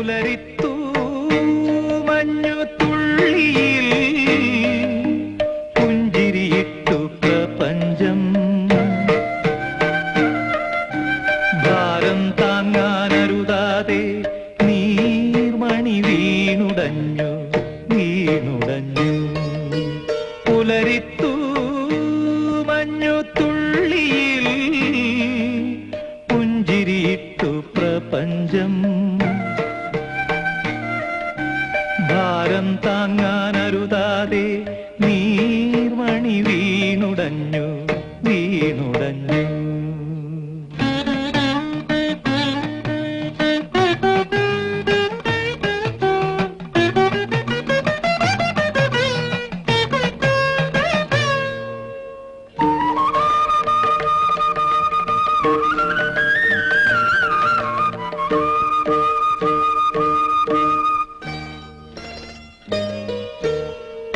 പുലരിത്തു മഞ്ഞു തുള്ളിയിൽ പുഞ്ചിരിയിട്ടു പ്രപഞ്ചം ഭാരം താങ്ങാനരുതാതെ നീർമണി വീണുടഞ്ഞു പുലരിത്തു മഞ്ഞു തുള്ളിയിൽ പുഞ്ചിരിയിട്ടു പ്രപഞ്ചം ഭാരം താങ്ങാനരുതാതെ നീർമണി വീണുടഞ്ഞു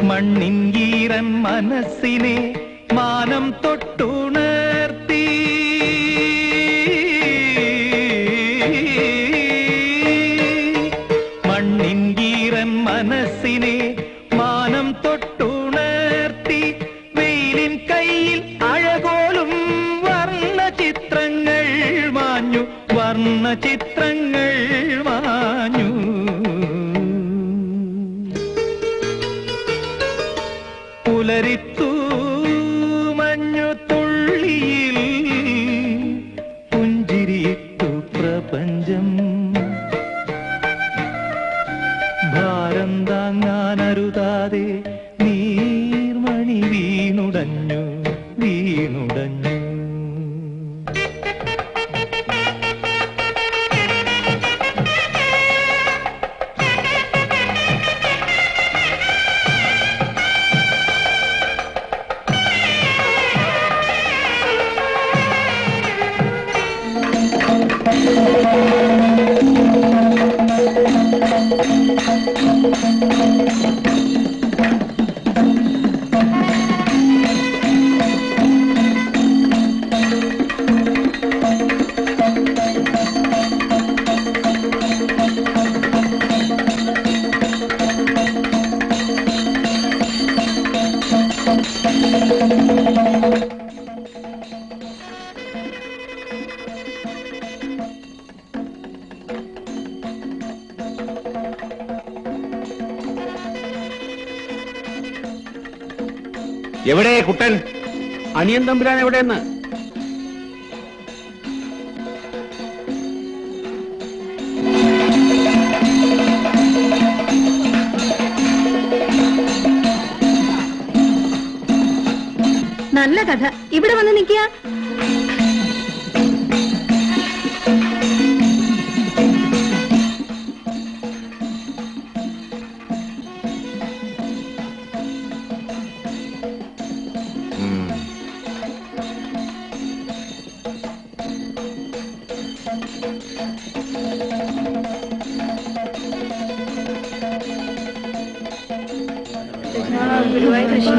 മണ്ണിൻ ഈരൻ മനസ്സിനെ മാനം തൊട്ടുണർത്തി മണ്ണിൻ ഈരൻ മനസ്സിനെ മാനം തൊട്ടുണർത്തി വെയിലിൻ കയ്യിൽ അഴകോലും വർണ്ണ ചിത്രങ്ങൾ മാഞ്ഞു പുലരിത്തു മഞ്ഞു തുള്ളിയിൽ പുഞ്ചിരിയിട്ടു പ്രപഞ്ചം ഭാരം താങ്ങാനരുതാതെ നീർമണി വീണുടഞ്ഞു എവിടെ കുട്ടൻ? അനിയൻ തമ്പുരാൻ എവിടെയെന്ന്? നല്ല കഥ. ഇവിടെ വന്ന് നിൽക്കുക. കൃഷ്ണ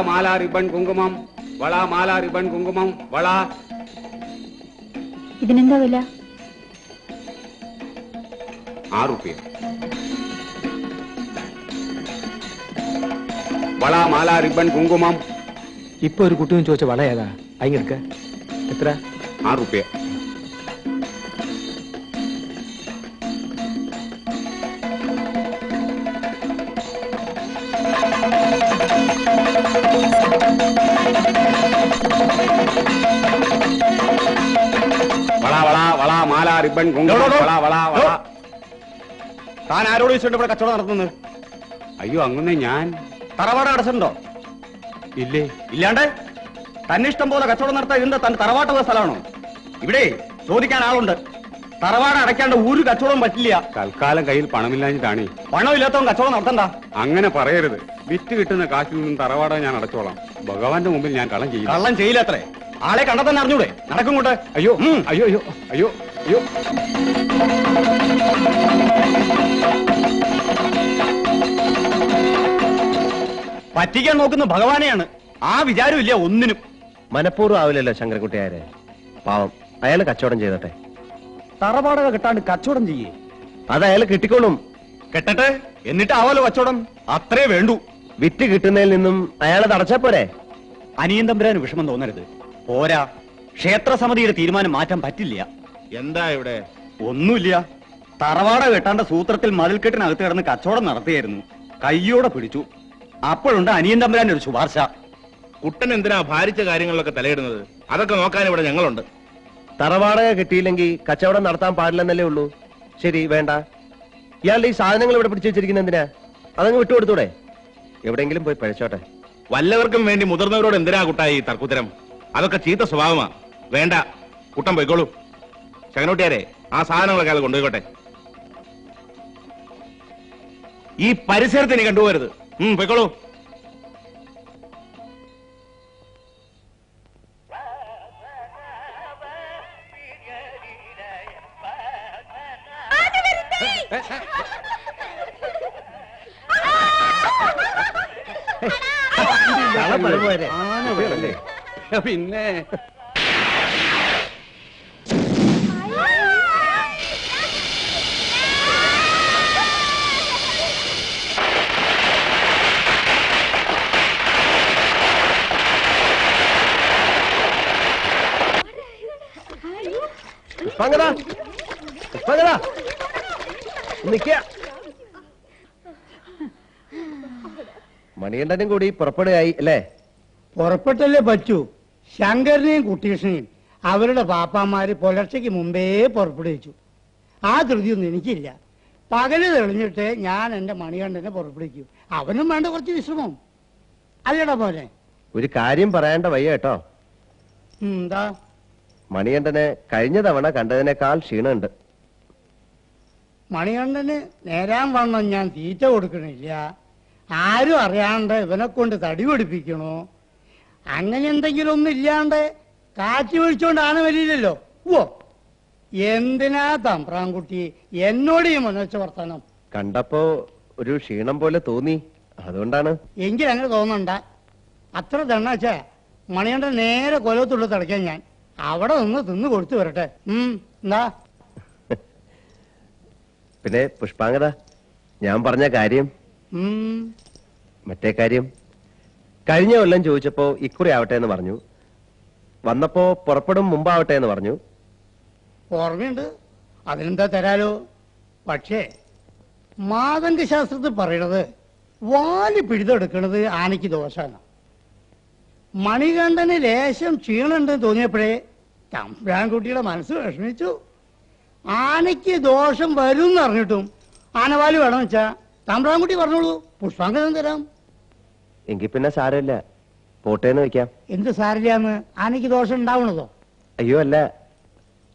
മാല റിബൺ കുങ്കുമം. വള മാല റിബൺ കുങ്കുമം. വള. ഇതിനെന്താ വില? 6 രൂപ. വള മാല റിബൺ കുങ്കുമം. ഇപ്പൊ ഒരു കുട്ടിയും ചോദിച്ച വള ഏതാ? അയിങ്ങെടുക്ക. എത്ര? 6 രൂപ. വള വള വള മാല റിബൺ കുങ്കുമം. വള വള വള. താൻ ആരോട് ചോദിച്ചിട്ട് ഇവിടെ കച്ചവടം നടത്തുന്നത്? അയ്യോ അങ്ങനെ ഞാൻ തറവാട് അടച്ചിട്ടുണ്ടോ? ഇല്ലേ. ഇല്ലാണ്ട് തന്നെ ഇഷ്ടം പോലെ കച്ചവടം നടത്താൻ ഇതിന്റെ തന്റെ തറവാട്ടുള്ള സ്ഥലമാണോ? ഇവിടെ ചോദിക്കാൻ ആളുണ്ട്. തറവാട് അടയ്ക്കാണ്ട് ഒരു കച്ചവടവും പറ്റില്ല. തൽക്കാലം കയ്യിൽ പണമില്ലാഞ്ഞിട്ടാണേ. പണമില്ലാത്തവൻ കച്ചവടം നടത്തണ്ട. അങ്ങനെ പറയരുത്. വിറ്റ് കിട്ടുന്ന കാശിൽ നിന്നും തറവാട ഞാൻ അടച്ചോളാം. ഭഗവാന്റെ മുമ്പിൽ ഞാൻ കള്ളം ചെയ്യും. കള്ളം ചെയ്യില്ല അത്രേ. ആളെ കണ്ടാ തന്നെ അറിഞ്ഞൂടെ? നടക്കും കൊണ്ട്. അയ്യോ അയ്യോ അയ്യോ അയ്യോ അയ്യോ. പറ്റിക്കാൻ നോക്കുന്ന ഭഗവാനെയാണ്. ആ വിചാരമില്ല ഒന്നിനും. മനഃപൂർവ്വം ആവില്ലല്ലോ ശങ്കരൻകുട്ടിയാരെ. പാവം, അയാൾ കച്ചവടം ചെയ്തട്ടെ. തറവാടക കിട്ടാണ്ട് കച്ചവടം ചെയ്യേ. അത് അയാൾ കിട്ടിക്കോളും. കെട്ടട്ടെ, എന്നിട്ട് ആവാലോ കച്ചവടം. അത്രേ വേണ്ടൂ. വിറ്റ് കിട്ടുന്നതിൽ നിന്നും അയാളത് അടച്ചാ പോരെ? അനിയൻ തമ്പുരാന് വിഷമം തോന്നരുത്. പോരാ, ക്ഷേത്രസമിതിയുടെ തീരുമാനം മാറ്റാൻ പറ്റില്ല. എന്താ ഇവിടെ? ഒന്നുമില്ല. തറവാട കെട്ടാണ്ട സൂത്രത്തിൽ മതിൽക്കെട്ടിനകത്ത് കിടന്ന് കച്ചവടം നടത്തിയായിരുന്നു. കയ്യോടെ പിടിച്ചു. അപ്പോഴുണ്ട് അനിയൻ തമ്പുരാന്റെ ഒരു ശുപാർശ. കുട്ടൻ എന്തിനാ ഭാരിച്ച കാര്യങ്ങളിലൊക്കെ തലയിടുന്നത്? അതൊക്കെ നോക്കാൻ ഇവിടെ ഞങ്ങളുണ്ട്. തറവാടക കിട്ടിയില്ലെങ്കിൽ കച്ചവടം നടത്താൻ പാടില്ലെന്നല്ലേ ഉള്ളൂ. ശരി, വേണ്ട. ഇയാളുടെ ഈ സാധനങ്ങൾ ഇവിടെ പിടിച്ചു വെച്ചിരിക്കുന്ന എന്തിനാ? അതങ്ങ് വിട്ടുകൊടുത്തൂടെ? എവിടെയെങ്കിലും പോയി പഴിച്ചോട്ടെ. വല്ലവർക്കും വേണ്ടി മുതിർന്നവരോട് എന്തിനാ കുട്ടായി ഈ തർക്കുത്തരം? അതൊക്കെ ചീത്ത സ്വഭാവമാ. വേണ്ട, കുട്ടൻ പോയിക്കോളൂ. ശകനോട്ടിയാരെ, ആ സാധനങ്ങളൊക്കെ അത് കൊണ്ടുപോയിക്കോട്ടെ. ഈ പരിസരത്ത് ഇനി കണ്ടുപോകരുത്. പോയിക്കോളൂ. പിന്നെ പുഷ്പാങ്കദ, പുഷ്പാങ്കദ, നിക്ക. മണികണ്ഠനും കൂടി പുറപ്പെടുകയായി അല്ലേ? പുറപ്പെട്ടല്ലേ പറ്റൂ. ശങ്കരനെയും കുട്ടീഷനെയും അവരുടെ പാപ്പാമാര് പുലർച്ചയ്ക്ക് മുമ്പേ പുറപ്പെടുവിച്ചു. ആ ധൃതിയൊന്നും എനിക്കില്ല. പകല് തെളിഞ്ഞിട്ട് ഞാൻ എന്റെ മണികണ്ഠനെ പുറപ്പെടുവിക്കും. അവനും വേണ്ട കുറച്ച് വിശ്രമം. അല്ലടാ പോലെ. ഒരു കാര്യം പറയാണ്ട വയ്യ കേട്ടോ. എന്താ? മണികണ്ഠന് കഴിഞ്ഞ തവണ കണ്ടതിനേക്കാൾ ക്ഷീണമുണ്ട്. മണികണ്ഠന് നേരാൻ വണ്ണം ഞാൻ തീറ്റ കൊടുക്കണില്ല. ആരും അറിയാണ്ട് ഇവനെ കൊണ്ട് തടി പിടിപ്പിക്കണോ? അങ്ങനെ എന്തെങ്കിലും ഒന്നും ഇല്ലാണ്ട് കാച്ചി ഒഴിച്ചോണ്ടാണ് വരില്ലല്ലോ. ഓ, എന്തിനാ തമ്പ്രാൻകുട്ടി എന്നോട് ഈ മനോച്ച വർത്താനം? കണ്ടപ്പോ ഒരു ക്ഷീണം പോലെ തോന്നി, അതുകൊണ്ടാണ്. എങ്കിൽ അങ്ങനെ തോന്നണ്ട. അത്ര തണ്ണാച്ചാ മണികണ്ഠൻ നേരെ കൊലത്തുള്ള തടയ്ക്കാൻ ഞാൻ അവിടെ നിന്ന് തിന്നു കൊടുത്തു വരട്ടെ. എന്താ? പിന്നെ പുഷ്പാങ്കദ, ഞാൻ പറഞ്ഞ കാര്യം, മറ്റേ കാര്യം, കഴിഞ്ഞ കൊല്ലം ചോദിച്ചപ്പോ ഇക്കുറി ആവട്ടെ എന്ന് പറഞ്ഞു. വന്നപ്പോ പുറപ്പെടും മുമ്പാവട്ടെ എന്ന് പറഞ്ഞു. ഓർമ്മയുണ്ട്. അതിനെന്താ തരാലോ. പക്ഷേ മാതംഗ ശാസ്ത്രത്തിൽ പറയണത് വാലി പിടിതെടുക്കണത് ആനയ്ക്ക് ദോഷാണ്. മണികണ്ഠന് ലേശം ക്ഷീണുണ്ടെന്ന് തോന്നിയപ്പോഴേ തമ്പ്രാൻകുട്ടിയുടെ മനസ്സ് വിഷമിച്ചു. ആനയ്ക്ക് ദോഷം വരും എന്ന് അറിഞ്ഞിട്ടും ആനവാലി വേണമെന്ന് വെച്ചാ തമ്പ്രാൻകുട്ടി പറഞ്ഞോളൂ, പുഷ്പാങ്കദം തരാം. എങ്കിൽ പിന്നെ സാരമില്ല, പോട്ടേന്ന് വെക്കാം. എന്ത് സാരില്ലാന്ന്? ആനയ്ക്ക് ദോഷം ഉണ്ടാവണതോ? അയ്യോ അല്ല,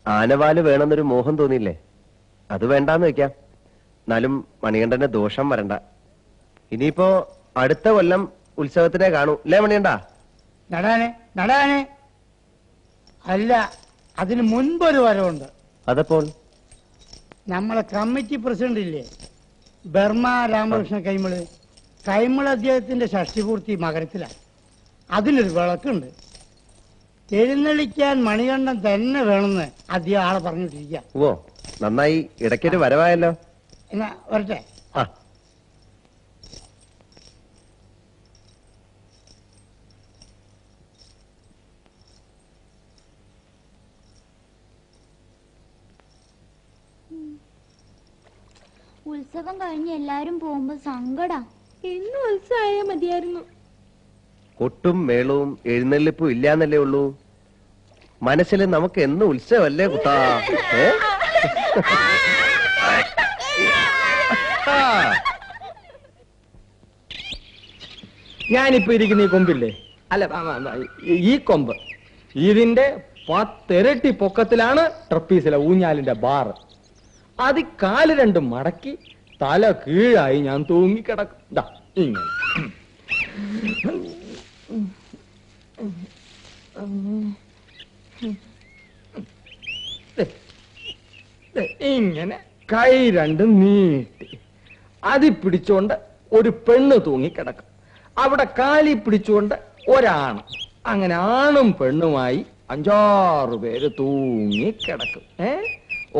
ആനവാല് വേണമെന്നൊരു മോഹം തോന്നിയില്ലേ, അത് വേണ്ടാന്ന് വെക്കാം. എന്നാലും മണികണ്ഠന്റെ ദോഷം വരണ്ട. ഇനിയിപ്പോ അടുത്ത കൊല്ലം ഉത്സവത്തിനെ കാണൂ അല്ലേ മണികണ്ഠ? നടാനെ നടാനെ അല്ല, അതിന് മുൻപൊരു വരവുണ്ട്. അതപ്പോൾ നമ്മളെ കമ്മിറ്റി പ്രസിഡന്റ് ഇല്ലേ, ബർമ രാമകൃഷ്ണ കൈമള് അദ്ദേഹത്തിന്റെ ഷഷ്ടിപൂർത്തി മകരത്തിലാണ്. അതിനൊരു വിളക്കുണ്ട്. എഴുന്നള്ളിക്കാൻ മണികണ്ഠൻ തന്നെ വേണമെന്ന് അധികം ആളെ പറഞ്ഞിട്ടിരിക്കുക. ഓ നന്നായി, ഇടയ്ക്കൊരു വരവായല്ലോ. എന്നാ വരട്ടെ. ആ ഉത്സവം കഴിഞ്ഞ് എല്ലാരും പോകുമ്പോ സങ്കടാ. എന്നും ഉത്സവമായ മതിയായിരുന്നു. കൊട്ടും മേളവും എഴുന്നള്ളിപ്പും ഇല്ലാന്നല്ലേ ഉള്ളൂ. മനസ്സിൽ നമുക്ക് എന്നും ഉത്സവല്ലേ കുട്ടാ? ഞാനിപ്പോ ഇരിക്കുന്ന ഈ കൊമ്പില്ലേ, അല്ല ഈ കൊമ്പ്, ഇതിന്റെ 10 ഇരട്ടി പൊക്കത്തിലാണ് ട്രപ്പീസിലെ ഊഞ്ഞാലിന്റെ ബാറ്. അത് കാല് രണ്ടും മടക്കി തല കീഴായി ഞാൻ തൂങ്ങിക്കിടക്കും. ദാ ഇങ്ങനെ. ഇങ്ങനെ കൈ രണ്ടും നീട്ടി അതി പിടിച്ചോണ്ട് ഒരു പെണ്ണ് തൂങ്ങിക്കിടക്കും. അവിടെ കാലി പിടിച്ചുകൊണ്ട് ഒരാണ്. അങ്ങനെ ആണും പെണ്ണുമായി 5-6 പേര് തൂങ്ങിക്കിടക്കും.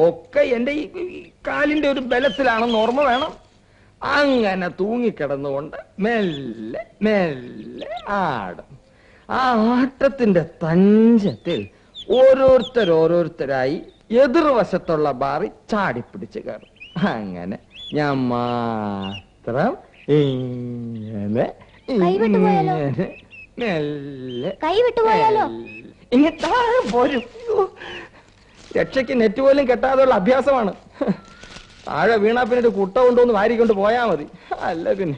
ഒക്കെ എന്റെ ഈ കാലിന്റെ ഒരു ബലത്തിലാണെന്ന് ഓർമ്മ വേണം. അങ്ങനെ തൂങ്ങിക്കിടന്നുകൊണ്ട് മെല്ലെ മെല്ലെ ആടും. ആ ആട്ടത്തിന്റെ തഞ്ചത്തിൽ ഓരോരുത്തരായി എതിർവശത്തുള്ള ബാറി ചാടിപ്പിടിച്ച് കയറും. അങ്ങനെ ഞാൻ മാത്രം ഇങ്ങനെ മെല്ലെ കൈവിട്ടുപോയാലോ? ഇങ്ങനെ താഴെ പോരും. രക്ഷയ്ക്ക് നെറ്റ് പോലും കെട്ടാതെയുള്ള അഭ്യാസമാണ്. താഴെ വീണാ പിന്നെ ഒരു കുട്ട കൊണ്ടൊന്ന് വാരിക്കൊണ്ട് പോയാ മതി. അല്ല പിന്നെ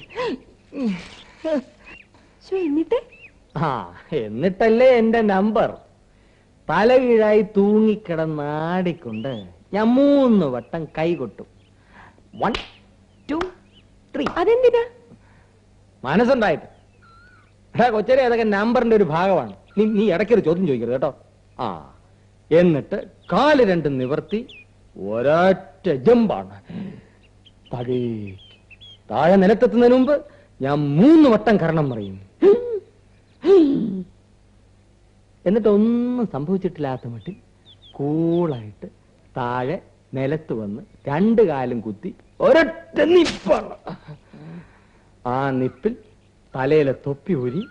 എന്നിട്ട് എന്നിട്ടല്ലേ എന്റെ നമ്പർ. തല കീഴായി തൂങ്ങിക്കിടന്നാടിക്കൊണ്ട് ഞാൻ 3 വട്ടം കൈകൊട്ടും. 1 2 3. അതെന്തിനാ? മനസ്സുണ്ടായിട്ട്. എടാ കൊച്ചരെ, അതൊക്കെ നമ്പറിന്റെ ഒരു ഭാഗമാണ്. നീ ഇടയ്ക്കൊരു ചോദ്യം ചോദിക്കരുത് കേട്ടോ. എന്നിട്ട് കാല് രണ്ടും നിവർത്തി ഒരൊറ്റ ജമ്പാണ്. താഴെ നിലത്തെത്തുന്നതിന് മുമ്പ് ഞാൻ 3 വട്ടം കരണം പറയും. എന്നിട്ട് ഒന്നും സംഭവിച്ചിട്ടില്ലാത്ത മട്ടിൽ കൂളായിട്ട് താഴെ നിലത്ത് വന്ന് 2 കാലും കുത്തി ഒരൊറ്റ നിപ്പാണ്. ആ നിപ്പിൽ തലയിലെ തൊപ്പി ഊരി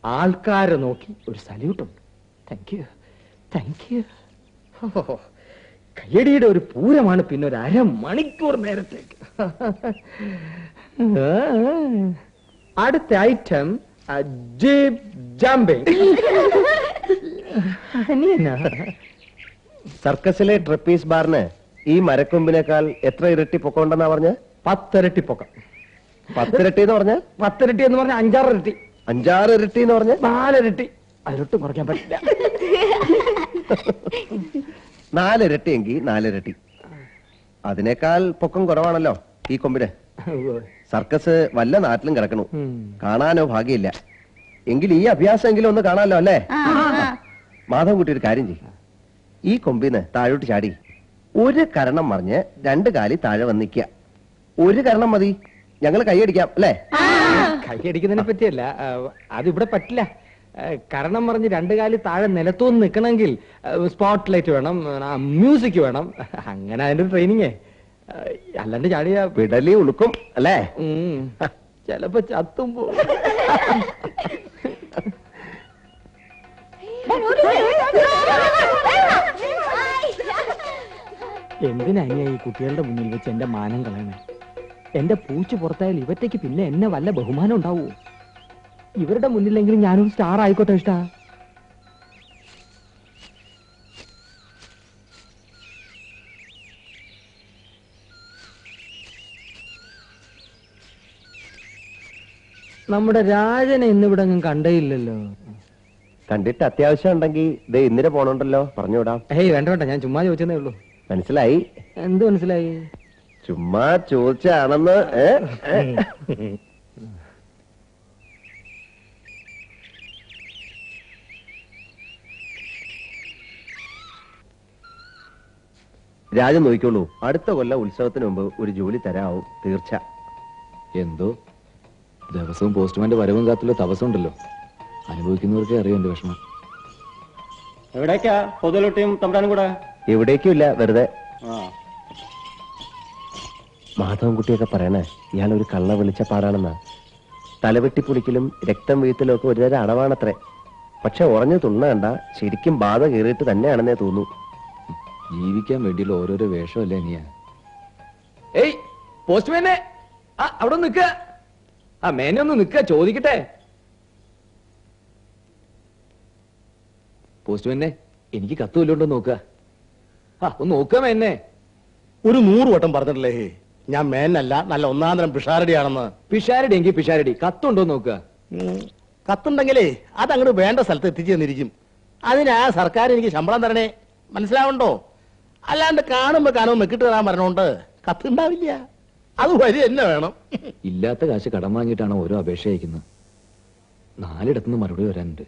ആൾക്കാരെ നോക്കി ഒരു സല്യൂട്ടുണ്ട്. Thank you thank you. കയ്യടിയുടെ ഒരു പൂരമാണ്. പിന്നെ ഒരു 1/2 മണിക്കൂർ നേരത്തേക്ക്. അടുത്ത ഐറ്റം ജീപ്പ് ജമ്പിങ്. സർക്കസിലെ ട്രപ്പീസ് ബാറിന് ഈ മരക്കൊമ്പിനേക്കാൾ എത്ര ഇരട്ടി പൊക്കമുണ്ടെന്നാ പറഞ്ഞ? 10 ഇരട്ടി പൊക്കം. 10 ഇരട്ടി എന്ന് പറഞ്ഞ? 10 ഇരട്ടി എന്ന് പറഞ്ഞ 5-6 ഇരട്ടി. 5-6 ഇരട്ടി എന്ന് പറഞ്ഞ 4 ഇരട്ടി. അതിലൊട്ടും കുറയ്ക്കാൻ പറ്റില്ല. 4 ഇരട്ടി എങ്കിൽ 4 ഇരട്ടി. അതിനേക്കാൾ പൊക്കം കുറവാണല്ലോ ഈ കൊമ്പിന്. സർക്കസ് വല്ല നാട്ടിലും കിടക്കണു. കാണാനോ ഭാഗ്യമില്ല. എങ്കിൽ ഈ അഭ്യാസമെങ്കിലും ഒന്ന് കാണാമല്ലോ അല്ലേ? മാധവൻകുട്ടി ഒരു കാര്യം ചെയ്യും. ഈ കൊമ്പിന്ന് താഴോട്ട് ചാടി ഒരു കരണം മറിഞ്ഞ് 2 കാലി താഴെ വന്നിക്കുക. ഒരു കരണം മതി, ഞങ്ങൾ കൈയടിക്കാം അല്ലേ? കൈയടിക്കുന്നതിനെ പറ്റിയല്ല, അതിവിടെ പറ്റില്ല. കരണം പറഞ്ഞ് 2 കാലി താഴെ നിലത്തുനിന്ന് നിൽക്കണമെങ്കിൽ സ്പോട്ട് ലൈറ്റ് വേണം, മ്യൂസിക് വേണം. അങ്ങനെ അതിന്റെ ഒരു ട്രെയിനിങ്ങേ. അല്ലാണ്ട് ചാടിയ പിടലി ഉളുക്കും അല്ലേ? ചിലപ്പോ ചത്തും പോ. എന്തിനാ ഈ കുട്ടികളുടെ മുന്നിൽ വെച്ച് എന്റെ മാനം കളയണേ? എന്റെ പൂച്ച പുറത്തായാൽ ഇവറ്റയ്ക്ക് പിന്നെ എന്നെ വല്ല ബഹുമാനം ഉണ്ടാവുമോ? ഇവരുടെ മുന്നിലെങ്കിലും ഞാനൊരു സ്റ്റാർ ആയിക്കോട്ടെ. ഇഷ്ടാ നമ്മുടെ രാജനെ ഇന്നിവിടെ കണ്ടേയില്ലല്ലോ. കണ്ടിട്ട് അത്യാവശ്യം ഉണ്ടെങ്കിൽ ദേ ഇന്നലെ പോണുണ്ടല്ലോ, പറഞ്ഞുവിടാം. ഏയ് വേണ്ട വേണ്ട, ഞാൻ ചുമ്മാ ചോദിച്ചതേ ഉള്ളൂ. മനസ്സിലായി? എന്ത് മനസ്സിലായി? ചുമ്മാ ചോദിച്ചാണെന്ന്. രാജൻ നോക്കിക്കോളൂ, അടുത്ത കൊല്ലം ഉത്സവത്തിന് മുമ്പ് ഒരു ജോലി തരാവും തീർച്ച. എന്തോ ദിവസവും പോസ്റ്റ്മാന്റെ വരവും കാത്തുള്ള തപസ്സുണ്ടല്ലോ. അനുഭവിക്കുന്നവർക്കേ അറിയാം എന്റെ വിഷമം. എവിടേക്കാ പൊതുലൊട്ടിയും തമ്പ്രാനും കൂടെ? എവിടേക്കും ഇല്ല, വെറുതെ. മാധവൻകുട്ടിയൊക്കെ പറയണേ ഇയാൾ ഒരു കള്ള വിളിച്ച പാടാണെന്നാ. തലവെട്ടിപ്പൊളിക്കലും രക്തം വീഴ്ത്തലും ഒക്കെ ഒരുതരം അടവാണത്രേ. പക്ഷെ ഉറഞ്ഞു തുണ്ണ കണ്ട ശരിക്കും ബാധ കയറിയിട്ട് തന്നെയാണെന്നേ തോന്നൂ. ജീവിക്കാൻ വേണ്ടിയുള്ള ഓരോരോ വേഷമല്ലേ നീയാ. ഏയ് പോസ്റ്റ്മാനെ, അവിടെ നിക്ക. മേനെ ഒന്ന് നിക്ക, ചോദിക്കട്ടെ. പോസ്റ്റ്മാനെ, എനിക്ക് കത്ത് വല്ലോണ്ടോ നോക്ക. ഒന്ന് നോക്കാം എന്നെ. ഒരു 100 വട്ടം പറഞ്ഞിട്ടില്ലേ ഞാൻ മേനല്ല, നല്ല ഒന്നാന്തരം പിഷാരടിയാണെന്ന്. പിഷാരടി എങ്കിൽ പിഷാരടി, കത്തുണ്ടോ നോക്ക. കത്തുണ്ടെങ്കിലേ അതങ്ങോട്ട് വേണ്ട സ്ഥലത്ത് എത്തിച്ചു തന്നിരിക്കും. അതിനാ സർക്കാർ എനിക്ക് ശമ്പളം തരണേ, മനസ്സിലാവണ്ടോ? അല്ലാണ്ട് കാണുമ്പോ മെക്കിട്ട് തരാൻ പറഞ്ഞോണ്ട് കത്തുണ്ടാവില്ല. അത് വരി തന്നെ വേണം. ഇല്ലാത്ത കാശ് കടം വാങ്ങിയിട്ടാണ് ഓരോ അപേക്ഷ അയക്കുന്നത്. 4 ഇടത്തുനിന്ന് മറുപടി വരാനുണ്ട്.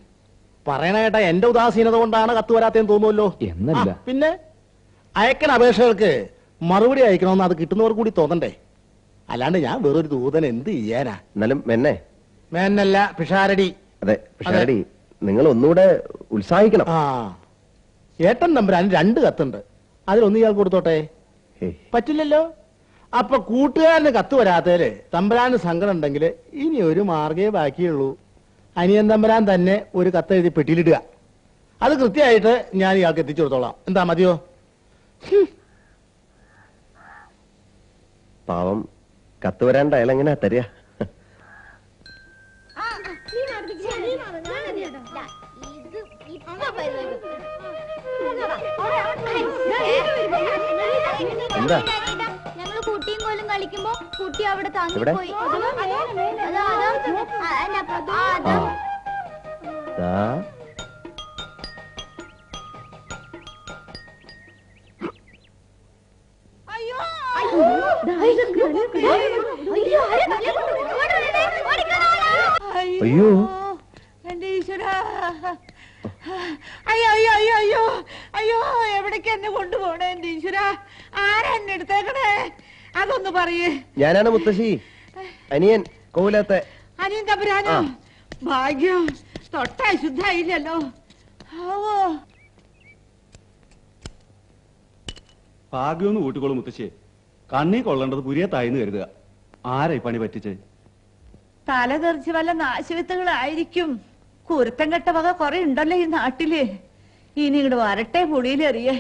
പറയണ കേട്ടാ എന്റെ ഉദാസീനത കൊണ്ടാണ് കത്ത് വരാത്തേന്ന് തോന്നുമല്ലോ. എന്നല്ല, പിന്നെ അയക്കണ അപേക്ഷകൾക്ക് മറുപടി അയക്കണമെന്ന് അത് കിട്ടുന്നവർ കൂടി തോന്നണ്ടേ. അല്ലാണ്ട് ഞാൻ വേറൊരു ദൂതൻ എന്ത് ചെയ്യാനാ. എന്നാലും മെന്നെ മേനല്ല പിഷാരടി. അതെ പിഷാരടി, നിങ്ങൾ ഒന്നുകൂടെ ഉത്സാഹിക്കണം. ഏട്ടൻ തമ്പുരാൻ 2 കത്തുണ്ട്, അതിലൊന്ന് ഇയാൾ കൊടുത്തോട്ടെ. പറ്റില്ലല്ലോ. അപ്പൊ കൂട്ടുകാരന് കത്ത് വരാത്തേല് തമ്പുരാന് സങ്കടം ഉണ്ടെങ്കിൽ ഇനി ഒരു മാർഗേ ബാക്കിയുള്ളൂ. അനിയൻ തമ്പുരാൻ തന്നെ ഒരു കത്ത് എഴുതി പെട്ടിയിലിടുക. അത് കൃത്യമായിട്ട് ഞാൻ ഇയാൾക്ക് എത്തിച്ചു കൊടുത്തോളാം. എന്താ, മതിയോ? പാവം, കത്ത് വരാണ്ട് അയാൾ എങ്ങനെയാ തരിക? എന്താ? ഞങ്ങള് കുട്ടിയും കോലും കളിക്കുമ്പോ കുട്ടി അവിടെ എവിടെ? തങ്ങിപ്പോയി. അയ്യോ എന്റെ ഈശ്വരാ, അയ്യോ അയ്യോ അയ്യോ അയ്യോ അയ്യോ, എവിടേക്ക് എന്നെ കൊണ്ടുപോണേ എന്റെ ഈശ്വരാ? ആരാ എന്നെ എടുത്തേക്കണേ? അതൊന്ന് പറയേ. ഞാനാണ് മുത്തശ്ശി, അനിയൻ കോവിലത്തെ. അനിയൻ തമ്പുരാനോ? ഭാഗ്യം, തൊട്ട അശുദ്ധായില്ലല്ലോ. ആവോ, ഭാഗ്യമൊന്ന് കൂട്ടിക്കോളും മുത്തശ്ശിയെ. കണ്ണി കൊള്ളേണ്ടത് പുരിയത്തായിന്ന് കരുതുക. ആരാ ഈ പണി പറ്റിച്ച്? തല തെറിച്ച് വല്ല നാശവിത്തുകളായിരിക്കും. കുരുത്തം കെട്ട വക കുറെ ഉണ്ടല്ലോ ഈ നാട്ടില്. ഇനി ഇങ്ങോട്ട് വരട്ടെ പുളിയിലെറിയേ,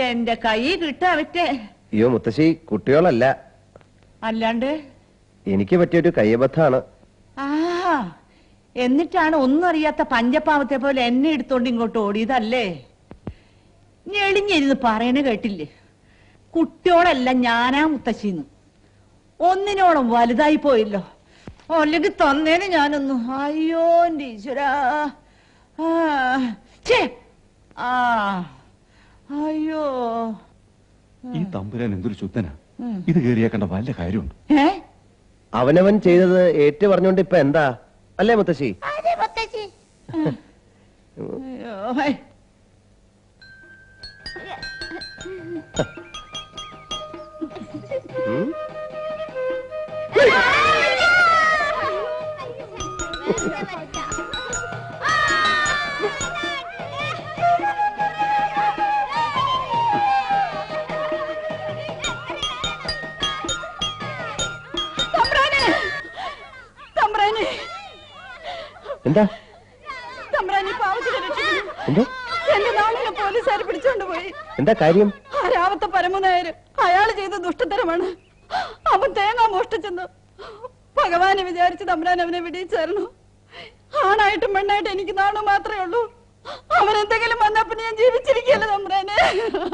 എന്റെ കൈ കിട്ടാവറ്റെ. അയ്യോ മുത്തശ്ശി, കുട്ടികളല്ല. അല്ലാണ്ട് എനിക്ക് പറ്റിയൊരു കയ്യബദ്ധാണ്. ആ, എന്നിട്ടാണ് ഒന്നും അറിയാത്ത പഞ്ചപാവത്തെ പോലെ എന്നെ എടുത്തോണ്ട് ഇങ്ങോട്ട് ഓടിയതല്ലേ? ഞെളിഞ്ഞിരുന്ന് പറയണ കേട്ടില്ലേ? കുട്ടിയോടല്ല ഞാനാ മുത്തശ്ശിന്ന്. ഒന്നിനോളം വലുതായി പോയല്ലോ. അല്ലെങ്കിൽ തന്നേന് ഞാനൊന്നു. അയ്യോ എന്റെ ഈശ്വരാ. അയ്യോ, ഈ തമ്പുരാൻ എന്തൊരു ശുദ്ധനാ. ഇത് കേറിയാക്കണ്ട വല്ല കാര്യമുണ്ട്. അവനവൻ ചെയ്തത് ഏറ്റു പറഞ്ഞോണ്ട് ഇപ്പൊ എന്താ, അല്ലേ മുത്തശ്ശി? എന്താ എന്റെ നാളിനെ പോലീസുകാർ പിടിച്ചോണ്ടുപോയി. എന്താ കാര്യം? ആ രാവത്തെ പരമനായര് അയാള് ചെയ്ത ദുഷ്ടത്തരമാണ്. അവൻ തേങ്ങ മോഷ്ടിച്ചെന്ന് ഭഗവാനെ വിചാരിച്ച് തമ്പുരാൻ അവനെ വിടിയിച്ചായിരുന്നു. ആണായിട്ടും പെണ്ണായിട്ടും എനിക്ക് നാണു മാത്രമേ ഉള്ളൂ. അവൻ എന്തെങ്കിലും വന്നപ്പോ ഞാൻ ജീവിച്ചിരിക്കല്ലോ തമ്പുരാനെ.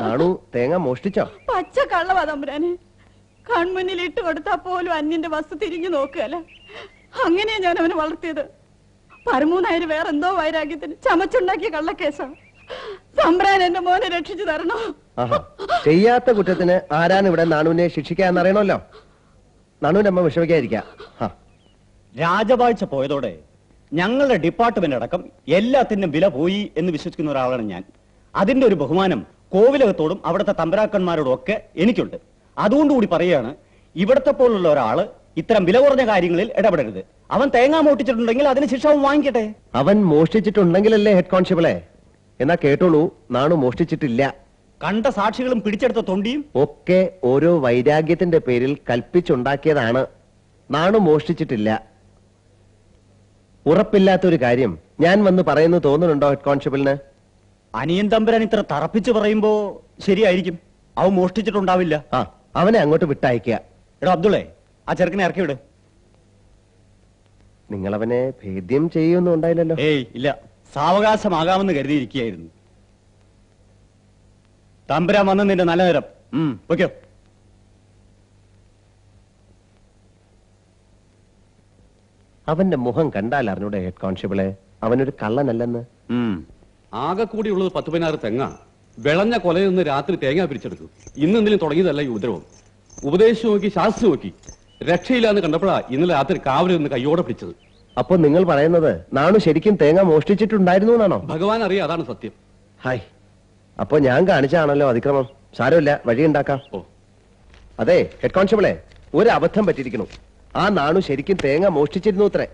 നാണു തേങ്ങ മോഷ്ടിച്ചോ? പച്ച കള്ളവാ തമ്പുരാനെ. കൺമുന്നിൽ ഇട്ട് കൊടുത്താ പോലും അന്യന്റെ വസ്തു തിരിഞ്ഞു നോക്കുകയല്ല. അങ്ങനെയാ ഞാൻ അവനെ വളർത്തിയത്. പരമൂന്നായര് വേറെന്തോ വൈരാഗ്യത്തിന് ചമച്ചുണ്ടാക്കിയ കള്ളക്കേസാണ്. തമ്പുരാൻ എന്റെ മോനെ രക്ഷിച്ചു തരണോ? ചെയ്യാത്ത കുറ്റത്തിന് ആരാണ് ഇവിടെ നാണുവിനെ ശിക്ഷിക്കാന്ന് അറിയണമല്ലോ. നാണുവിന്റെ അമ്മ വിഷമിക്കാതിരിക്കാം. രാജവാഴ്ച പോയതോടെ ഞങ്ങളുടെ ഡിപ്പാർട്ട്മെന്റ് അടക്കം എല്ലാത്തിനും വില പോയി എന്ന് വിശ്വസിക്കുന്ന ഒരാളാണ് ഞാൻ. അതിന്റെ ഒരു ബഹുമാനം കോവിലകത്തോടും അവിടുത്തെ തമ്പരാക്കന്മാരോടും ഒക്കെ എനിക്കുണ്ട്. അതുകൊണ്ടുകൂടി പറയുകയാണ്, ഇവിടത്തെ പോലുള്ള ഒരാള് ഇത്തരം വില കുറഞ്ഞ കാര്യങ്ങളിൽ ഇടപെടരുത്. അവൻ തേങ്ങ മോട്ടിച്ചിട്ടുണ്ടെങ്കിൽ അതിന് ശിക്ഷ അവൻ വാങ്ങിക്കട്ടെ. അവൻ മോഷ്ടിച്ചിട്ടുണ്ടെങ്കിലല്ലേ ഹെഡ് കോൺസ്റ്റബിളെ? എന്നാ കേട്ടോളൂ, നാണു മോഷ്ടിച്ചിട്ടില്ല. കണ്ട സാക്ഷികളും പിടിച്ചെടുത്ത തൊണ്ടിയും ഒക്കെ ഓരോ വൈരാഗ്യത്തിന്റെ പേരിൽ കൽപ്പിച്ചുണ്ടാക്കിയതാണ്. നാണു മോഷ്ടിച്ചിട്ടില്ല. ഉറപ്പില്ലാത്തൊരു കാര്യം ഞാൻ വന്ന് പറയുന്നു തോന്നുന്നുണ്ടോ ഹെഡ് കോൺസ്റ്റബിളിന്? അനിയൻ തമ്പുരാൻ ഇത്ര തറപ്പിച്ച് പറയുമ്പോ ശരിയായിരിക്കും. അവൻ മോഷ്ടിച്ചിട്ടുണ്ടാവില്ല. ആ, അവനെ അങ്ങോട്ട് വിട്ടയക്കുക. എടോ അബ്ദുള്ളേ, ആ ചെറുക്കനെ ഇറക്കി വിട്. നിങ്ങൾ അവനെ ഭേദ്യം ചെയ്യൊന്നും ഉണ്ടായില്ലല്ലോ? ഏയ് ഇല്ല, സാവകാശമാകാമെന്ന് കരുതിയിരിക്കുകയായിരുന്നു. തമ്പുരാൻ വന്ന് നിന്റെ നല്ല നേരം. ഓക്കെയോ? അവന്റെ മുഖം കണ്ടാൽ അറിഞ്ഞൂടെ ഹെഡ് കോൺസ്റ്റബിളെ അവനൊരു കള്ളനല്ലെന്ന്? ആകെ കൂടിയുള്ളത് 10-16 തെങ്ങ. വിളഞ്ഞ കൊലയിൽ നിന്ന് രാത്രി തേങ്ങ പിരിച്ചെടുത്തു. ഇന്നെന്തിനും തുടങ്ങിയതല്ല ഈ ഉപദ്രവം. ഉപദേശിച്ചു നോക്കി, ശാസ്ത്രം നോക്കി, രക്ഷയില്ലാന്ന് കണ്ടപ്പോഴാ ഇന്നലെ രാത്രി കാവലിൽ നിന്ന് കയ്യോടെ പിടിച്ചത്. അപ്പൊ നിങ്ങൾ പറയുന്നത് നാണു ശരിക്കും തേങ്ങ മോഷ്ടിച്ചിട്ടുണ്ടായിരുന്നു എന്നാണോ? ഭഗവാൻ അറിയാം, അതാണ് സത്യം. ഹായ്, അപ്പൊ ഞാൻ കാണിച്ചാണല്ലോ അതിക്രമം. സാരമില്ല, വഴിയുണ്ടാക്കാം. അതെ ഹെഡ് കോൺസ്റ്റബിളെ, ഒരു അബദ്ധം പറ്റിയിരിക്കുന്നു. ആ നാണു ശരിക്കും തേങ്ങ മോഷ്ടിച്ചിരുന്നു അത്രേ.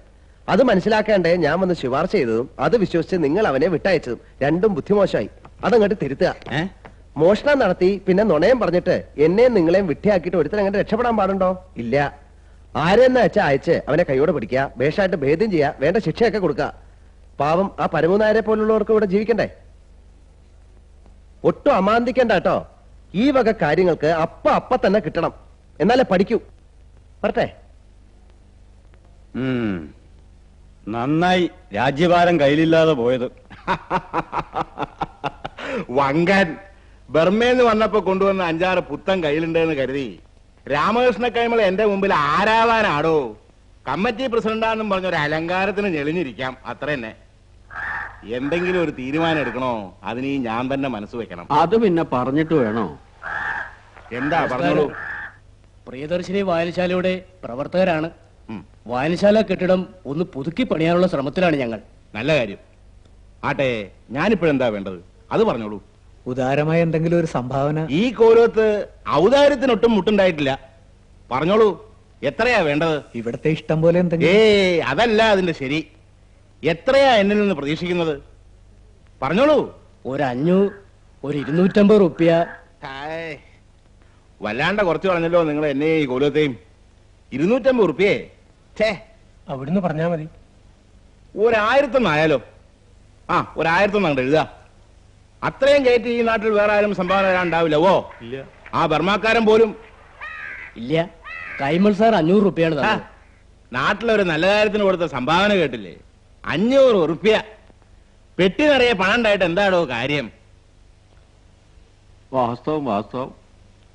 അത് മനസ്സിലാക്കേണ്ടേ ഞാൻ വന്ന് ശുപാർശ ചെയ്തതും അത് വിശ്വസിച്ച് നിങ്ങൾ അവനെ വിട്ടയച്ചതും രണ്ടും ബുദ്ധിമോശമായി. അതങ്ങോട്ട് തിരുത്തുക. മോഷണം നടത്തി പിന്നെ നുണയം പറഞ്ഞിട്ട് എന്നെയും നിങ്ങളെയും വിട്ടിയാക്കിയിട്ട് ഒരുത്തരം അങ്ങോട്ട് രക്ഷപ്പെടാൻ പാടുണ്ടോ? ഇല്ല. ആരെന്ന് വെച്ചാൽ അയച്ച് അവനെ കൈയോടെ പിടിക്കുക, ഭേഷായിട്ട് ഭേദ്യം ചെയ്യുക, വേണ്ട ശിക്ഷയൊക്കെ കൊടുക്കുക. പാവം ആ പരമനായരെ പോലുള്ളവർക്ക് ഇവിടെ ജീവിക്കണ്ടേ? ഒട്ടും അമാന്തിക്കണ്ട കേട്ടോ. ഈ വക കാര്യങ്ങൾക്ക് അപ്പ തന്നെ കിട്ടണം, എന്നാലേ പഠിക്കൂ. പറട്ടെ. നന്നായി രാജ്യഭാരം കയ്യിലില്ലാതെ പോയത്. വങ്കൻ ബർമേന്ന് വന്നപ്പോ കൊണ്ടുവന്ന 5-6 പുത്തൻ കയ്യിലുണ്ടെന്ന് കരുതി രാമകൃഷ്ണ കൈമൾ എന്റെ മുമ്പിൽ ആരാവാനാടോ? കമ്മിറ്റി പ്രസിഡന്റാന്നും പറഞ്ഞൊരു അലങ്കാരത്തിന് ഞെളിഞ്ഞിരിക്കാം, അത്ര തന്നെ. എന്തെങ്കിലും ഒരു തീരുമാനം എടുക്കണോ? അതിന് ഞാൻ തന്നെ മനസ്സ് വെക്കണം. അത് പിന്നെ പറഞ്ഞിട്ട് വേണോ? എന്താ പറഞ്ഞോളൂ. പ്രിയദർശിനി വായനശാലയുടെ പ്രവർത്തകരാണ്. വായനശാല കെട്ടിടം ഒന്ന് പുതുക്കി പണിയാനുള്ള ശ്രമത്തിലാണ് ഞങ്ങൾ. നല്ല കാര്യം. ആട്ടെ, ഞാനിപ്പോഴെന്താ വേണ്ടത് അത് പറഞ്ഞോളൂ. ഉദാരമായ എന്തെങ്കിലും ഒരു സംഭാവന. ഈ കോലത്ത് ഔദാര്യത്തിനൊട്ടും മുട്ടുണ്ടായിട്ടില്ല. പറഞ്ഞോളൂ, എത്രയാ വേണ്ടത്? ഇവിടത്തെ ഇഷ്ടം പോലെ എന്തെങ്കിലും. അതല്ല അതിന്റെ ശരി. എത്രയാ എന്നിൽ നിന്ന് പ്രതീക്ഷിക്കുന്നത്? പറഞ്ഞോളൂ. ഒരു 250 റുപ്യ. വല്ലാണ്ട കുറച്ച് കളഞ്ഞല്ലോ നിങ്ങൾ എന്നെ ഈ കോലത്തെയും. 250 റുപ്യേ? അവിടുന്ന് പറഞ്ഞാ മതി. 1000 ആയാലോ? 1000 അങ്ങോട്ട് എഴുതാ. അത്രയും കയറ്റി ഈ നാട്ടിൽ വേറെ ആരും സംഭാവന തരാണ്ടാവില്ല. ആ ബർമാക്കാരൻ പോലും ഇല്ല. കൈമൾ സാർ 500 റുപ്യാണ് തന്നത്. നാട്ടിലൊരു നല്ല കാര്യത്തിന് കൊടുത്ത സംഭാവന കേട്ടില്ലേ? 500 റുപ്യ. പെട്ടി നിറയെ പണം ഉണ്ടായിട്ട് എന്താണോ കാര്യം? വാസ്തവം.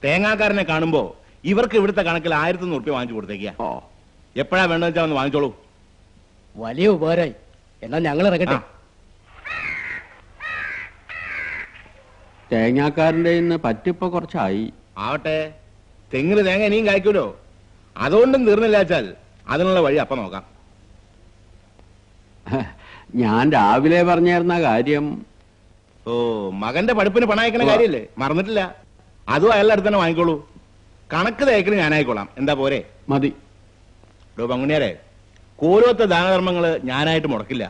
തേങ്ങാക്കാരനെ കാണുമ്പോ ഇവർക്ക് ഇവിടുത്തെ കണക്കിൽ 1100 റുപ്യ വാങ്ങിച്ചു കൊടുത്തേക്കാ. എപ്പോഴാ വേണ്ടെന്ന് വെച്ചാൽ ഒന്ന് വാങ്ങിച്ചോളൂ. വലിയ ഉപകാരമായി. എന്നാൽ ഞങ്ങൾ ഇറങ്ങട്ടെ. തേങ്ങാക്കാരന്റെ പറ്റിപ്പോ കുറച്ചായി. ആവട്ടെ, തെങ്ങിന് തേങ്ങ ഇനിയും കായ്ക്കൂലോ. അതുകൊണ്ടും തീർന്നില്ല വെച്ചാൽ അതിനുള്ള വഴി അപ്പം നോക്കാം. ഞാൻ രാവിലെ പറഞ്ഞിരുന്ന കാര്യം. മകന്റെ പഠിപ്പിന് പണയക്കണ കാര്യല്ലേ? മറന്നിട്ടില്ല. അതും അയാളുടെ അടുത്ത് തന്നെ വാങ്ങിക്കോളൂ. കണക്ക് തേക്കിന് ഞാനായിക്കോളാം. എന്താ പോരെ? മതി. പങ്കുണിയാരെ, കോലോത്തെ ദാനധർമ്മങ്ങള് ഞാനായിട്ട് മുടക്കില്ല.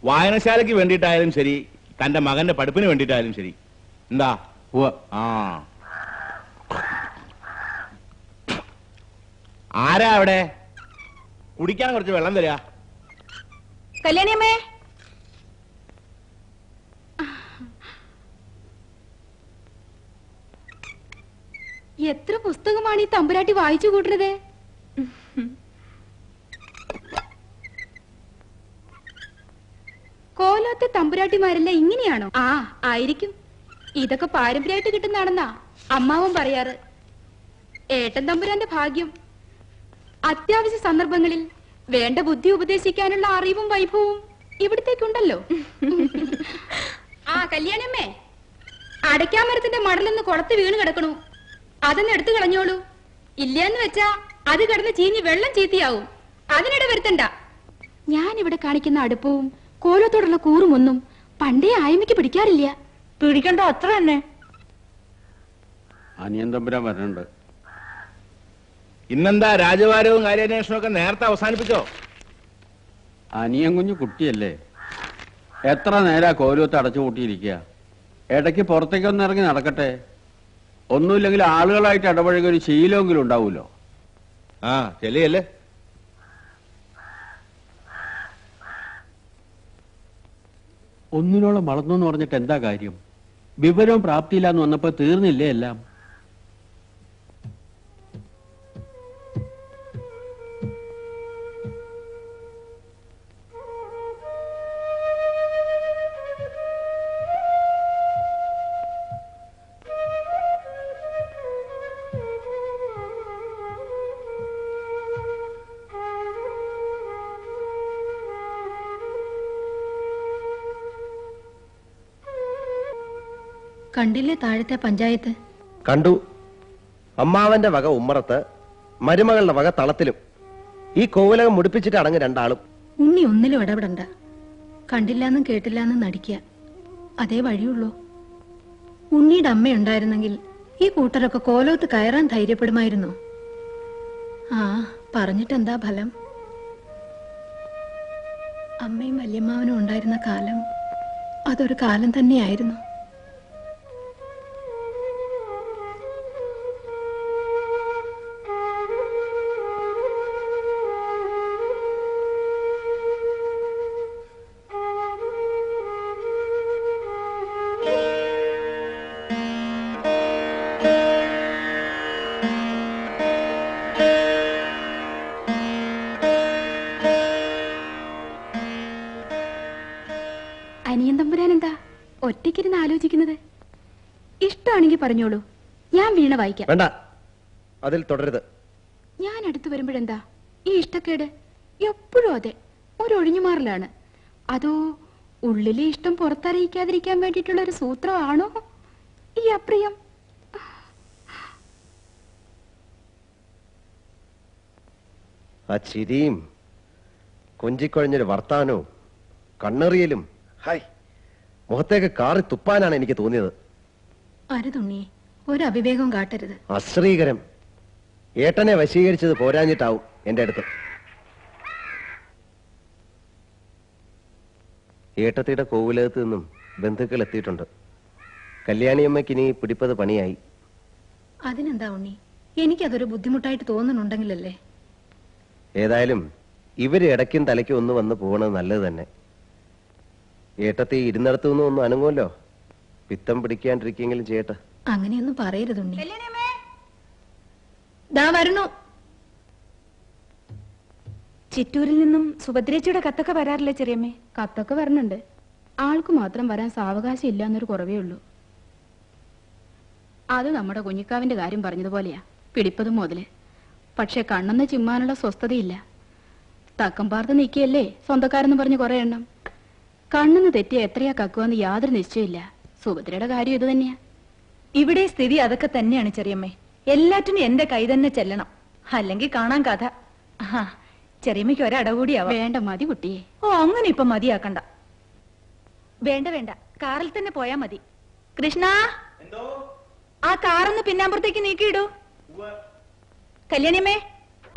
വായനശാലയ്ക്ക് വേണ്ടിയിട്ടായാലും ശരി, തന്റെ മകന്റെ പഠിപ്പിന് വേണ്ടിയിട്ടായാലും ശരി. എന്താ? ആരാ അവിടെ? കുടിക്കാൻ കുറച്ച് വെള്ളം തരാ. കല്യാണിയമ്മേ, എത്ര പുസ്തകമാണ് ഈ തമ്പുരാട്ടി വായിച്ചു കൂട്ടുന്നത്? കോലത്തെ തമ്പുരാട്ടിമാരെല്ലാം ഇങ്ങനെയാണോ? ആയിരിക്കും. ഇതൊക്കെ പാരമ്പര്യമായിട്ട് കിട്ടുന്നതാണെന്നാ അമ്മാവൻ പറയാറ്. ഏട്ടൻ തമ്പുരാന്റെ ഭാഗ്യം. അത്യാവശ്യ സന്ദർഭങ്ങളിൽ വേണ്ട ബുദ്ധി ഉപദേശിക്കാനുള്ള അറിവും വൈഭവവും ഇവിടത്തേക്കുണ്ടല്ലോ. കല്യാണമ്മേ, അടയ്ക്കാമരത്തിന്റെ മടലെന്ന് കുളത്ത് വീണ് കിടക്കണു. അതൊന്ന് എടുത്തു കളഞ്ഞോളൂ. ഇല്ലയെന്ന് വെച്ചാ അത് കിടന്ന് ചീഞ്ഞ് വെള്ളം ചീത്തയാവും. അതിനിടെ വരുത്തണ്ട. ഞാൻ ഇവിടെ കാണിക്കുന്ന അടുപ്പവും കോലത്തോടുള്ള കൂറുമൊന്നും പണ്ടേ ആയ്മയ്ക്ക് പിടിക്കാറില്ല. പിടിക്കണ്ട, അത്ര തന്നെ. അനിയൻ തമ്പുരാൻ വരണുണ്ട്. ഇന്നെന്താ രാജവാരവും കാര്യാന്വേഷണവും ഒക്കെ നേരത്തെ അവസാനിപ്പിച്ചോ? അനിയൻ കുഞ്ഞു കുട്ടിയല്ലേ, എത്ര നേരാ കോലൂത്ത് അടച്ചു കൂട്ടിയിരിക്കുക. ഇടയ്ക്ക് പുറത്തേക്കൊന്ന് ഇറങ്ങി നടക്കട്ടെ. ഒന്നുമില്ലെങ്കിൽ ആളുകളായിട്ട് ഇടപഴകിയ ഒരു ശീലമെങ്കിലും ഉണ്ടാവൂലോ. ആ ചെല്ലിയല്ലേ. ഒന്നിനോളം വളർന്നു എന്ന് പറഞ്ഞിട്ട് എന്താ കാര്യം? വിവരവും പ്രാപ്തിയില്ലാന്ന് വന്നപ്പോ തീർന്നില്ലേ എല്ലാം? കണ്ടില്ലേ താഴത്തെ പഞ്ചായത്ത്? കണ്ടു. അമ്മാവന്റെ വക ഉമ്മറത്ത്, മരുമകളുടെ വക തളത്തിലും. ഈ കോവിലകം മുടിപ്പിച്ചിട്ട് അടങ്ങ് രണ്ടാളും. ഉണ്ണി ഒന്നിലും ഇടപെടണ്ട. കണ്ടില്ലാന്നും കേട്ടില്ലാന്നും നടിക്കുക, അതേ വഴിയുള്ളൂ. ഉണ്ണിയുടെ അമ്മയുണ്ടായിരുന്നെങ്കിൽ ഈ കൂട്ടരൊക്കെ കോലോത്ത് കയറാൻ ധൈര്യപ്പെടുമായിരുന്നു. ആ പറഞ്ഞിട്ടെന്താ ഫലം? അമ്മയും വല്യമ്മാവനും ഉണ്ടായിരുന്ന കാലം അതൊരു കാലം തന്നെയായിരുന്നു. അനിയൻ തമ്പുരാൻ എന്താ ഒറ്റയ്ക്കിരുന്ന് ആലോചിക്കുന്നത്? ഇഷ്ടമാണെങ്കിൽ പറഞ്ഞോളൂ, ഞാൻ വീണ വായിക്കാം. വേണ്ട, അതിൽ തുടരുത്. ഞാൻ അടുത്ത് വരുമ്പോഴെന്താ ഈ ഇഷ്ടക്കേട്? എപ്പോഴും അതെ, ഒരു ഒഴിഞ്ഞുമാറലാണ്. അതോ ഉള്ളിലെ ഇഷ്ടം പുറത്തറിയിക്കാതിരിക്കാൻ വേണ്ടിയിട്ടുള്ള ഒരു സൂത്രമാണോ ഈ അപ്രിയം? ആ ചിരിയും കൊഞ്ചിക്കൊഴഞ്ഞൊരു വർത്താനവും കണ്ണെറിയലും, ഹായ്, മുഖത്തേക്ക് കാറി തുപ്പാനാണ് എനിക്ക് തോന്നിയത്. അരുതുണ്ണി, ഒരു അവിവേകവും കാട്ടരുത്. അശ്രീകരം. ഏട്ടനെ വശീകരിച്ചത് പോരാഞ്ഞിട്ടാവും എന്റെ അടുത്ത്. ഏട്ടത്തിയുടെ കോവിലകത്ത് നിന്നും ബന്ധുക്കൾ എത്തിയിട്ടുണ്ട്. കല്യാണിയമ്മയ്ക്ക് ഇനി പിടിപ്പത് പണിയായി. അതിനെന്താ ഉണ്ണി, എനിക്കതൊരു ബുദ്ധിമുട്ടായിട്ട് തോന്നുന്നുണ്ടെങ്കിലല്ലേ. ഏതായാലും ഇവര് ഇടയ്ക്കും തലയ്ക്കും ഒന്ന് വന്ന് പോകണത് നല്ലത് തന്നെ. ഏട്ടത്തി ഇരുന്നിടത്തു നിന്നും ഒന്നും അനങ്ങുമല്ലോ. പിത്തം പിടിക്കാണ്ടിരിക്കെങ്കിലും ചെയ്യട്ടെ. അങ്ങനെയൊന്നും പറയരുതുണ്ണി. ദാ വരണു. ചിറ്റൂരിൽ നിന്നും സുഭദ്രേച്ചിയുടെ കത്തൊക്കെ വരാറില്ല ചെറിയമ്മേ? കത്തൊക്കെ വരണുണ്ട്. ആൾക്ക് മാത്രം വരാൻ സാവകാശം ഇല്ലാന്നൊരു കുറവേ ഉള്ളൂ. അത് നമ്മുടെ കുഞ്ഞിക്കാവിന്റെ കാര്യം പറഞ്ഞതുപോലെയാ, പിടിപ്പതും മുതല്. പക്ഷെ കണ്ണെന്ന് ചിമ്മാനുള്ള സ്വസ്ഥതയില്ല. തക്കം പാർത്ത് നിൽക്കുകയല്ലേ സ്വന്തക്കാരെന്ന് പറഞ്ഞ് കുറെ എണ്ണം. കണ്ണെന്ന് തെറ്റിയ എത്രയാ കക്കുവെന്ന് യാതൊരു നിശ്ചയമില്ല. സുഭദ്രയുടെ കാര്യം ഇത് തന്നെയാ. ഇവിടെ സ്ഥിതി അതൊക്കെ തന്നെയാണ് ചെറിയമ്മേ. എല്ലാറ്റിനും എന്റെ കൈ തന്നെ ചെല്ലണം, അല്ലെങ്കിൽ കാണാൻ കഥ. ചെറിയമ്മയ്ക്ക് ഒരടകൂടിയാവാം. വേണ്ട, മതി കുട്ടിയെ. ഓ, അങ്ങനെ ഇപ്പൊ മതിയാക്കണ്ട. വേണ്ട വേണ്ട, കാറിൽ തന്നെ പോയാ മതി. കൃഷ്ണ, ആ കാറൊന്ന് പിന്നാമ്പുറത്തേക്ക് നീക്കിയിടൂ. കല്യാണിയമ്മേ,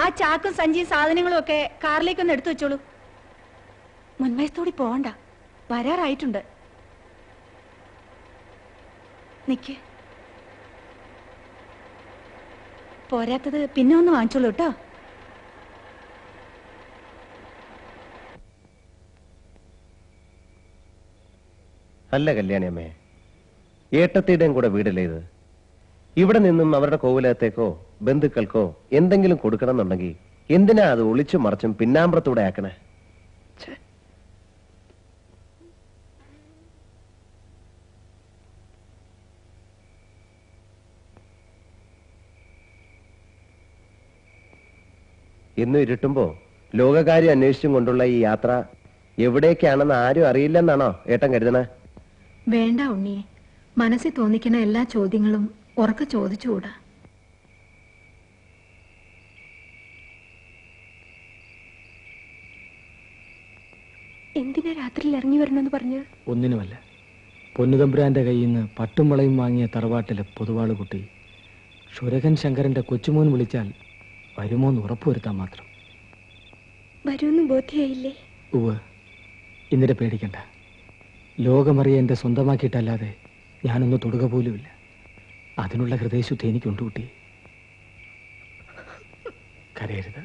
ആ ചാക്കും സഞ്ചിയും സാധനങ്ങളും ഒക്കെ കാറിലേക്കൊന്ന് എടുത്തു വെച്ചോളൂ. മുൻവശത്തോടി പോവണ്ട, വരാറായിട്ടുണ്ട്. നിക്ക്. പോരാത്തത് പിന്നെ ഒന്ന് വാങ്ങിച്ചോളൂ കേട്ടോ. അല്ല കല്യാണിയമ്മേ, ഏട്ടത്തിയുടെയും കൂടെ വീടല്ലേ ഇത്? ഇവിടെ നിന്നും അവരുടെ കോവിലകത്തേക്കോ ബന്ധുക്കൾക്കോ എന്തെങ്കിലും കൊടുക്കണം എന്നുണ്ടെങ്കിൽ എന്തിനാ അത് ഒളിച്ചും മറച്ചും പിന്നാമ്പുറത്തൂടെ ആക്കണേ? എന്നും ഇരുട്ടുമ്പോ ലോകകാര്യം അന്വേഷിച്ചും കൊണ്ടുള്ള ഈ യാത്ര എവിടേക്കാണെന്ന് ആരും അറിയില്ലെന്നാണോ ഏട്ടൻ കരുതണേ? വേണ്ട ഉണ്ണിയെ, മനസ്സിൽ തോന്നിക്കുന്ന എല്ലാ ചോദ്യങ്ങളും ഉറക്കെ ചോദിച്ചുകൂടാ. എന്തിനാ രാത്രിയിൽ ഇറങ്ങി വരണമെന്ന് പറഞ്ഞു? ഒന്നിനുമല്ല, പൊന്നുതമ്പുരാന്റെ കയ്യിൽ നിന്ന് പട്ടും വളയും വാങ്ങിയ തറവാട്ടിലെ പൊതുവാള് കുട്ടി ക്ഷുരകൻ ശങ്കരന്റെ കൊച്ചുമോൻ വിളിച്ചാൽ വരുമോന്ന് ഉറപ്പുവരുത്താൻ മാത്രം. വരുമെന്ന് ബോധ്യായില്ലേ? ഉവ്വ്, ഇന്നിരെ പേടിക്കണ്ട. ലോകമറിയ എന്റെ സ്വന്തമാക്കിയിട്ടല്ലാതെ ഞാനൊന്ന് തൊടുക പോലുമില്ല. അതിനുള്ള ഹൃദയശുദ്ധി എനിക്കുണ്ട് കുട്ടി. കരയരുത്.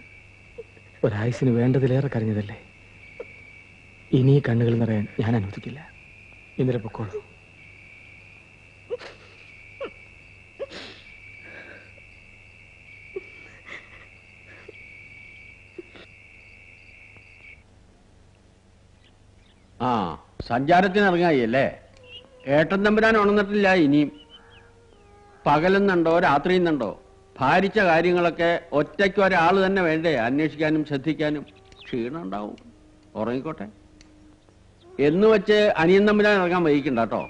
ഒരായുസിന് വേണ്ടതിലേറെ കരഞ്ഞതല്ലേ. ഇനി കണ്ണുകൾ നിറയാൻ ഞാൻ അനുവദിക്കില്ല. ഇന്നലെ പൊക്കോളൂ. ആ, സഞ്ചാരത്തിന് ഇറങ്ങായില്ലേ? ഏട്ടൻ തമ്പുരാൻ ഉണർന്നിട്ടില്ല ഇനിയും. പകലെന്നുണ്ടോ രാത്രിയെന്നുണ്ടോ? ഭാരിച്ച കാര്യങ്ങളൊക്കെ ഒറ്റയ്ക്ക് ഒരാൾ തന്നെ വേണ്ടേ അന്വേഷിക്കാനും ശ്രദ്ധിക്കാനും? ക്ഷീണം ഉണ്ടാവും, ഉറങ്ങിക്കോട്ടെ. എന്ന് വെച്ച് അനിയൻ തമ്പുരാൻ ഇറങ്ങാൻ വൈകിക്കണ്ട കേട്ടോ.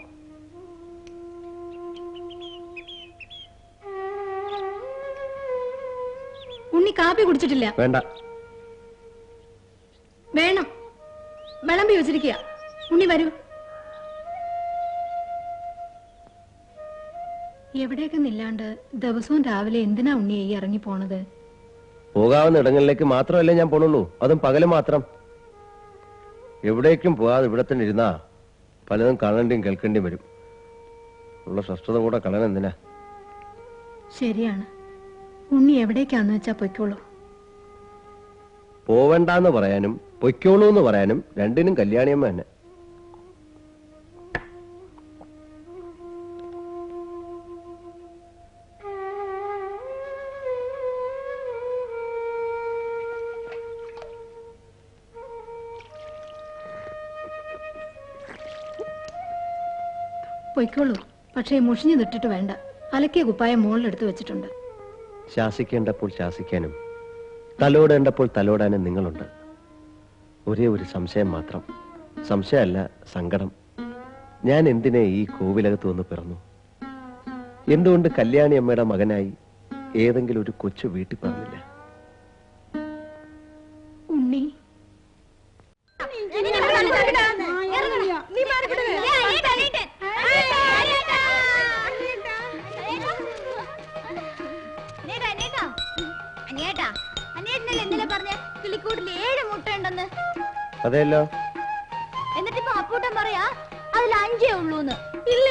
ഉണ്ണി കാപ്പി കുടിച്ചിട്ടില്ല. വേണ്ട. വേണം, വിളമ്പി വെച്ചിരിക്കുക. ഉണ്ണി വരൂ. എവിടേക്ക് നില്ലാണ്ട് ദിവസവും രാവിലെ എന്തിനാ ഉണ്ണിയെ ഈ ഇറങ്ങി പോണത്? പോകാവുന്ന ഇടങ്ങളിലേക്ക് മാത്രമല്ലേ ഞാൻ പോണുള്ളൂ, അതും പകല് മാത്രം. എവിടേക്കും പോകാതെ ഇവിടെ തന്നെ ഇരുന്നാ പലതും കാണേണ്ടിയും കേൾക്കേണ്ടിയും വരും. ഉള്ള സ്വസ്ഥത കൂടെ കളയാൻ എന്തിനാ? ശരിയാണ്. ഉണ്ണി എവിടേക്കാന്ന് വെച്ചാ പൊയ്ക്കോളൂ. പോവണ്ടെന്ന് പറയാനും പൊയ്ക്കോളൂ എന്ന് പറയാനും രണ്ടിനും കല്യാണിയമ്മ തന്നെ. പൊയ്ക്കോളൂ, പക്ഷേ മുഷിഞ്ഞു നിട്ടിട്ട് വേണ്ട. അലക്കിയ കുപ്പായം മുകളിലെടുത്ത് വെച്ചിട്ടുണ്ട്. ശാസിക്കേണ്ടപ്പോൾ ശാസിക്കാനും തലോടേണ്ടപ്പോൾ തലോടാനും നിങ്ങളുണ്ട്. ഒരേ ഒരു സംശയം മാത്രം. സംശയമല്ല, സങ്കടം. ഞാൻ എന്തിനെ ഈ കോവിലകത്ത് വന്ന് പിറന്നു? എന്തുകൊണ്ട് കല്യാണി അമ്മയുടെ മകനായി ഏതെങ്കിലും ഒരു കൊച്ചു വീട്ടിൽ പറഞ്ഞില്ല? ഉണ്ണി, അതെല്ലോ. എന്നിട്ടിപ്പോ അപ്പൂട്ടൻ പറയാ അതിൽ 5 ഉള്ളൂന്ന്.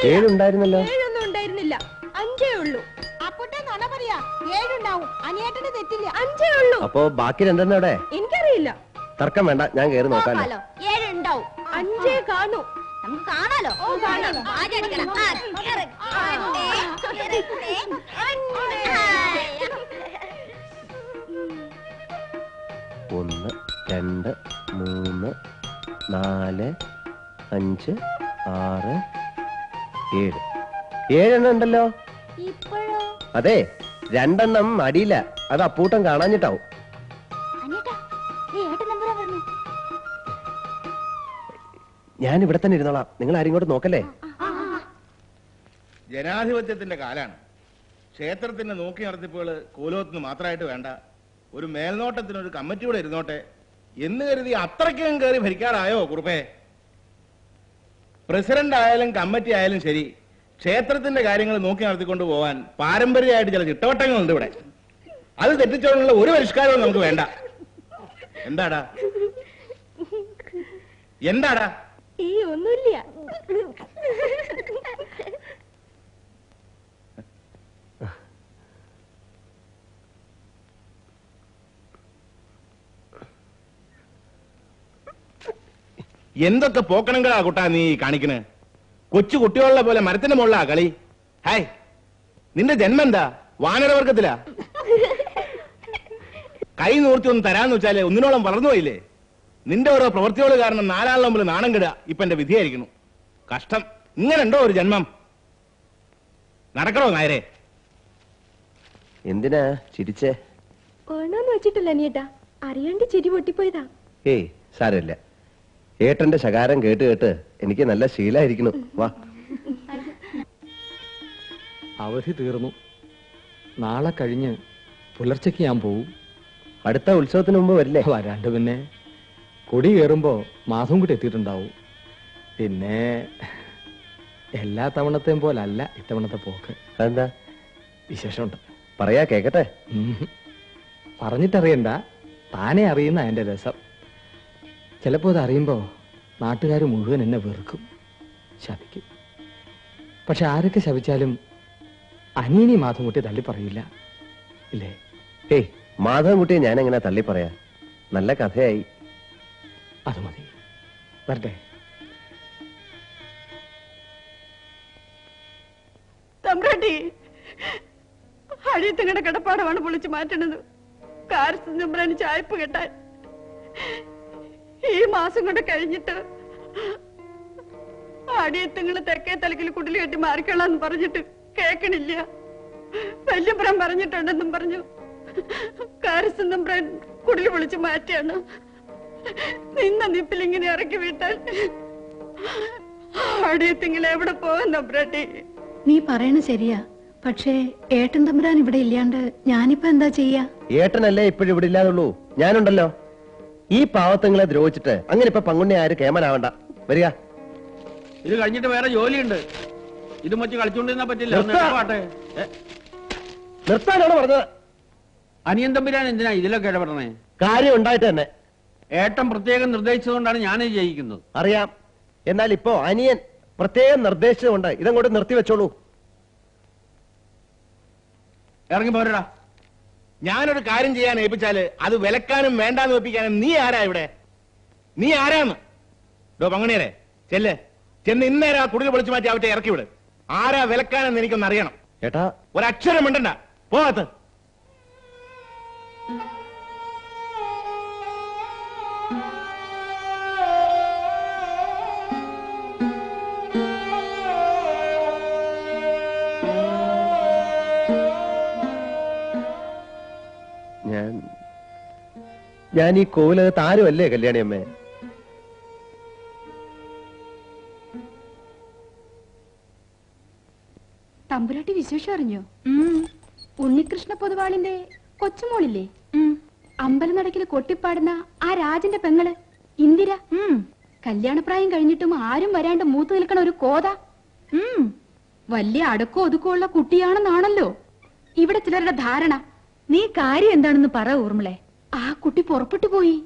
7 ഉണ്ടായിരുന്നല്ലോ. 7 ഉണ്ടായിരുന്നില്ല, 5 ഉള്ളൂ. അപ്പൂട്ടൻ നുണ പറയാ. 7 ഉണ്ടാവും. അനിയേട്ടന് തെറ്റില്ല, 5 ഉള്ളൂ. അപ്പോ ബാക്കി രണ്ടെണ്ണം അവിടെ? എനിക്കറിയില്ല. തർക്കം വേണ്ട, ഞാൻ കയറി നോക്കാലോ. 7 ഉണ്ടാവും, 5 കാണൂ. നമുക്ക് കാണാലോ. ഓ കാണാം. ആജടിക്കണം. 1 2 3 4 5 6 7 7 ഉണ്ടല്ലോ. ഇപ്പോഴോ? അതെ, 2 അടിയില്ല. അത് അപ്പൂട്ടം കാണാഞ്ഞിട്ടാവും. ഞാൻ ഇവിടെ തന്നെ ഇരുന്നോളാം, നിങ്ങൾ ആരും ഇങ്ങോട്ട് നോക്കല്ലേ. ജനാധിപത്യത്തിന്റെ കാലാണ്. ക്ഷേത്രത്തിന്റെ നോക്കി നടത്തിപ്പുകള് കോലോത്തിന് മാത്രമായിട്ട് വേണ്ട, ഒരു മേൽനോട്ടത്തിന് ഒരു കമ്മിറ്റി കൂടെ ഇരുന്നോട്ടെ എന്ന് കരുതി അത്രയ്ക്കും കയറി ഭരിക്കാറായോ കുറുപ്പേ? പ്രസിഡന്റ് ആയാലും കമ്മിറ്റി ആയാലും ശരി, ക്ഷേത്രത്തിന്റെ കാര്യങ്ങൾ നോക്കി നടത്തിക്കൊണ്ട് പോവാൻ പാരമ്പര്യമായിട്ട് ചില ചിട്ടവട്ടങ്ങളുണ്ട് ഇവിടെ. അത് തെറ്റിച്ചോണ്ടുള്ള ഒരു പരിഷ്കാരവും നമുക്ക് വേണ്ട. എന്താടാ എന്താടാ? ഈ ഒന്നുമില്ല. എന്തൊക്കെ പോക്കണങ്ങളാ കുട്ടാ നീ കാണിക്കണ്? കൊച്ചു കുട്ടികളുടെ പോലെ മരത്തിന്റെ മുകളിലാ കളി. ഹായ്, നിന്റെ ജന്മം എന്താ? വാനരവർഗത്തിലാ? കൈ നൂർത്തി ഒന്ന് തരാന്ന് വെച്ചാല് ഒന്നിനോളം വളർന്നു പോയില്ലേ? നിന്റെ ഓരോ പ്രവൃത്തികൾ കാരണം നാലാളുടെ മുമ്പിൽ നാണം കെടുക ഇപ്പൊ എന്റെ വിധിയായിരിക്കുന്നു. കഷ്ടം. ഇങ്ങനെയുണ്ടോ ഒരു ജന്മം? നടക്കണോ നേരെ? എന്തിനാ ചിരിച്ചേ? ഓണോന്ന് വെച്ചിട്ടില്ല അനിയേട്ടാ, അറിയാണ്ട് ചിരി പൊട്ടിപ്പോയതാ. ഏയ് സാരമില്ല. ഏട്ടന്റെ ശകാരം കേട്ട് കേട്ട് എനിക്ക് നല്ല ശീലായിരിക്കുന്നു. വാ. അവധി തീർന്നു. നാളെ കഴിഞ്ഞ് പുലർച്ചയ്ക്ക് ഞാൻ പോവും. അടുത്ത ഉത്സവത്തിന് മുമ്പ് വരില്ലേ? വരാണ്ട് പിന്നെ. കൊടി കയറുമ്പോ മാധവൻ കൂടി എത്തിയിട്ടുണ്ടാവും. പിന്നെ എല്ലാ തവണത്തെയും പോലല്ല ഇത്തവണത്തെ പോക്ക്. എന്താ വിശേഷമുണ്ട്? പറയാ കേക്കട്ടെ. പറഞ്ഞിട്ടറിയണ്ട, താനേ അറിയുന്ന അതിന്റെ രസം. ചിലപ്പോ അത് അറിയുമ്പോ നാട്ടുകാർ മുഴുവൻ എന്നെ വെറുക്കും, ശപിക്കും. പക്ഷെ ആരൊക്കെ ശപിച്ചാലും അനിയനി മാധവൻകുട്ടി തള്ളി പറയില്ല, ഇല്ലേ? ഏയ്, മാധവൻകുട്ടിയെ ഞാൻ എങ്ങനെ തള്ളി പറയാ? നല്ല കഥയായി. അത് മതി, വരട്ടെ. തമ്പ്രാട്ടി, അഴിയത്തിങ്ങടെ കിടപ്പാടമാണ് പൊളിച്ചു മാറ്റണത്. കാരത്തമ്പ്രാന് ചായ്പ് കെട്ടാൻ ഈ മാസം കൊണ്ട് കഴിഞ്ഞിട്ട് അടിയത്തിങ്ങള് തെക്കേ തലക്കിൽ കുടില് കെട്ടി മാറിക്കൊള്ളാന്ന് പറഞ്ഞിട്ട് കേക്കണില്ല. വല്യപ്പുറം പറഞ്ഞിട്ടുണ്ടെന്നും പറഞ്ഞു കാരത്തമ്പ്രാൻ കുടില് പൊളിച്ചു മാറ്റിയാണ്. നിന്ന നിപ്പിലിങ്ങനെ ഇറക്കി വിട്ടാൽ അടിയത്തിങ്ങൾ എവിടെ പോകാൻ തമ്പ്രാട്ടി? നീ പറയണ ശരിയാ, പക്ഷേ ഏട്ടൻ തമ്പുരാൻ ഇവിടെ ഇല്ലാണ്ട് ഞാനിപ്പോ എന്താ ചെയ്യാ? ഏട്ടനല്ലേ ഇപ്പോഴും ഇവിടെ ഇല്ലാതുള്ളൂ, ഞാനുണ്ടല്ലോ. ഈ പാവത്തങ്ങളെ ദ്രോഹിച്ചിട്ട് അങ്ങനെ ഇപ്പൊ പങ്കുണ്ണി ആര് കേമനാവണ്ട. വരിക, ഇത് കഴിഞ്ഞിട്ട് വേറെ ജോലിയുണ്ട്. ഇത് മറ്റു കളിച്ചോണ്ടിരുന്നാ പറ്റില്ല. നിർത്താനാണ് പറഞ്ഞത്. അനിയൻ തമ്പുരാൻ എന്തിനാ ഇതിലൊക്കെ ഇടപെടണേ? കാര്യം ഉണ്ടായിട്ട് തന്നെ. ഏട്ടൻ പ്രത്യേകം നിർദ്ദേശിച്ചതുകൊണ്ടാണ് ഞാനിത് ജയിക്കുന്നത്. അറിയാം, എന്നാൽ ഇപ്പോ അനിയൻ പ്രത്യേകം നിർദ്ദേശിച്ചതുകൊണ്ട് ഇതങ്ങോട്ട് നിർത്തിവെച്ചോളൂ. ഇറങ്ങി പോരടാ. ഞാനൊരു കാര്യം ചെയ്യാൻ ഏൽപ്പിച്ചാല് അത് വിലക്കാനും വേണ്ടാന്ന് വെപ്പിക്കാനും നീ ആരാ ഇവിടെ? നീ ആരാന്ന്? പങ്ങണിയരെ ചെല്ല്, ചെന്ന് ഇന്നേരം ആ കുടിൽ പൊളിച്ചു മാറ്റി അവറ്റെ ഇറക്കി വിട്. ആരാ വിലക്കാനെന്ന് എനിക്കൊന്ന് അറിയണം. ഏട്ടാ, ഒരക്ഷരം മിണ്ടണ്ട, പോകത്ത്. ഞാൻ ഈ കോവിലകത്ത് ആരുമല്ലേ കല്യാണി അമ്മേ? തമ്പുരാട്ടി വിശേഷം അറിഞ്ഞോ? ഉണ്ണികൃഷ്ണ പൊതുവാളിന്റെ കൊച്ചുമോളില്ലേ, അമ്പലനടക്കിൽ കൊട്ടിപ്പാടുന്ന ആ രാജന്റെ പെങ്ങള് ഇന്ദിര, കല്യാണപ്രായം കഴിഞ്ഞിട്ടും ആരും വരാണ്ട് മൂത്തു നിൽക്കണ ഒരു കോത. വലിയ അടക്കോ ഒതുക്കമുള്ള കുട്ടിയാണെന്നാണല്ലോ ഇവിടെ ചിലരുടെ ധാരണ. നീ കാര്യം എന്താണെന്ന് പറ ഊർമിളെ. ആ കുട്ടി പുറപ്പെട്ടു പോയി.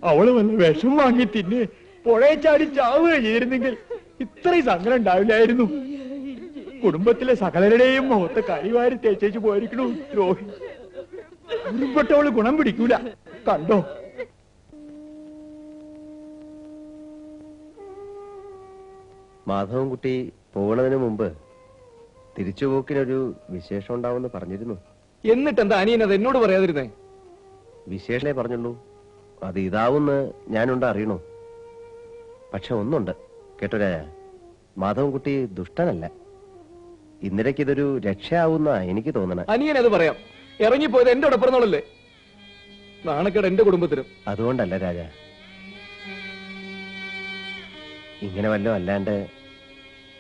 അവള് വല്ല വിഷം വാങ്ങി തിന്ന് പുഴയെ ചാടി ചാവുക ചെയ്തിരുന്നെങ്കിൽ ഇത്രയും സങ്കടം ഉണ്ടാവില്ലായിരുന്നു. കുടുംബത്തിലെ സകലരുടെയും മുഖത്ത് കരിവാരി തേച്ചു പോയിരിക്കണു ദ്രോഹി. ഉരുപ്പെട്ടവള് ഗുണം പിടിക്കൂല, കണ്ടോ? മാധവൻകുട്ടി പോകണതിന് മുമ്പ് തിരിച്ചുപോക്കിനൊരു വിശേഷം ഉണ്ടാവുമെന്ന് പറഞ്ഞിരുന്നു. എന്നിട്ട് എന്താ അനിയൻ അത് എന്നോട് പറയാതിരുന്നേ? വിശേഷമേ പറഞ്ഞുള്ളൂ, അത് ഇതാവുന്ന് ഞാനുണ്ട് അറിയണു. പക്ഷെ ഒന്നുണ്ട് കേട്ടോ രാജ, മാധവൻകുട്ടി ദുഷ്ടനല്ല. ഇന്നലേക്ക് ഇതൊരു രക്ഷയാവുന്ന എനിക്ക് തോന്നണേ. അനിയൻ അത് പറയാം, ഇറങ്ങിപ്പോയത് എന്റെ ഒടപ്പറന്നോളല്ലേ, നാണക്കേട് എന്റെ കുടുംബത്തിനും. അതുകൊണ്ടല്ല രാജ, ഇങ്ങനെ വല്ലതും അല്ലാണ്ട്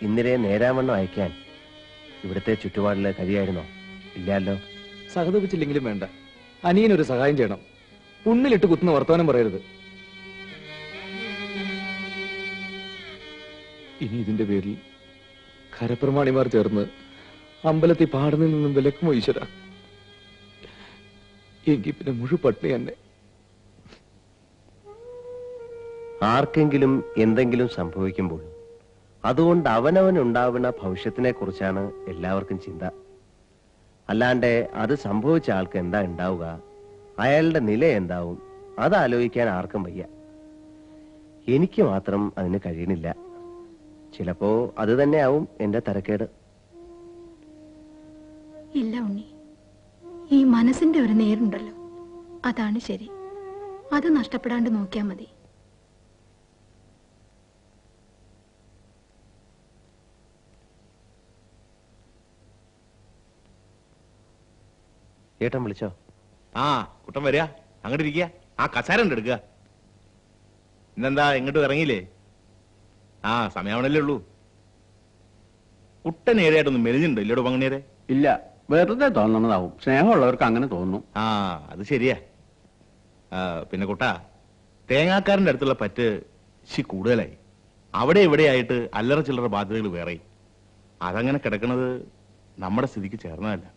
ഇന്നലെ നേരാവണ്ണം അയക്കാൻ ഇവിടുത്തെ ചുറ്റുപാടില് കഴിയായിരുന്നോ? ഇല്ലല്ലോ. സഹതപിച്ചില്ലെങ്കിലും വേണ്ട, അനിയനൊരു സഹായം ചെയ്യണം. ഉണ്ണിലിട്ട് കുത്തുന്ന വർത്തമാനം പറയരുത്. ഇനി ഇതിന്റെ പേരിൽ ഖരപ്രമാണിമാർ ചേർന്ന് അമ്പലത്തിൽ പാടുന്നതിൽ നിന്നും വിലക്കുമോ ഈശ്വര? എങ്കിൽ പിന്നെ മുഴുപട്ടിണി തന്നെ. ആർക്കെങ്കിലും എന്തെങ്കിലും സംഭവിക്കുമ്പോൾ അതുകൊണ്ട് അവനവനുണ്ടാവുന്ന ഭവിഷ്യത്തിനെ കുറിച്ചാണ് എല്ലാവർക്കും ചിന്ത. അല്ലാണ്ട് അത് സംഭവിച്ച ആൾക്ക് എന്താ ഉണ്ടാവുക, അയാളുടെ നില എന്താവും, അതാലോചിക്കാൻ ആർക്കും വയ്യ. എനിക്ക് മാത്രം അതിന് കഴിയണില്ല. ചിലപ്പോ അത് തന്നെയാവും എന്റെ തരക്കേട്. ഇല്ല ഉണ്ണി, ഈ മനസ്സിന്റെ ഒരു നേരുണ്ടല്ലോ, അതാണ് ശരി. അത് നഷ്ടപ്പെടാണ്ട് നോക്കിയാ മതി. ഏട്ടൻ വിളിച്ചോ? ആ കുട്ടൻ വരിക, അങ്ങോട്ട് ഇരിക്കുക. ആ കസാര ഉണ്ട്, എടുക്കുക. ഇന്നെന്താ ഇങ്ങോട്ട് ഇറങ്ങിയില്ലേ? ആ സമയാവണല്ലേ ഉള്ളൂ. കുട്ടൻ ഏഴായിട്ടൊന്നും മെലിഞ്ഞുണ്ടോ ഇല്ലടോ പങ്ങണിയരെ? ഇല്ല, വെറുതെ തോന്നണതാവും. സ്നേഹമുള്ളവർക്ക് അങ്ങനെ തോന്നും. ആ അത് ശരിയാ. പിന്നെ കുട്ട, തേങ്ങാക്കാരന്റെ അടുത്തുള്ള പറ്റ് കൂടുതലായി. അവിടെ ഇവിടെ ആയിട്ട് അല്ലറ ചില്ലറ ബാധ്യതകൾ വേറെ. അതങ്ങനെ കിടക്കുന്നത് നമ്മുടെ സ്ഥിതിക്ക് ചേർന്നതല്ല.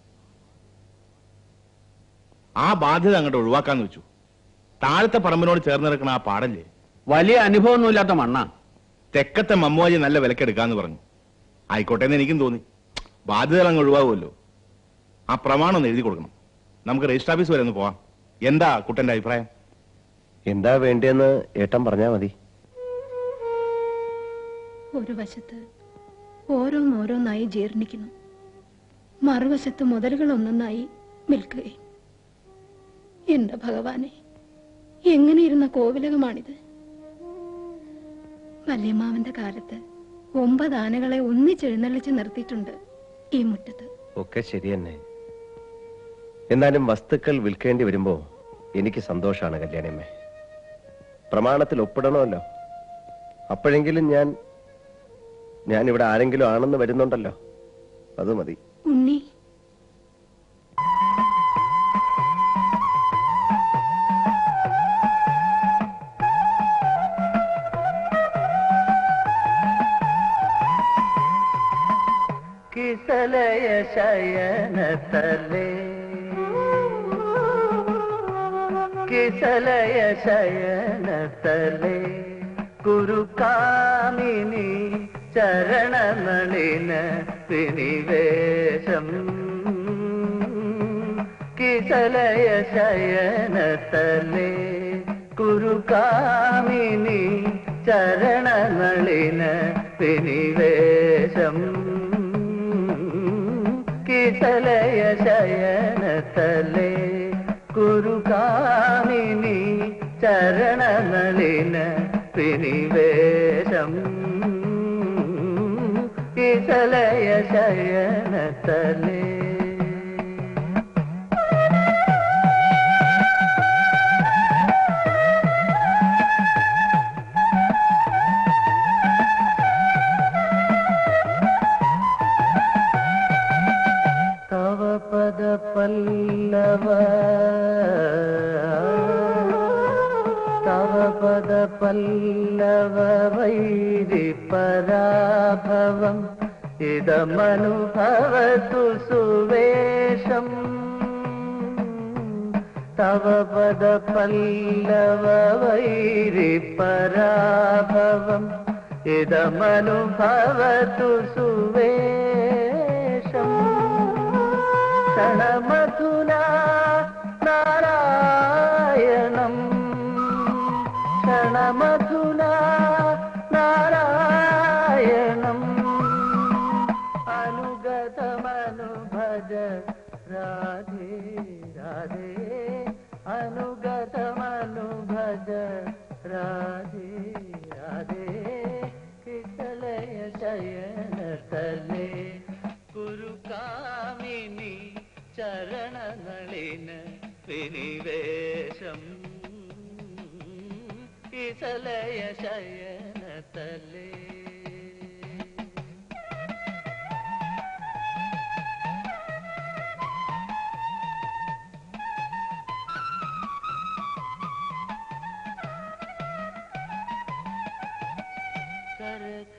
ആ ബാധ്യത അങ്ങോട്ട് ഒഴിവാക്കാന്ന് വെച്ചു. താഴത്തെ പറമ്പിനോട് ചേർന്ന് കിടക്കണ ആ പാടല്ലേ, വലിയ അനുഭവമൊന്നുമില്ലാത്ത മണ്ണ. തെക്കത്തെ മമ്മുവാജി നല്ല വിലക്കെടുക്കാന്ന് പറഞ്ഞു. ആയിക്കോട്ടെ എന്ന് എനിക്കും തോന്നി. ബാധ്യതകൾ അങ്ങ് ഒഴിവാകുമല്ലോ. ആ പ്രമാണം ഒന്ന് എഴുതി കൊടുക്കണം. നമുക്ക് രജിസ്റ്റർ ഓഫീസ് വരെ ഒന്ന് പോവാം. എന്താ കുട്ടന്റെ അഭിപ്രായം? എന്താ വേണ്ടിയെന്ന് ഏട്ടൻ പറഞ്ഞാ മതി. ഒരു വശത്ത് ഓരോന്നോരോന്നായി ജീർണിക്കുന്നു, മറുവശത്ത് മുതലുകൾ ഒന്നൊന്നായി വിൽക്കുകയും. എന്റെ ഭഗവാനെ, എങ്ങനെ ഇരുന്ന കോവിലകമാണിത്. വല്യമ്മാവന്റെ കാലത്ത് 9 ആനകളെ ഒന്നിച്ചെഴുന്നള്ളിച്ച് നിർത്തിയിട്ടുണ്ട് ഈ മുറ്റത്ത്. ഒക്കെ ശരി തന്നെ. എന്നാലും വസ്തുക്കൾ വിൽക്കേണ്ടി വരുമ്പോ എനിക്ക് സന്തോഷാണ് കല്യാണിയമ്മേ. പ്രമാണത്തിൽ ഒപ്പിടണമല്ലോ. അപ്പോഴെങ്കിലും ഞാൻ ഇവിടെ ആരെങ്കിലും ആണെന്ന് വരുന്നുണ്ടല്ലോ, അത് മതി. ഉണ്ണി, കിസലയ ശയനതലേ, കിസലയ ശയനതലേ, കുരുകാമിനി ചരണനളിന വിനിവേശം. കിസലയ ശയനതലേ, കുരുകാമിനി ചരണനളിന വിനിവേശം. കിസലയ ശയനതലേ, കുരുകാമിനി ചരണനളിന വിനിവേശം. കിസലയ ശയനതലേ. തവ പദ പല്ലവ, തവ പദ പല്ലവ വൈരി പരാഭവം ഇദമനുഭവതു സുവേശം. തവ പദ പല്ലവ വൈരി പരാഭവം ഇദമനുഭവതു സുവേശം. ക്ഷണമധുനാ നാരായണം, ക്ഷണമധുനാ നാരായണം. അനുഗതമനുഭജ രാധേ രാധേ, അനുഗതമനുഭജ രാധേ രാധേ. കിസലയ ശയനതലേ, കുരുകാമിനി ചരണനളിന വിനിവേശം. കിസലയ ശയനതലേ.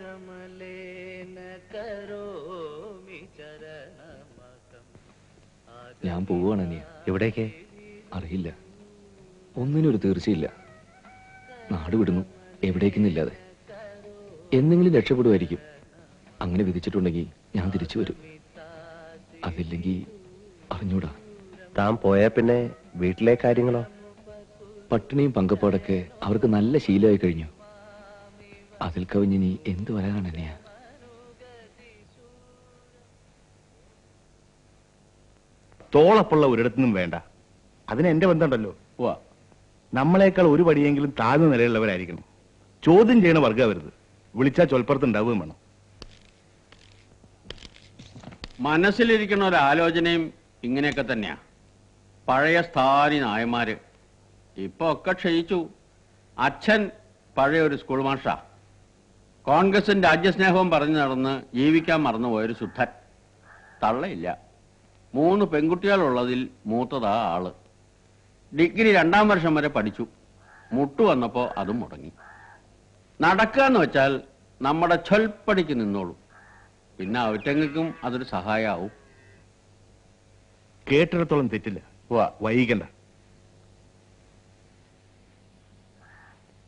കരകമലേന കരോമി ചരണമകം. ഞാൻ പോവുകയാണ് നീ. എവിടേക്ക് അറിയില്ല, ഒന്നിനൊരു തീർച്ചയില്ല. നാട് വിടുന്നു, എവിടേക്കെന്നില്ലാതെ. എന്തെങ്കിലും രക്ഷപ്പെടുമായിരിക്കും. അങ്ങനെ വിധിച്ചിട്ടുണ്ടെങ്കിൽ ഞാൻ തിരിച്ചു വരും. അതില്ലെങ്കിൽ അറിഞ്ഞൂടാ. താൻ പോയാ പിന്നെ വീട്ടിലെ കാര്യങ്ങളോ? പട്ടിണിയും പങ്കപ്പാടൊക്കെ അവർക്ക് നല്ല ശീലമായി കഴിഞ്ഞു. അതിൽ കവിഞ്ഞ് നീ എന്ത് വരാനാണ് എന്നെയാ? തോളപ്പുള്ള ഒരിടത്തുനിന്നും വേണ്ട. അതിന് എന്റെ ബന്ധമുണ്ടല്ലോ. നമ്മളെക്കാൾ ഒരു പടിയെങ്കിലും താഴ്ന്ന നിലയുള്ളവരായിരിക്കണം. ചോദ്യം ചെയ്യണ വർഗ്ഗവരുത്. വിളിച്ചാൽ ചൊൽപ്പുറത്ത് ഉണ്ടാവുകയും വേണം. മനസ്സിലിരിക്കുന്ന ഒരു ആലോചനയും ഇങ്ങനെയൊക്കെ തന്നെയാ. പഴയ സ്ഥാനി നായന്മാര് ഇപ്പൊ ഒക്കെ ക്ഷയിച്ചു. അച്ഛൻ പഴയ ഒരു സ്കൂൾ മാഷാ. കോൺഗ്രസും രാജ്യസ്നേഹവും പറഞ്ഞു നടന്ന് ജീവിക്കാൻ മറന്നുപോയൊരു ശുദ്ധൻ. തള്ളയില്ല. 3 പെൺകുട്ടികളുള്ളതിൽ മൂത്തതാ ആള്. ഡിഗ്രി 2ാം വർഷം വരെ പഠിച്ചു. മുട്ടു വന്നപ്പോ അതും മുടങ്ങി. നടക്കുക എന്ന് വെച്ചാൽ നമ്മുടെ ചൊൽപ്പടിക്ക് നിന്നോളൂ. പിന്നെ അവറ്റങ്ങൾക്കും അതൊരു സഹായമാവും. കേട്ടിടത്തോളം തെറ്റില്ല. വൈകണ്ട.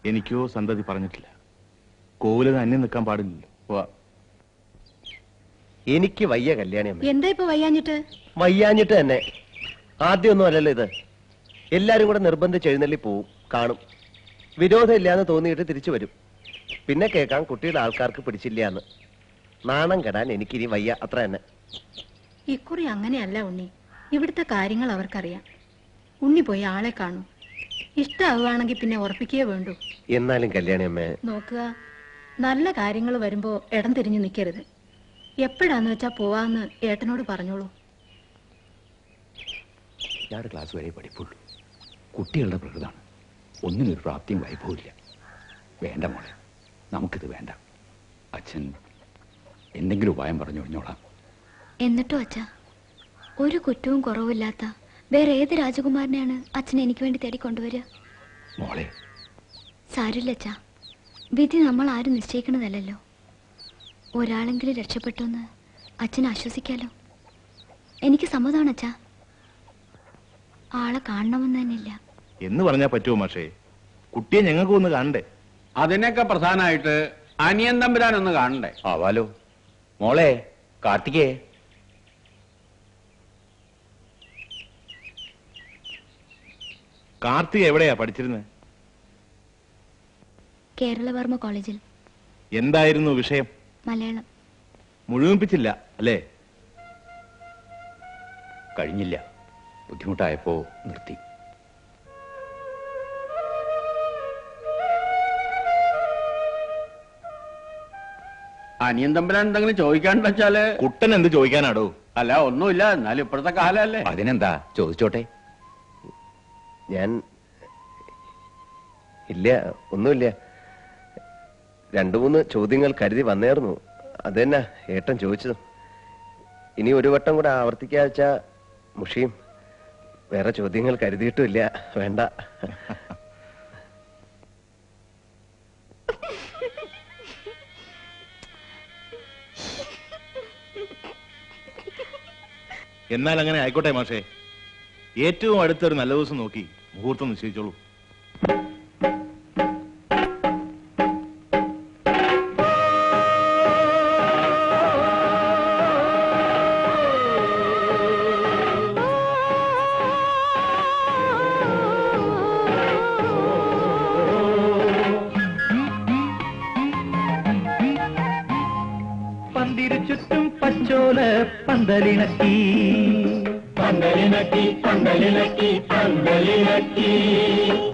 എനിക്കോ സന്തതി പറഞ്ഞിട്ടില്ല. കോവിലത് അന്യം നിൽക്കാൻ പാടില്ലല്ലോ. എനിക്ക് വയ്യ കല്യാണി അമ്മ. എന്താ ഇപ്പൊ വയ്യാഞ്ഞിട്ട്? വയ്യാഞ്ഞിട്ട് തന്നെ. ആദ്യമൊന്നും അല്ലല്ലോ ഇത്. എല്ലാരും കൂടെ നിർബന്ധിച്ച് എഴുന്നള്ളി പോവും, കാണും. വിരോധം ഇല്ലാന്ന് തോന്നിയിട്ട് തിരിച്ചു വരും. പിന്നെ കേൾക്കാം കുട്ടിയുടെ ആൾക്കാർക്ക് പിടിച്ചില്ല എന്ന്. നാണം കെടാൻ എനിക്കിനി വയ്യ, അത്ര തന്നെ. ഇക്കുറി അങ്ങനെയല്ല ഉണ്ണി. ഇവിടുത്തെ കാര്യങ്ങൾ അവർക്കറിയാം. ഉണ്ണി പോയി ആളെ കാണൂ. ഇഷ്ടാവുകയാണെങ്കിൽ പിന്നെ ഉറപ്പിക്കേ വേണ്ടൂ. എന്നാലും കല്യാണി അമ്മ നോക്കുക, നല്ല കാര്യങ്ങൾ വരുമ്പോ ഇടം തിരിഞ്ഞു നിൽക്കരുത്. എപ്പോഴാന്ന് വെച്ചാ പോവാന്ന് ഏട്ടനോട് പറഞ്ഞോളൂ. ഞാനൊരു ക്ലാസ് വരെ പഠിപ്പുള്ളൂ. കുട്ടികളുടെ പ്രകൃതാണ്. ഒന്നിനൊരു പ്രാപ്തിയും വൈഭവമില്ല. വേണ്ട മോളെ, നമുക്കിത് വേണ്ട. അച്ഛൻ എന്തെങ്കിലും ഉപായം പറഞ്ഞു കഴിഞ്ഞോളാം. എന്നിട്ടോ അച്ഛാ, ഒരു കുറ്റവും കുറവില്ലാത്ത വേറെ ഏത് രാജകുമാരനെയാണ് അച്ഛൻ എനിക്ക് വേണ്ടി തേടിക്കൊണ്ടുവരിക? മോളെ, സാരില്ല അച്ഛാ, വിധി നമ്മൾ ആരും നിശ്ചയിക്കണതല്ലോ. ഒരാളെങ്കിലും രക്ഷപ്പെട്ടെന്ന് അച്ഛൻ ആശ്വസിക്കാലോ. എനിക്ക് സമ്മതമാണ് അച്ഛാ. ആളെ കാണണമെന്ന് തന്നെയില്ല എന്ന് പറഞ്ഞാ പറ്റുമോ മാഷേ? കുട്ടിയെ ഞങ്ങൾക്ക് ഒന്ന് കാണണ്ടേ? അതിനൊക്കെ പ്രധാനമായിട്ട് അനിയൻ തമ്പുരാൻ ഒന്ന് കാണണ്ടേ? ആവാലോ. മോളെ കാർത്തികേ, കാർത്തിക എവിടെയാ പഠിച്ചിരുന്നത്? കേരളവർമ്മ കോളേജിൽ. എന്തായിരുന്നു വിഷയം? മലയാളം. മുഴുമിപ്പിച്ചില്ല അല്ലേ? കഴിഞ്ഞില്ല. ബുദ്ധിമുട്ടായപ്പോ നിർത്തി. അനിയൻ തമ്പുരാൻ എന്തെങ്കിലും ചോദിക്കാണ്ട് വെച്ചാല് കുട്ടൻ എന്ത് ചോദിക്കാനാടോ? അല്ല, ഒന്നുമില്ല. എന്നാലും ഇപ്പോഴത്തെ കാലല്ലേ. അതിനെന്താ, ചോദിച്ചോട്ടെ. ഞാൻ ഇല്ല, ഒന്നുമില്ല. 2-3 ചോദ്യങ്ങൾ കരുതി വന്നേർന്നു. അതെന്നാ ഏട്ടൻ ചോദിച്ചത്. ഇനി ഒരു വട്ടം കൂടെ ആവർത്തിക്കാച്ച മുഷിയും. വേറെ ചോദ്യങ്ങൾ കരുതിയിട്ടുമില്ല, വേണ്ട. എന്നാൽ അങ്ങനെ ആയിക്കോട്ടെ മാഷേ. ഏറ്റവും അടുത്തൊരു നല്ല ദിവസം നോക്കി മുഹൂർത്തം നിശ്ചയിച്ചോളൂ. ചുറ്റും പച്ചോല പന്തലിണക്കി പന്തലിണക്കി പന്തലിണക്കി പന്തലിണക്കി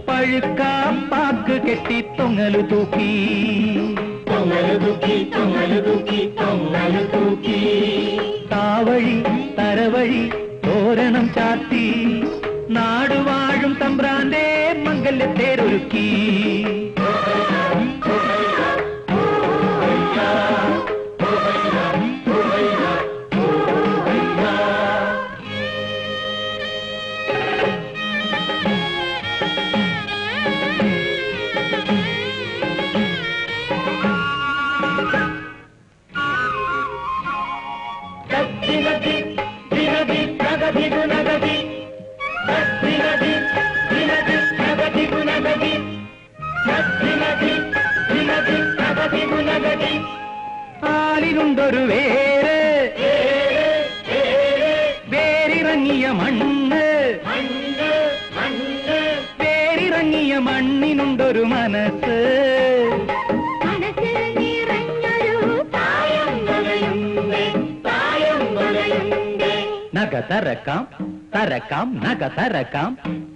പഴുക്കാം പാക്ക് കെട്ടി തൊങ്ങലു തൂക്കി തൊങ്ങലു തൂക്കി തൊങ്ങലു തൂക്കി തൊങ്ങലു തൂക്കി താവഴി തരവഴി തോരണം ചാത്തി നാടുവാഴും തമ്പ്രാന്റെ മംഗല്യത്തേരൊരുക്കി ആലിനുണ്ടൊരു വേര് വേരിറങ്ങിയ മണ്ണ് വേരിറങ്ങിയ മണ്ണിനുണ്ടൊരു മനസ്സ് നഗ തരക്കാം തരക്കാം നഗ തരക്കാം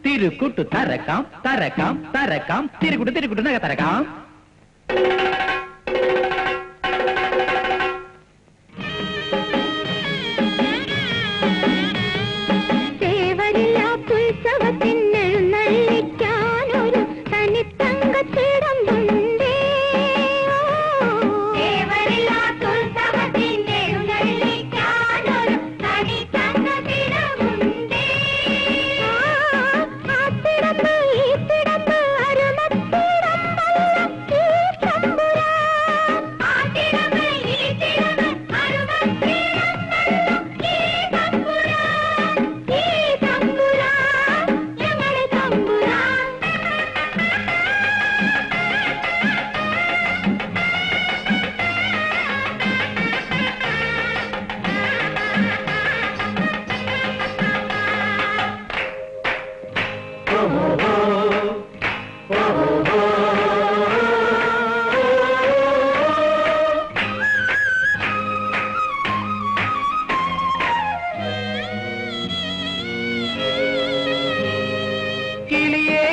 തിരുക്കുട്ടു തരക്കാം തരക്കാം തരക്കാം തിരുക്കുട്ടു തിരുക്കുട്ടു നഗ തരക്കാം ഉത്സവത്തിനെഴുന്നള്ളിക്കാനൊരു തനിത്തങ്കത്തിടമ്പുണ്ടേ ും ആ തിടമ്പ് ഈ തിടമ്പ് അരുമത്തിടമ്പല്ല ഈ ശമ്പുരാ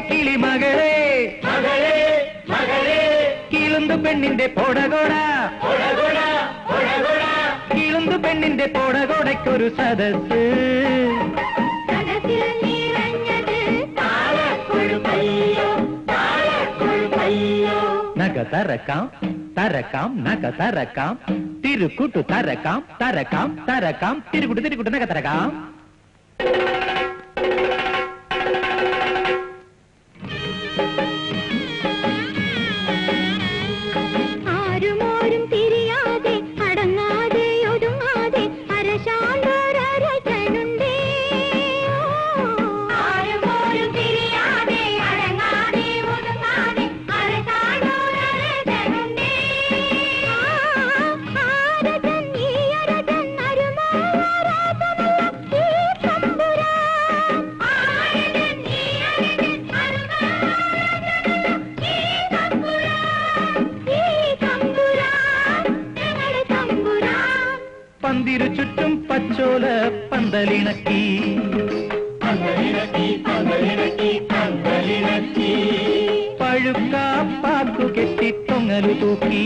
കിളിമകളെ മകളെ മകളെ കിളുന്തു പെണ്ണിന്റെ പൊടകൊട കിളുന്തു പെണ്ണിന്റെ പൊടകൊടയ്ക്കൊരു സദസ് നഗ തരക്കാം തരക്കാം നഗ തരക്കാം തിരുക്കുട്ടു തരക്കാം തരക്കാം തരക്കാം തിരുക്കുട്ടു നഗ തരക്കാം പന്തിരു ചുറ്റും പച്ചോല പന്തലിണക്കി പഴുക്കാ പാക്കു കെട്ടി തൊങ്ങലു തൂക്കി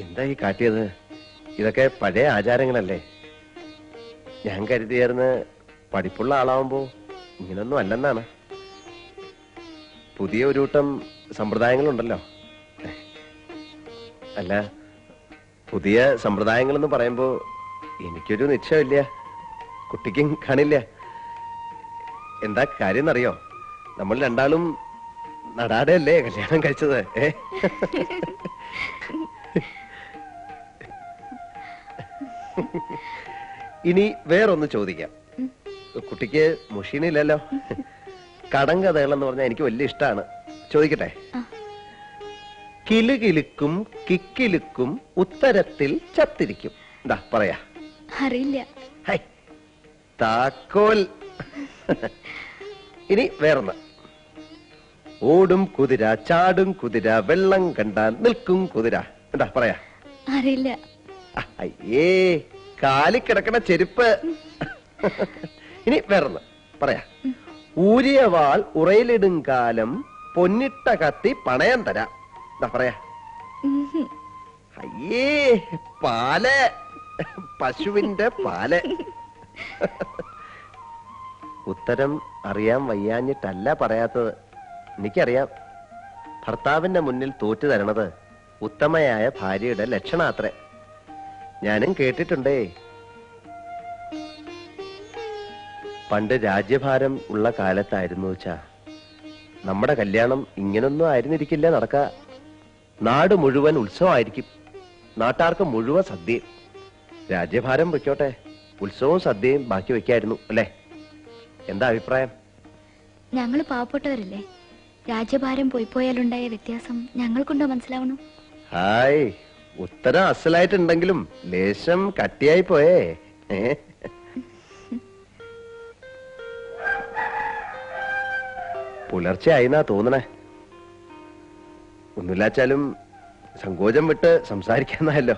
എന്താ ഈ കാട്ടിയത്? ഇതൊക്കെ പഴയ ആചാരങ്ങളല്ലേ? ഞാൻ കരുതിയായിരുന്നു പഠിപ്പുള്ള ആളാവുമ്പോ ഇങ്ങനൊന്നും അല്ലെന്നാണ്. പുതിയ ഒരു കൂട്ടം സമ്പ്രദായങ്ങളുണ്ടല്ലോ. അല്ല, പുതിയ സമ്പ്രദായങ്ങളെന്ന് പറയുമ്പോ എനിക്കൊരു നിശ്ചയമില്ല, കുട്ടിക്കും കാണില്ല. എന്താ കാര്യം എന്നറിയോ? നമ്മൾ രണ്ടാളും നടാടെയല്ലേ കല്യാണം കഴിച്ചത്? ഇനി വേറൊന്ന് ചോദിക്കാം. കുട്ടിക്ക് മുഷീനില്ലല്ലോ. കടങ്കഥകളെന്ന് പറഞ്ഞാൽ എനിക്ക് വലിയ ഇഷ്ടമാണ്. ചോദിക്കട്ടെ? കിലുകിലുക്കും കിക്കിലുക്കും ഉത്തരത്തിൽ ചത്തിരിക്കും. എന്താ പറയാ? അറിയില്ല. താക്കോൽ. ഇനി വേറൊന്ന്. ഓടും കുതിര, ചാടും കുതിര, വെള്ളം കണ്ടാൽ നിൽക്കും കുതിര. എന്താ പറയാ? അറിയില്ല. അയ്യേ, കാലി കിടക്കണ ചെരുപ്പ്. ഇനി വേറൊന്ന് പറയാ. ഊരിയ വാൾ ഉറയിലിടും കാലം പൊന്നിട്ട കത്തി പണയം തരാം. എന്താ പറയാ? അയ്യേ, പാല്. പശുവിന്റെ പാല്. ഉത്തരം അറിയാൻ വയ്യാഞ്ഞിട്ടല്ല പറയാത്തത്. എനിക്കറിയാം. ഭർത്താവിന്റെ മുന്നിൽ തോറ്റു തരണത് ഉത്തമയായ ഭാര്യയുടെ ലക്ഷണാത്രേ. ഞാനും കേട്ടിട്ടുണ്ടേ. പണ്ട് രാജ്യഭാരം ഉള്ള കാലത്തായിരുന്നു വെച്ചാ നമ്മുടെ കല്യാണം ഇങ്ങനൊന്നും ആയിരുന്നിരിക്കില്ല നടക്ക. നാട് മുഴുവൻ ഉത്സവമായിരിക്കും, നാട്ടാർക്ക് മുഴുവൻ സദ്യയും. രാജ്യഭാരം വെക്കോട്ടെ, ഉത്സവവും സദ്യയും ബാക്കി വെക്കായിരുന്നു അല്ലേ? എന്താ അഭിപ്രായം? ഞങ്ങൾ പാവപ്പെട്ടവരല്ലേ. രാജ്യഭാരം പോയാലുണ്ടായ വ്യത്യാസം ഞങ്ങൾക്കുണ്ടോ മനസ്സിലാവണു? ഹായ്, ഉത്തരം അസലായിട്ടുണ്ടെങ്കിലും ലേശം കട്ടിയായി പോയേ. പുലർച്ചെ ആയിന്നാ തോന്നണേ. ഒന്നുമില്ലാച്ചാലും സങ്കോചം വിട്ട് സംസാരിക്കാന്നല്ലോ.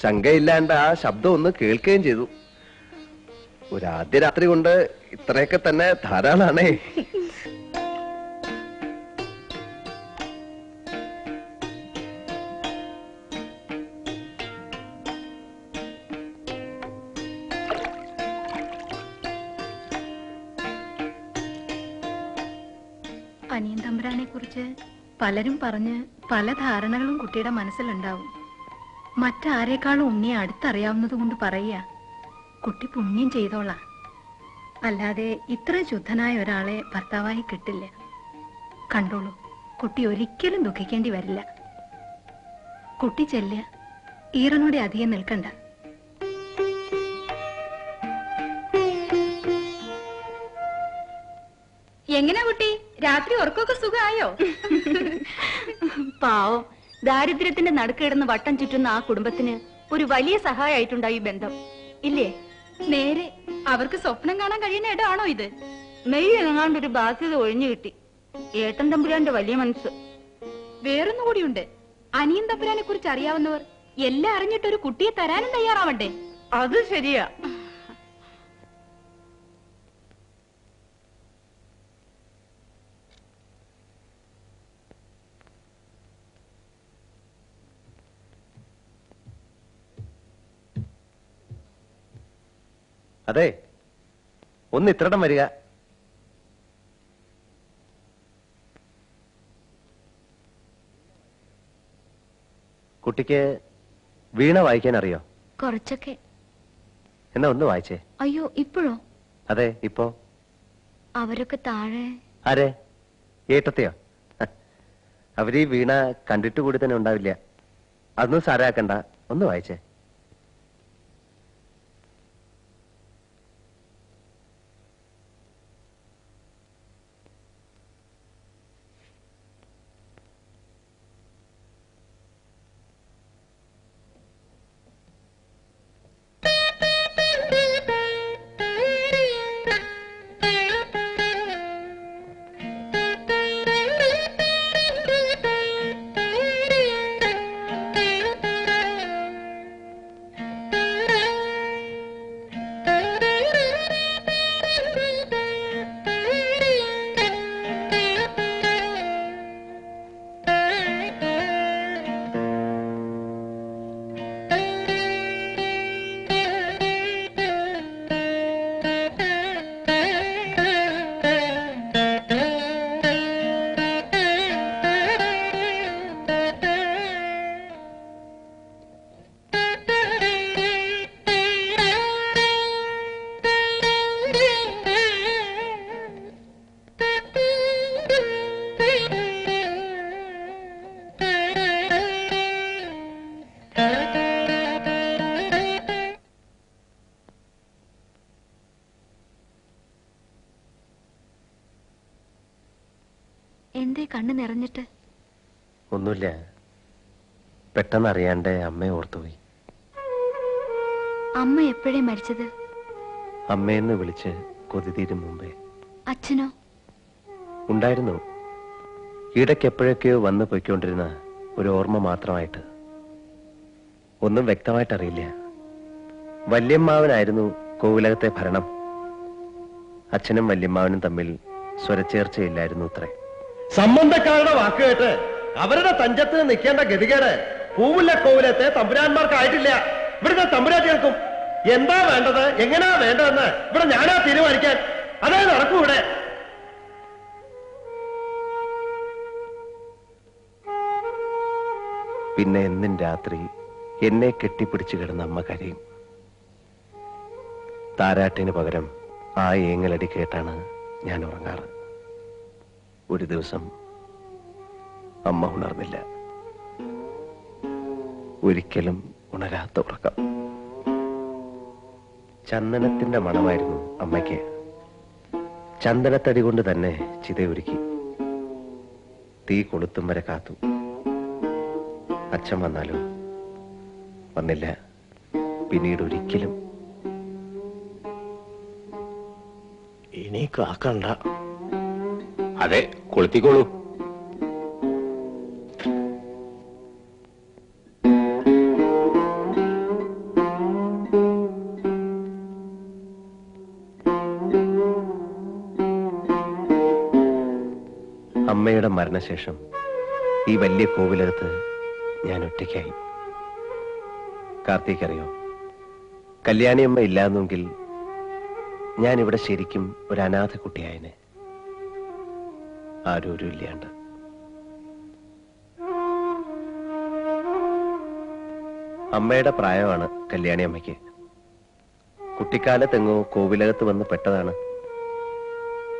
ശങ്കയില്ലാണ്ട് ആ ശബ്ദം ഒന്ന് കേൾക്കുകയും ചെയ്തു. ഒരാദ്യ രാത്രി കൊണ്ട് ഇത്രയൊക്കെ തന്നെ ധാരാളാണേ. അനിയൻ തമ്പുരാനെ കുറിച്ച് പലരും പറഞ്ഞ് പല ധാരണകളും കുട്ടിയുടെ മനസ്സിലുണ്ടാവും. മറ്റാരേക്കാളും ഉണ്ണിയെ അടുത്തറിയാവുന്നത് കൊണ്ട് പറയുക, കുട്ടി പുണ്യം ചെയ്തോളാം. അല്ലാതെ ഇത്ര ശുദ്ധനായ ഒരാളെ ഭർത്താവായി കിട്ടില്ല. കണ്ടോളൂ, കുട്ടി ഒരിക്കലും ദുഃഖിക്കേണ്ടി വരില്ല. കുട്ടി ചെല്ലുക, ഈറനോടെ അധികം നിൽക്കണ്ട. എങ്ങനാ കുട്ടി, രാത്രി ഉറക്കമൊക്കെ സുഖമായോ? പാവം, ദാരിദ്ര്യത്തിന്റെ നടുക്കിടന്ന് വട്ടം ചുറ്റുന്ന ആ കുടുംബത്തിന് ഒരു വലിയ സഹായമായിട്ടുണ്ടായി ഈ ബന്ധം ഇല്ലേ? നേരെ, അവർക്ക് സ്വപ്നം കാണാൻ കഴിയുന്ന ഇടമാണോ ഇത്? മെയ് എങ്ങാണ്ടൊരു ബാധ്യത ഒഴിഞ്ഞു കിട്ടി. ഏട്ടൻ തമ്പുരാന്റെ വലിയ മനസ്സ്. വേറൊന്നുകൂടിയുണ്ട്, അനിയൻ തമ്പുരാനെ കുറിച്ച് അറിയാവുന്നവർ എല്ലാം അറിഞ്ഞിട്ടൊരു കുട്ടിയെ തരാനും തയ്യാറാവണ്ടേ? അത് ശരിയാ. അതെ, ഒന്ന് ഇത്രടം വരിക. കുട്ടിക്ക് വീണ വായിക്കാൻ അറിയോ? കുറച്ചൊക്കെ. എന്നാ ഒന്ന് വായിച്ചേ. അയ്യോ, ഇപ്പോഴോ? അതെ, ഇപ്പോ. അവരൊക്കെ താഴെ. ആരെ? ഏട്ടത്തെയോ? അവരീ വീണ കണ്ടിട്ട് കൂടി തന്നെ ഉണ്ടാവില്ല. അതൊന്നും സാരാക്കണ്ട, ഒന്ന് വായിച്ചേ. എന്തേ കണ്ണ് നിറഞ്ഞിട്ട്? ഒന്നുമില്ല, പെട്ടെന്ന് അറിയാണ്ട് അമ്മയെ ഓർത്തുപോയി. അമ്മ എപ്പോഴേ മരിച്ചത്? അമ്മയെന്ന് വിളിച്ച് കൊതി തീരും മുമ്പേ. അച്ഛനോ? ഉണ്ടായിരുന്നു, ഇടയ്ക്ക് എപ്പോഴൊക്കെയോ വന്ന് പൊയ്ക്കൊണ്ടിരുന്ന ഒരു ഓർമ്മ മാത്രമായിട്ട്. ഒന്നും വ്യക്തമായിട്ടറിയില്ല. വല്യമ്മാവനായിരുന്നു കോവിലകത്തെ ഭരണം. അച്ഛനും വല്യമ്മാവനും തമ്മിൽ സ്വരച്ചേർച്ചയില്ലായിരുന്നു അത്രേ. സംബന്ധക്കാരുടെ വാക്ക് കേട്ട് അവരുടെ തഞ്ചത്ത് നിൽക്കേണ്ട ഗതികേട് പൂവുല്ല കോവിലത്തെ തമ്പുരാന്മാർക്കായിട്ടില്ല. ഇവിടുത്തെ തമ്പുരാട്ടികൾക്കും എന്താ വേണ്ടത്, എങ്ങനെയാ വേണ്ടതെന്ന് ഇവിടെ ഞാനാ തീരുമാനിക്കാൻ. അതേ നടക്കൂ ഇവിടെ. പിന്നെ എന്നും രാത്രി എന്നെ കെട്ടിപ്പിടിച്ചു കിടന്ന അമ്മ കരയും. താരാട്ടിന് പകരം ആ ഏങ്ങലടി കേട്ടാണ് ഞാൻ ഉറങ്ങാറ്. ഒരു ദിവസം അമ്മ ഉണർന്നില്ല. ഒരിക്കലും ഉണരാത്ത ഉറക്കം. ചന്ദനത്തിന്റെ മണമായിരുന്നു അമ്മയ്ക്ക്. ചന്ദനത്തടി കൊണ്ട് തന്നെ ചിതയൊരുക്കി. തീ കൊളുത്തും വരെ കാത്തു. അച്ഛൻ വന്നാലോ? വന്നില്ല. പിന്നീട് ഒരിക്കലും. ഇനി കാക്കണ്ട. അതെ, കൊളുത്തിക്കോളൂ. അമ്മയുടെ മരണശേഷം ഈ വലിയ കോവിലകത്ത് ഞാൻ ഒറ്റയ്ക്കായി. കാർത്തിക് അറിയോ, കല്യാണിയമ്മ ഇല്ലാന്നെങ്കിൽ ഞാൻ ഇവിടെ ശരിക്കും ഒരു അനാഥ കുട്ടിയായനെ. ആരും ഇല്ലാണ്ട്. അമ്മയുടെ പ്രായമാണ് കല്യാണിയമ്മയ്ക്ക്. കുട്ടിക്കാലത്തെങ്ങോ കോവിലകത്ത് വന്ന് പെട്ടതാണ്.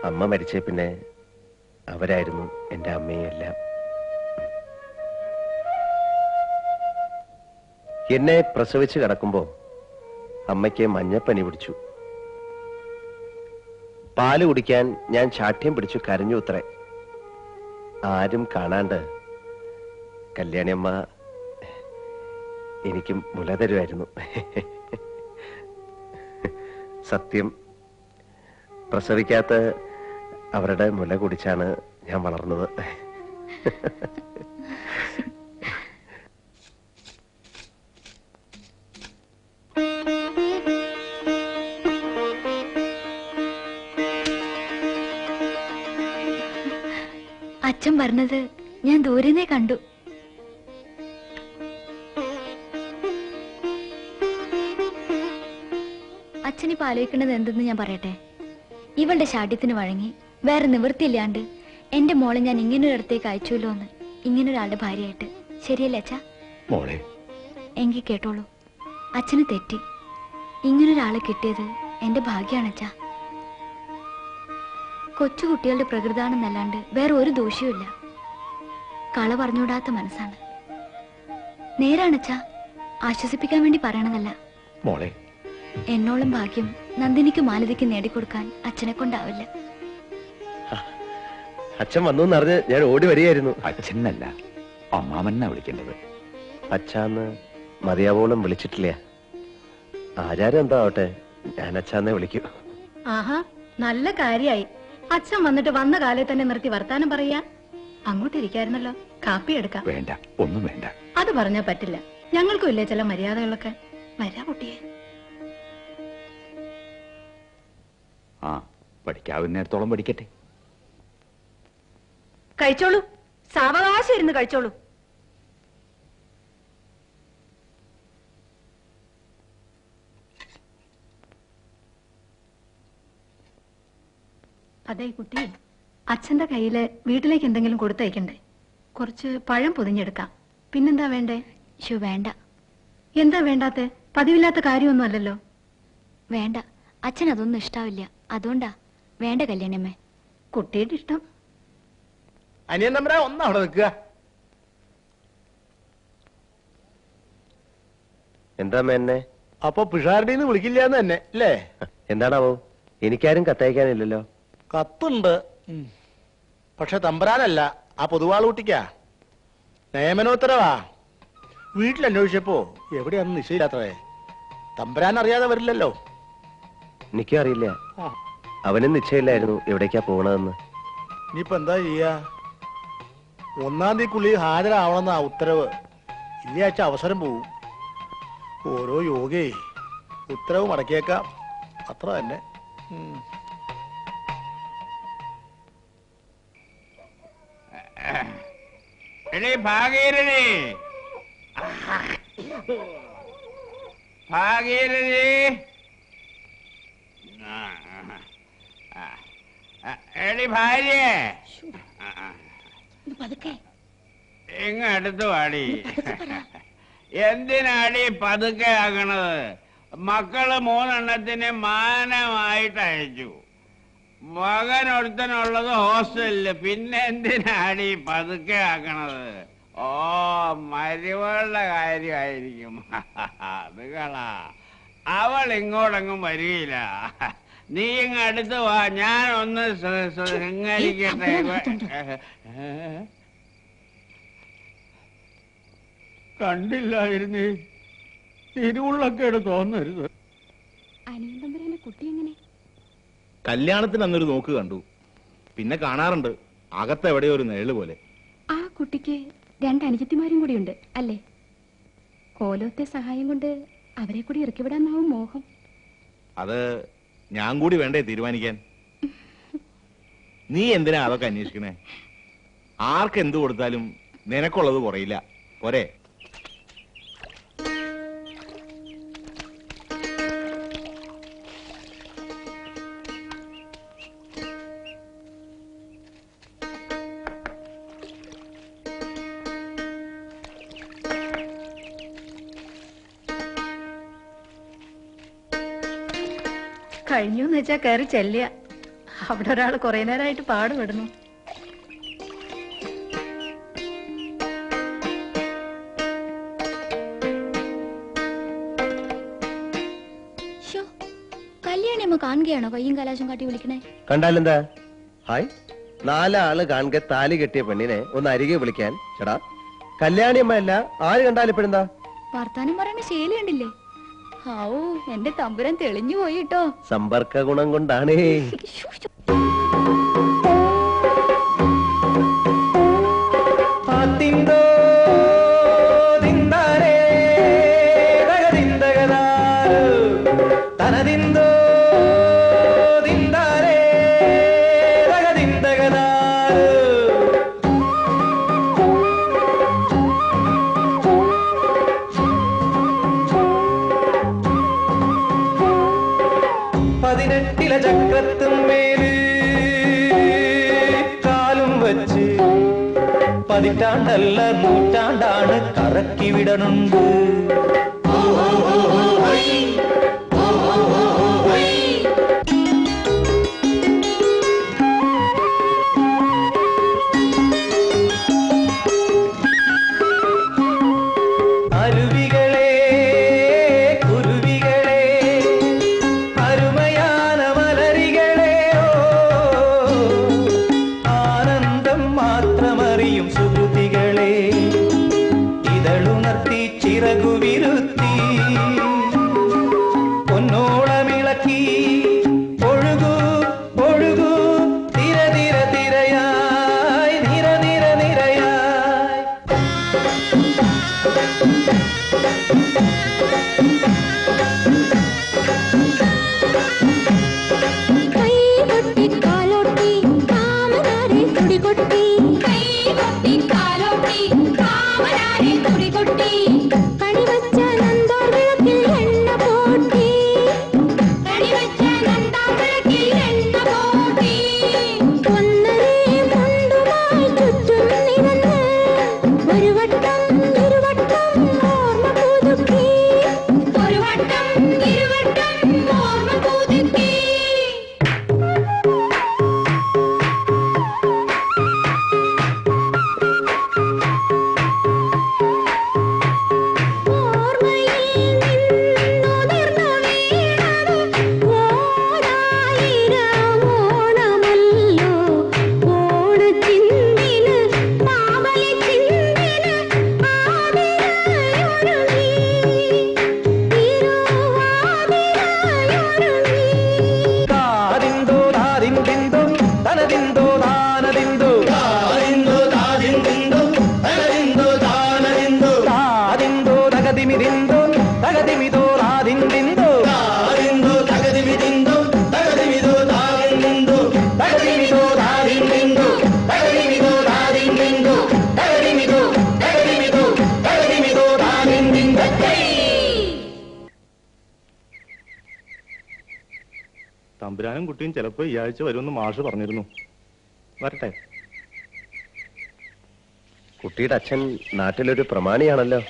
അമ്മ മരിച്ചേ പിന്നെ അവരായിരുന്നു എൻ്റെ അമ്മയും എല്ലാം. എന്നെ പ്രസവിച്ച് കിടക്കുമ്പോ അമ്മയ്ക്ക് മഞ്ഞപ്പനി പിടിച്ചു. പാല് കുടിക്കാൻ ഞാൻ ശാഠ്യം പിടിച്ചു കരഞ്ഞു ഉത്രേ. ആരും കാണാണ്ട് കല്യാണിയമ്മ എനിക്കും മുല തരുമായിരുന്നു. സത്യം, പ്രസവിക്കാത്ത അവരുടെ മുല കുടിച്ചാണ് ഞാൻ വളർന്നത്. അച്ഛൻ പറഞ്ഞത് ഞാൻ ദൂരെന്നേ കണ്ടു. അച്ഛനിപ്പോ ആലോചിക്കേണ്ടത് എന്തെന്ന് ഞാൻ പറയട്ടെ. ഇവളുടെ ശാഠ്യത്തിന് വഴങ്ങി വേറെ നിവൃത്തിയില്ലാണ്ട് എന്റെ മോളെ ഞാൻ ഇങ്ങനൊരിടത്തേക്ക് അയച്ചുല്ലോ എന്ന്, ഇങ്ങനൊരാളുടെ ഭാര്യയായിട്ട്. ശരിയല്ലേ അച്ഛാ? മോളെ, എങ്കിൽ കേട്ടോളൂ, അച്ഛന് തെറ്റി. ഇങ്ങനൊരാളെ കിട്ടിയത് എന്റെ ഭാഗ്യാണ് അച്ഛാ. കൊച്ചുകുട്ടികളുടെ പ്രകൃതാണെന്നല്ലാണ്ട് വേറെ ഒരു ദോഷവുമില്ല. കള പറഞ്ഞുകൂടാത്ത മനസ്സാണ്. നേരാണച്ചാ, ആശ്വസിപ്പിക്കാൻ വേണ്ടി പറയണതല്ല. മോളെ, എന്നോളം ഭാഗ്യം നന്ദിനിക്ക് മാലതിക്ക് നേടിക്കൊടുക്കാൻ അച്ഛനെ കൊണ്ടാവില്ല. അച്ഛൻ വന്നു എന്നറിഞ്ഞ് ഞാൻ ഓടി വരികയായിരുന്നു. അച്ഛനല്ല, അമ്മാവനാ വിളിക്കേണ്ടത്. അച്ഛാന്ന് മതിയാവോളം വിളിച്ചിട്ടില്ല. ആചാരം എന്താ ആവട്ടെ, ഞാൻ അച്ഛാന്നേ വിളിക്കൂ. ആഹാ, നല്ല കാര്യായി. അച്ഛൻ വന്നിട്ട് വന്ന കാലേ തന്നെ നിർത്തി വർത്താനം പറയാ. അങ്ങോട്ട് ഇരിക്കായിരുന്നല്ലോ, കാപ്പി എടുക്കാം. വേണ്ട, ഒന്നും വേണ്ട. അത് പറഞ്ഞാ പറ്റില്ല. ഞങ്ങൾക്കും ഇല്ലേ ചില മര്യാദകളൊക്കെ. വരാ കുട്ടിയെ. ആ, പഠിക്കാവുന്നിടത്തോളം പഠിക്കട്ടെ. കഴിച്ചോളൂ, സാവകാശം ഇരുന്ന് കഴിച്ചോളൂ. അതെ കുട്ടി, അച്ഛന്റെ കയ്യില് വീട്ടിലേക്ക് എന്തെങ്കിലും കൊടുത്തയക്കണ്ടേ? കുറച്ച് പഴം പൊതിഞ്ഞെടുക്കാം. പിന്നെന്താ വേണ്ടേ? വേണ്ട. എന്താ വേണ്ടാത്ത? പതിവില്ലാത്ത കാര്യമൊന്നും അല്ലല്ലോ. വേണ്ട, അച്ഛൻ അതൊന്നും ഇഷ്ടാവില്ല. അതുകൊണ്ടാ. വേണ്ട കല്യാണിയമ്മേ. കുട്ടിയുടെ ഇഷ്ടം. അനിയൻ തമ്പുരാ, ഒന്ന് അവിടെ നിൽക്കുക. എന്താ എന്നെ? അപ്പൊ പിഷാരടിന്ന് വിളിക്കില്ലാന്ന് തന്നെ അല്ലേ? എന്താണാവോ? എനിക്കാരും കത്തയക്കാനില്ലല്ലോ. കത്തുണ്ട്, പക്ഷെ തമ്പുരാനല്ല, ആ പൊതുവാളൂട്ടിക്കാ. നിയമനോത്തരവാ. വീട്ടിൽ അന്വേഷിച്ചപ്പോ എവിടെയാണെന്ന് നിശ്ചയില്ലാത്തതേ. തമ്പുരാൻ അറിയാതെ വരില്ലല്ലോ. എനിക്കും അറിയില്ല. അവനും നിശ്ചയില്ലായിരുന്നു എവിടേക്കാ പോകണതെന്ന്. ഇനിയിപ്പോ എന്താ ചെയ്യാ? 1-ാം തീയതിക്കുള്ളിൽ ഹാജരാവണമെന്ന ഉത്തരവ്. ഇല്ലാഴ്ച അവസരം പോവും. ഓരോ യോഗേ ഉത്തരവ് മടക്കിയേക്കാം, അത്ര തന്നെ. ഭാഗീരഥി, ഭാഗീരഥി, എടി ഭാര്യ, ഇങ്ങടുത്ത് വാടി. എന്തിനാടി പതുക്കെ ആക്കണത്? മക്കള് 3 എണ്ണത്തിന് മാനമായിട്ട് അയച്ചു. മകനൊരുത്തനുള്ളത് ഹോസ്റ്റലില്. പിന്നെ എന്തിനാടി പതുക്കെ ആക്കണത്? ഓ, മരുമകളുടെ കാര്യമായിരിക്കും. അത് കളാ. അവൾ ഇങ്ങോട്ടെങ്ങും വരികയില്ല. നീ ഇങ്ങ് അടുത്ത് വാ, ഞാൻ ഒന്ന് ശൃംഗരിക്കട്ടെ. കണ്ടില്ലായിരുന്നേ, തിരുവുള്ളക്കേട് തോന്നരുത്. അനിയന്തമ്പുരാന്റെ കുട്ടി എങ്ങനെ? കല്യാണത്തിന് അന്നൊരു നോക്ക് കണ്ടു, പിന്നെ കാണാറുണ്ട് അകത്ത് എവിടെയോ ഒരു നിഴല് പോലെ. ആ കുട്ടിക്ക് 2 അനുജത്തിമാരും കൂടിയുണ്ട് അല്ലേ? കോലോത്തെ സഹായം കൊണ്ട് അവരെ കൂടി ഇറക്കിവിടാനാവും മോഹം. അത് ഞാൻ കൂടി വേണ്ടേ തീരുമാനിക്കാൻ? നീ എന്തിനാ അതൊക്കെ അന്വേഷിക്കണേ? ആർക്ക് എന്തു കൊടുത്താലും നിനക്കുള്ളത് കുറയില്ല, പോരെ? കഴിഞ്ഞൂന്ന് വെച്ചാ കയറി ചെല്ലുക. അവിടെ ഒരാൾ കുറെ നേരമായിട്ട് പാടുപെടുന്നു. കല്യാണിയമ്മ കാണുകയാണോ കയ്യും കലാശം കാട്ടി വിളിക്കണേ? കണ്ടാലെന്താ? ഹായ്, 4 ആള് കാണുക താലി കെട്ടിയ പെണ്ണിനെ ഒന്ന് അരികെ വിളിക്കാൻ. ചേടാ, കല്യാണിയമ്മ അല്ല, ആര് കണ്ടാലും ഇപ്പോഴെന്താ വർത്താനം പറയുന്ന ശൈലി ഉണ്ടില്ലേ? ഹാവൂ, എന്റെ തമ്പുരാൻ തെളിഞ്ഞു പോയി കേട്ടോ. സമ്പർക്ക ഗുണം കൊണ്ടാണേ. ചക്രത്തും മേല് കാലും വച്ച് പതിറ്റാണ്ടല്ല നൂറ്റാണ്ടാണ് കറക്കി വിടണുണ്ട്. തമ്പുരാനും കുട്ടിയും ചിലപ്പോ ഈ ആഴ്ച വരുമെന്ന് മാഷ് പറഞ്ഞിരുന്നു. വരട്ടെ. കുട്ടിയുടെ അച്ഛൻ നാട്ടിലൊരു പ്രമാണിയാണല്ലോ.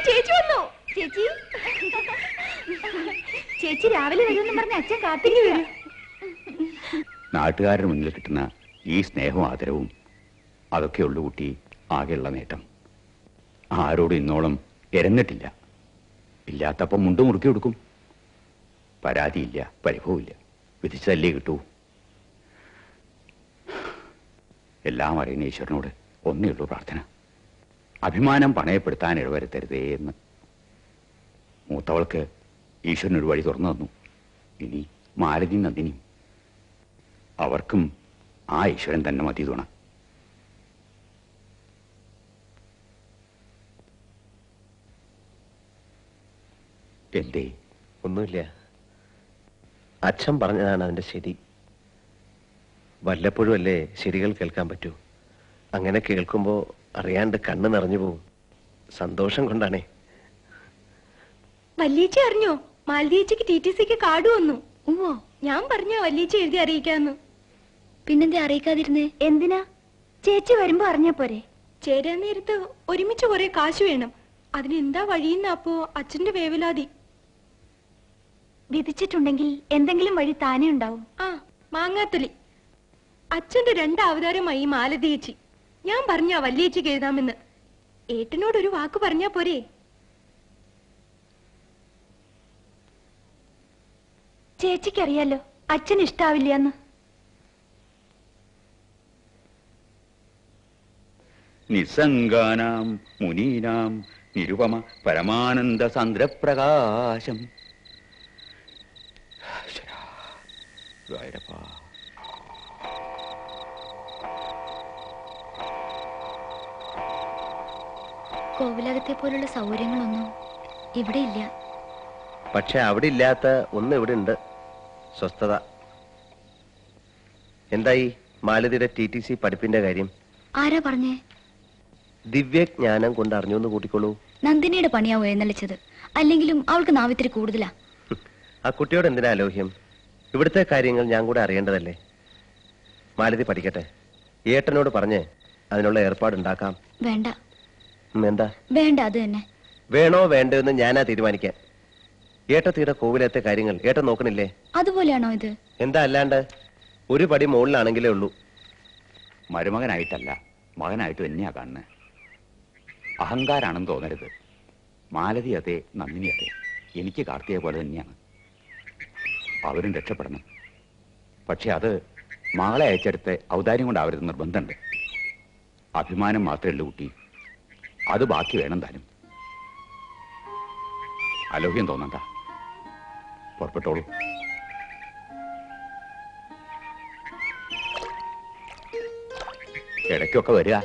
ചേച്ചി വന്നു. ചേച്ചി ചേച്ചി രാവിലെ വരുമെന്ന് പറഞ്ഞ അച്ഛൻ കാത്തിങ്ങി വരും. നാട്ടുകാരുടെ മുന്നിൽ കിട്ടുന്ന ഈ സ്നേഹവും ആദരവും അതൊക്കെയുള്ളു കുട്ടി ആകെയുള്ള നേട്ടം. ആരോടും ഇന്നോളം എരന്നിട്ടില്ല. ഇല്ലാത്തപ്പം മുണ്ടു മുറുക്കി കൊടുക്കും. പരാതിയില്ല, പരിഭവമില്ല. വിധിച്ചതല്ലേ കിട്ടൂ. എല്ലാം അറിയുന്ന ഈശ്വരനോട് ഒന്നേ ഉള്ളൂ പ്രാർത്ഥന, അഭിമാനം പണയപ്പെടുത്താൻ ഇടവരുത്തരുതേ എന്ന്. മൂത്തവൾക്ക് ഈശ്വരനൊരു വഴി തുറന്നു തന്നു. ഇനി മാലതി നന്ദിനി, അവർക്കും ആ ഈശ്വരൻ തന്നെ മതി തുണ. എന്തേ? ഒന്നുമില്ല. അച്ഛൻ പറഞ്ഞതാണ് അതിന്റെ ശരി. വല്ലപ്പോഴും അല്ലേ ശരികൾ കേൾക്കാൻ പറ്റൂ. അങ്ങനെ കേൾക്കുമ്പോ അറിയാണ്ട് കണ്ണ് നിറഞ്ഞു പോവും. സന്തോഷം കൊണ്ടാണേ. വല്യേച്ചി അറിഞ്ഞോ? മാലതിയേച്ചിക്ക് TTCക്ക് കാർഡ് വന്നു. ഓ, ഞാൻ പറഞ്ഞോ വല്യേച്ചി എഴുതി അറിയിക്കാന്ന്. പിന്നെന്താ അറിയിക്കാതിരുന്നേ? എന്തിനാ? ചേച്ചി വരുമ്പോ അറിഞ്ഞ പോരെ. ചേരാൻ നേരത്ത് ഒരുമിച്ച് കുറെ കാശ് വേണം. അതിനെന്താ വഴിയെന്ന അപ്പോ അച്ഛന്റെ വേവലാതി. വിധിച്ചിട്ടുണ്ടെങ്കിൽ എന്തെങ്കിലും വഴി താനേ ഉണ്ടാവും. ആ മാങ്ങാത്തലി. അച്ഛന്റെ 2 അവതാരമായി മാലതിയേച്ചി. ഞാൻ പറഞ്ഞ വല്യേച്ചിക്ക് എഴുതാമെന്ന്. ഏട്ടനോടൊരു വാക്ക് പറഞ്ഞാ പോരെ? ചേച്ചിക്കറിയാലോ അച്ഛൻ ഇഷ്ടാവില്ലെന്ന്. നിസ്സംഗാനാം മുനീനാം നിരുപമ പരമാനന്ദ സാന്ദ്രപ്രകാശം. കോവിലകത്തെ പോലുള്ള സൗകര്യങ്ങളൊന്നും ഇവിടെ ഇല്ല. പക്ഷെ അവിടെ ഇല്ലാത്ത ഒന്ന് ഇവിടെ ഉണ്ട്, സ്വസ്ഥത. എന്തായി മാലതിയുടെ TTC പഠിപ്പിന്റെ കാര്യം? ആരാ പറഞ്ഞേ? ദിവ്യജ്ഞാനം കൊണ്ട് അറിഞ്ഞു കൂട്ടിക്കോളൂ. നന്ദിനിയുടെ പണിയാവും എഴുന്നള്ളിച്ചത്. അല്ലെങ്കിലും അവൾക്ക് നാവിത്തിരി കൂടുതലാ. ആ കുട്ടിയോട് എന്തിനാ അലോഹ്യം? ഇവിടുത്തെ കാര്യങ്ങൾ ഞാൻ കൂടെ അറിയേണ്ടതല്ലേ. മാലതി പഠിക്കട്ടെ. ഏട്ടനോട് പറഞ്ഞ് അതിനുള്ള ഏർപ്പാടുണ്ടാക്കാം. വേണ്ട. എന്താ വേണ്ട? അത് തന്നെ. വേണോ വേണ്ടോ എന്ന് ഞാനാ തീരുമാനിക്കാൻ. ഏട്ടത്തിയുടെ കോവിലത്തെ കാര്യങ്ങൾ ഏട്ടൻ നോക്കണില്ലേ? അതുപോലെയാണോ ഇത്? എന്താ അല്ലാണ്ട്? ഒരു പടി മുകളിലാണെങ്കിലേ ഉള്ളൂ. മരുമകനായിട്ടല്ല, മകനായിട്ട് തന്നെയാ കാണുന്നത്. അഹങ്കാരാണെന്ന് തോന്നരുത്. മാലതി അതെ, നന്ദിനി അതെ, എനിക്ക് കാർത്തിയെ പോലെ തന്നെയാണ്. അവരും രക്ഷപ്പെടണം. പക്ഷെ അത് മകളെ അയച്ചെടുത്ത് ഔദാര്യം കൊണ്ടാവരുത് നിർബന്ധമുണ്ട്. അഭിമാനം മാത്രമേ ഉള്ളൂ കുട്ടി, അത് ബാക്കി വേണം താനും. അലോഹ്യം തോന്നണ്ട, പുറപ്പെട്ടോളൂ. ഇടയ്ക്കൊക്കെ വരിക.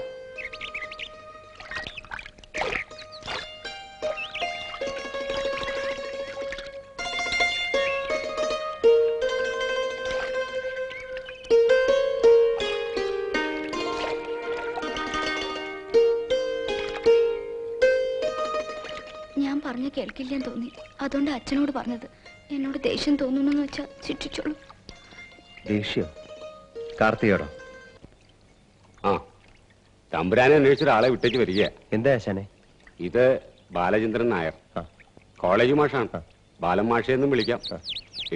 ഞാൻ പറഞ്ഞ കേൾക്കില്ലെന്ന് തോന്നി. അതുകൊണ്ട് അച്ഛനോട് പറഞ്ഞത്. എന്നോട് ദേഷ്യം തോന്നുന്നു വെച്ചാ ശിക്ഷിച്ചോളൂ. ദേഷ്യം? കാർത്തിയോടോ? ആ, തമ്പുരാനെ അന്വേഷിച്ച ഒരാളെ വിട്ടേക്ക് വരിക. എന്താ ആശാനെ? ഇത് ബാലചന്ദ്രൻ നായർ, കോളേജ് മാഷാണ്. ബാലൻ മാഷെന്നും വിളിക്കാം.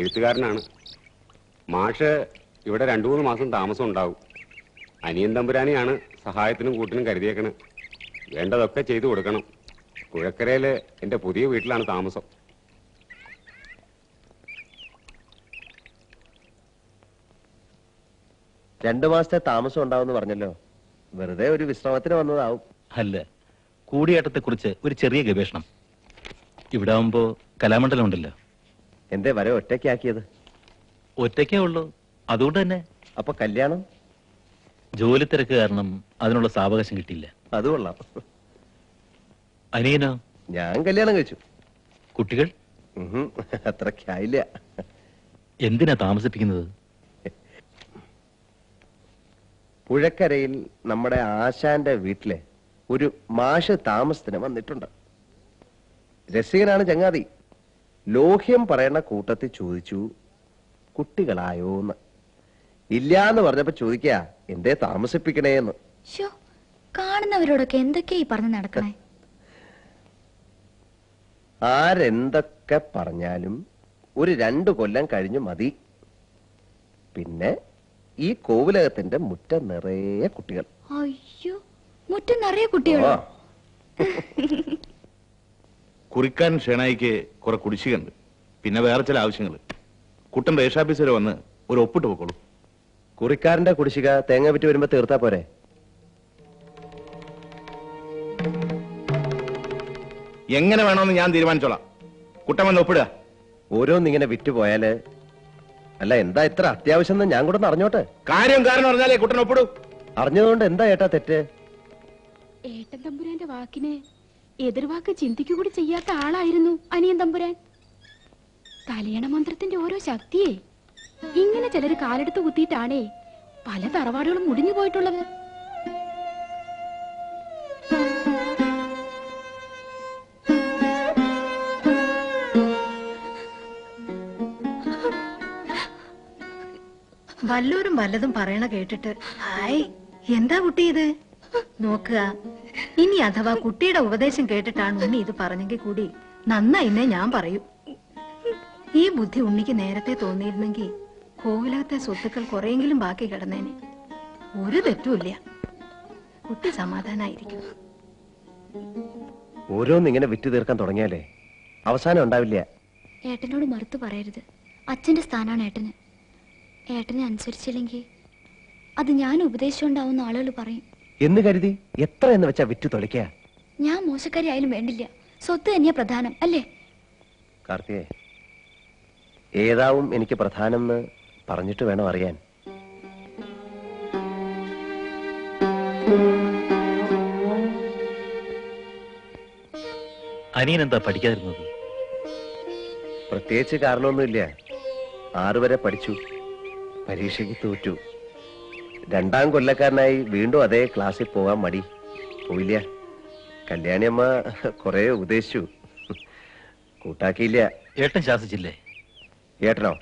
എഴുത്തുകാരനാണ്. മാഷ് ഇവിടെ 2-3 മാസം താമസം ഉണ്ടാവും. അനിയൻ തമ്പുരാനെയാണ് സഹായത്തിനും കൂട്ടിനും കരുതിയേക്കണ്. വേണ്ടതൊക്കെ ചെയ്തു കൊടുക്കണം. പുഴക്കരയില് എന്റെ പുതിയ വീട്ടിലാണ് താമസം. രണ്ടു മാസത്തെ താമസം ഉണ്ടാവുമെന്ന് പറഞ്ഞല്ലോ. വെറുതെ ഒരു വിശ്രമത്തിന് വന്നതാവും. അല്ല, കൂടിയേട്ടത്തെ കുറിച്ച് ഒരു ചെറിയ ഗവേഷണം. ഇവിടെ ആവുമ്പോ കലാമണ്ഡലം ഉണ്ടല്ലോ. എന്തേ വരെ ഒറ്റയ്ക്കാക്കിയത്? ഒറ്റയ്ക്കേ ഉള്ളൂ, അതുകൊണ്ട് തന്നെ. അപ്പൊ കല്യാണം? ജോലി തിരക്ക് കാരണം അതിനുള്ള സാവകാശം കിട്ടിയില്ല. അത് കൊള്ളാം. അനിയനോ? ഞാൻ കല്യാണം കഴിച്ചു. കുട്ടികൾ? അത്രക്കായില്ല. എന്തിനാ താമസിപ്പിക്കുന്നത്? പുഴക്കരയിൽ നമ്മുടെ ആശാന്റെ വീട്ടിലെ ഒരു മാഷ് താമസത്തിന് വന്നിട്ടുണ്ട്. രസികനാണ് ചങ്ങാതി. ലോഹ്യം പറയണ കൂട്ടത്തിൽ ചോദിച്ചു, കുട്ടികളായോന്ന്. ഇല്ലാന്ന് പറഞ്ഞപ്പോ ചോദിക്കാ, എന്തേ താമസിപ്പിക്കണേന്ന്. കാണുന്നവരോടൊക്കെ എന്തൊക്കെയാ ഈ പറഞ്ഞു നടക്കണേ? ആരെന്തൊക്കെ പറഞ്ഞാലും ഒരു 2 കൊല്ലം കഴിഞ്ഞു മതി. പിന്നെ ഈ കോവിലകത്തിന്റെ മുറ്റം നിറയെ കുട്ടികൾ. അയ്യോ, മുറ്റം നിറയെ കുട്ടികളോ? കുറിക്കാൻ ഷേണായിക്ക് കുറെ കുടിശ്ശികയുണ്ട്. പിന്നെ വേറെ ചില ആവശ്യങ്ങൾ. കുട്ടൻ രജിസ്റ്റർ ഓഫീസ് വരെ വന്ന് ഒരു ഒപ്പിട്ട് പോക്കോളൂ. കുറിക്കാരന്റെ കുടിശ്ശിക തേങ്ങ വിറ്റ് വരുമ്പോ തീർത്താ പോരെ? എങ്ങനെ വേണമെന്ന് ഞാൻ തീരുമാനിച്ചോളാം. കുട്ടൻ വന്ന് ഒപ്പിടുക. ഓരോന്നിങ്ങനെ വിറ്റുപോയാല്. അല്ല, എന്താ ഇത്ര അത്യാവശ്യം എന്ന് ഞാൻ കൂടെ അറിഞ്ഞോട്ടെ. കാര്യം കാരണം പറഞ്ഞാലേ കുട്ടൻ ഒപ്പിടൂ. അറിഞ്ഞതുകൊണ്ട് എന്താ ഏട്ടാ തെറ്റ്? ഏട്ടൻ തമ്പുരാന്റെ വാക്കിന് എതിർവാക്ക് ചിന്തിക്കുകൂടി ചെയ്യാത്ത ആളായിരുന്നു അനിയൻ തമ്പുരാൻ. കല്യാണ മന്ത്രത്തിന്റെ ഓരോ ശക്തിയെ ഇങ്ങനെ ചിലര് കാലെടുത്ത് കുത്തിയിട്ടാണേ പല തറവാടുകളും മുടിഞ്ഞു പോയിട്ടുള്ളത്. വല്ലവരും വല്ലതും പറയണ കേട്ടിട്ട് ഹായ്, എന്താ കുട്ടി ഇത്? നോക്കുക, ഇനി അഥവാ കുട്ടിയുടെ ഉപദേശം കേട്ടിട്ടാണ് ഉണ്ണി ഇത് പറഞ്ഞെങ്കിൽ കൂടി നന്നായിന്നേ ഞാൻ പറയൂ. ഈ ബുദ്ധി ഉണ്ണിക്ക് നേരത്തെ തോന്നിയിരുന്നെങ്കിൽ കോവിലകത്തെ സ്വത്തുക്കൾ കുറെയെങ്കിലും ബാക്കി കിടന്നേനെ. ഒരു തെറ്റുമില്ല. കുട്ടി സമാധാനായിരിക്കും. ഓരോന്നിങ്ങനെ വിറ്റു തീർക്കാൻ തുടങ്ങിയാലേ അവസാനം ഉണ്ടാവില്ല. ഏട്ടനോട് മറുത്തു പറയരുത്. അച്ഛന്റെ സ്ഥാനാണ് ഏട്ടന്. ഏട്ടനെ അനുസരിച്ചില്ലെങ്കിൽ അത് ഞാൻ ഉപദേശിച്ചുകൊണ്ടാവുന്ന ആളുകൾ പറയും. എന്ന് കരുതി എത്ര എന്ന് വെച്ചാ വിറ്റു തൊളിക്കുക? ഞാൻ മോശക്കാരി ആയാലും വേണ്ടില്ല, സ്വത്ത് തന്നെയാ പ്രധാനം അല്ലേ? കാർത്തികേ, ഏതാവും എനിക്ക് പ്രധാനം എന്ന് പറഞ്ഞിട്ട് വേണം അറിയാൻ. അനിയൻ എന്താ പഠിക്കാതിരുന്നത്? പ്രത്യേകിച്ച് കാരണമൊന്നുമില്ല. 6 വരെ പഠിച്ചു, പരീക്ഷയ്ക്ക് തോറ്റു. 2ാം കൊല്ലക്കാരനായി വീണ്ടും അതേ ക്ലാസ്സിൽ പോകാൻ മടി. പോയില്ല. കല്യാണിയമ്മ കുറെ ഉപദേശിച്ചു, കൂട്ടാക്കിയില്ല. ഏട്ടൻ ശാസിച്ചില്ലേ? ഏട്ടനോ?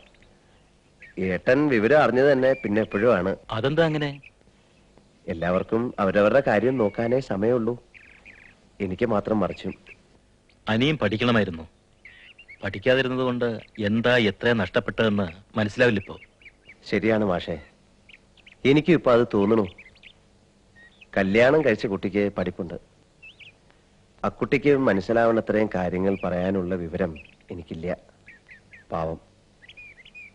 ഏട്ടൻ വിവരം അറിഞ്ഞത് തന്നെ പിന്നെ എപ്പോഴും ആണ്. അതെന്താ അങ്ങനെ? എല്ലാവർക്കും അവരവരുടെ കാര്യം നോക്കാനേ സമയമുള്ളൂ. എനിക്ക് മാത്രം മറിച്ചു. അനിയും പഠിക്കണമായിരുന്നു. പഠിക്കാതിരുന്നത് കൊണ്ട് എന്താ എത്ര നഷ്ടപ്പെട്ടതെന്ന് മനസ്സിലാവില്ലിപ്പോ. ശരിയാണ് മാഷേ, എനിക്കും ഇപ്പൊ അത് തോന്നുന്നു. കല്യാണം കഴിച്ച കുട്ടിക്ക് പഠിപ്പുണ്ട്. അക്കുട്ടിക്ക് മനസ്സിലാവണത്രയും കാര്യങ്ങൾ പറയാനുള്ള വിവരം എനിക്കില്ല. പാവം,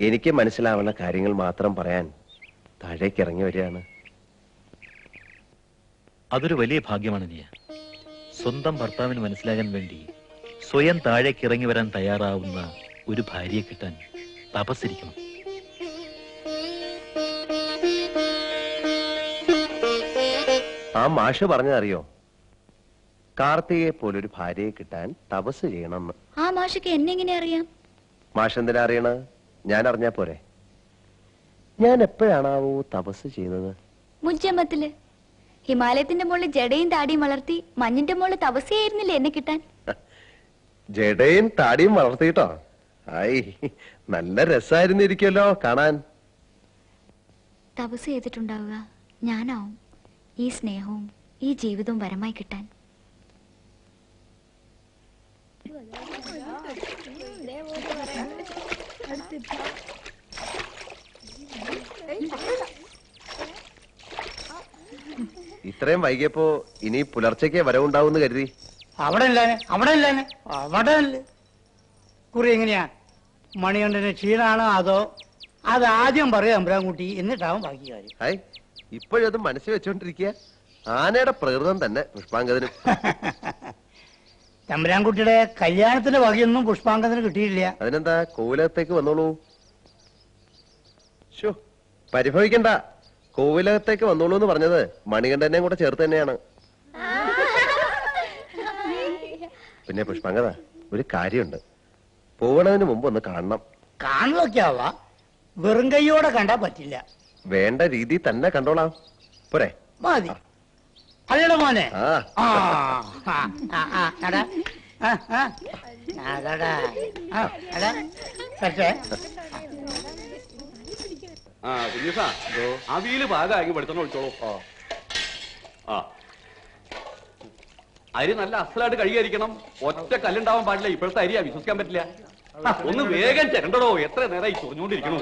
എനിക്ക് മനസ്സിലാവുന്ന കാര്യങ്ങൾ മാത്രം പറയാൻ താഴേക്ക് ഇറങ്ങി വരികയാണ്. അതൊരു വലിയ ഭാഗ്യമാണ് നീ. സ്വന്തം ഭർത്താവിന് മനസ്സിലാകാൻ വേണ്ടി സ്വയം താഴേക്ക് ഇറങ്ങി വരാൻ തയ്യാറാവുന്ന ഒരു ഭാര്യയെ കിട്ടാൻ തപസ്സിരിക്കണം. ആ മാഷ് പറഞ്ഞതറിയോ? കാർത്തികയെ പോലൊരു ഭാര്യയെ കിട്ടാൻ തപസ് ചെയ്യണമെന്ന്. ആ മാഷക്ക് എന്നെങ്ങനെ അറിയാം? മാഷ് എന്തിനാ അറിയണ? ഞാൻ അറിഞ്ഞാ പോരെ? ഞാൻ എപ്പോഴാണാവോ തപസ് ചെയ്തത്? മുജ്ജമ്മത്തില് ഹിമാലയത്തിന്റെ മുകളിൽ ജടയും താടിയും വളർത്തി മഞ്ഞിന്റെ മുകളിൽ തപസ്യായിരുന്നില്ലേ എന്നെ കിട്ടാൻ? ജടയും താടിയും വളർത്തിട്ടോ? ആയി, നല്ല രസായിരുന്നിരിക്കുമല്ലോ കാണാൻ. തപസ് ചെയ്തിട്ടുണ്ടാവുക ഞാനാവും. ഈ സ്നേഹവും ഈ ജീവിതവും വരമായി കിട്ടാൻ. ഇത്രയും വൈകിയപ്പോ ഇനി പുലർച്ചയ്ക്ക് വരവുണ്ടാവും കരുതി. അവിടെ കുറി എങ്ങനെയാ? മണികണ്ഠന് ക്ഷീണാണോ അതോ അത് ആദ്യം പറയാം അമ്പ്രാൻകുട്ടി, എന്നിട്ടാവും ബാക്കി കാര്യം. ഹായ്, ഇപ്പോഴത് മനസ്സിൽ വെച്ചോണ്ടിരിക്കുക. ആനയുടെ പ്രകൃതം തന്നെ പുഷ്പാങ്കദനും. തമ്പുരാൻകുട്ടിയുടെ കല്യാണത്തിന്റെ വകയൊന്നും പുഷ്പാങ്കദന് കിട്ടിയില്ല. അതിനെന്താ, കോവിലകത്തേക്ക് വന്നോളൂ. ശോ, പരിഭവിക്കണ്ട. കോവിലകത്തേക്ക് വന്നോളൂ എന്ന് പറഞ്ഞത് മണികണ്ഠനെയും കൂടെ ചേർത്ത് തന്നെയാണ്. പിന്നെ പുഷ്പാങ്കദ, ഒരു കാര്യമുണ്ട്. പോകണതിന് മുമ്പ് ഒന്ന് കാണണം. കാണലൊക്കെ ആവാ, വെറും കൈയോടെ കണ്ടാ പറ്റില്ല. വേണ്ട രീതി തന്നെ കണ്ടോളാം. പോരെ? മതി. അല്ലട മോനെ. കുഞ്ഞുസാ, അവിയില് പാകാക്കി പഠിത്തം ഒഴിച്ചോളൂ. ആ, അരി നല്ല അസലായിട്ട് കഴുകിയിരിക്കണം. ഒറ്റ കല്ലുണ്ടാവാൻ പാടില്ല. ഇപ്പോഴത്തെ അരിയാ, വിശ്വസിക്കാൻ പറ്റില്ല. ഒന്ന് വേഗം ചെരണ്ടടോ, എത്ര നേരമായി ചൊറിഞ്ഞോണ്ടിരിക്കണോ?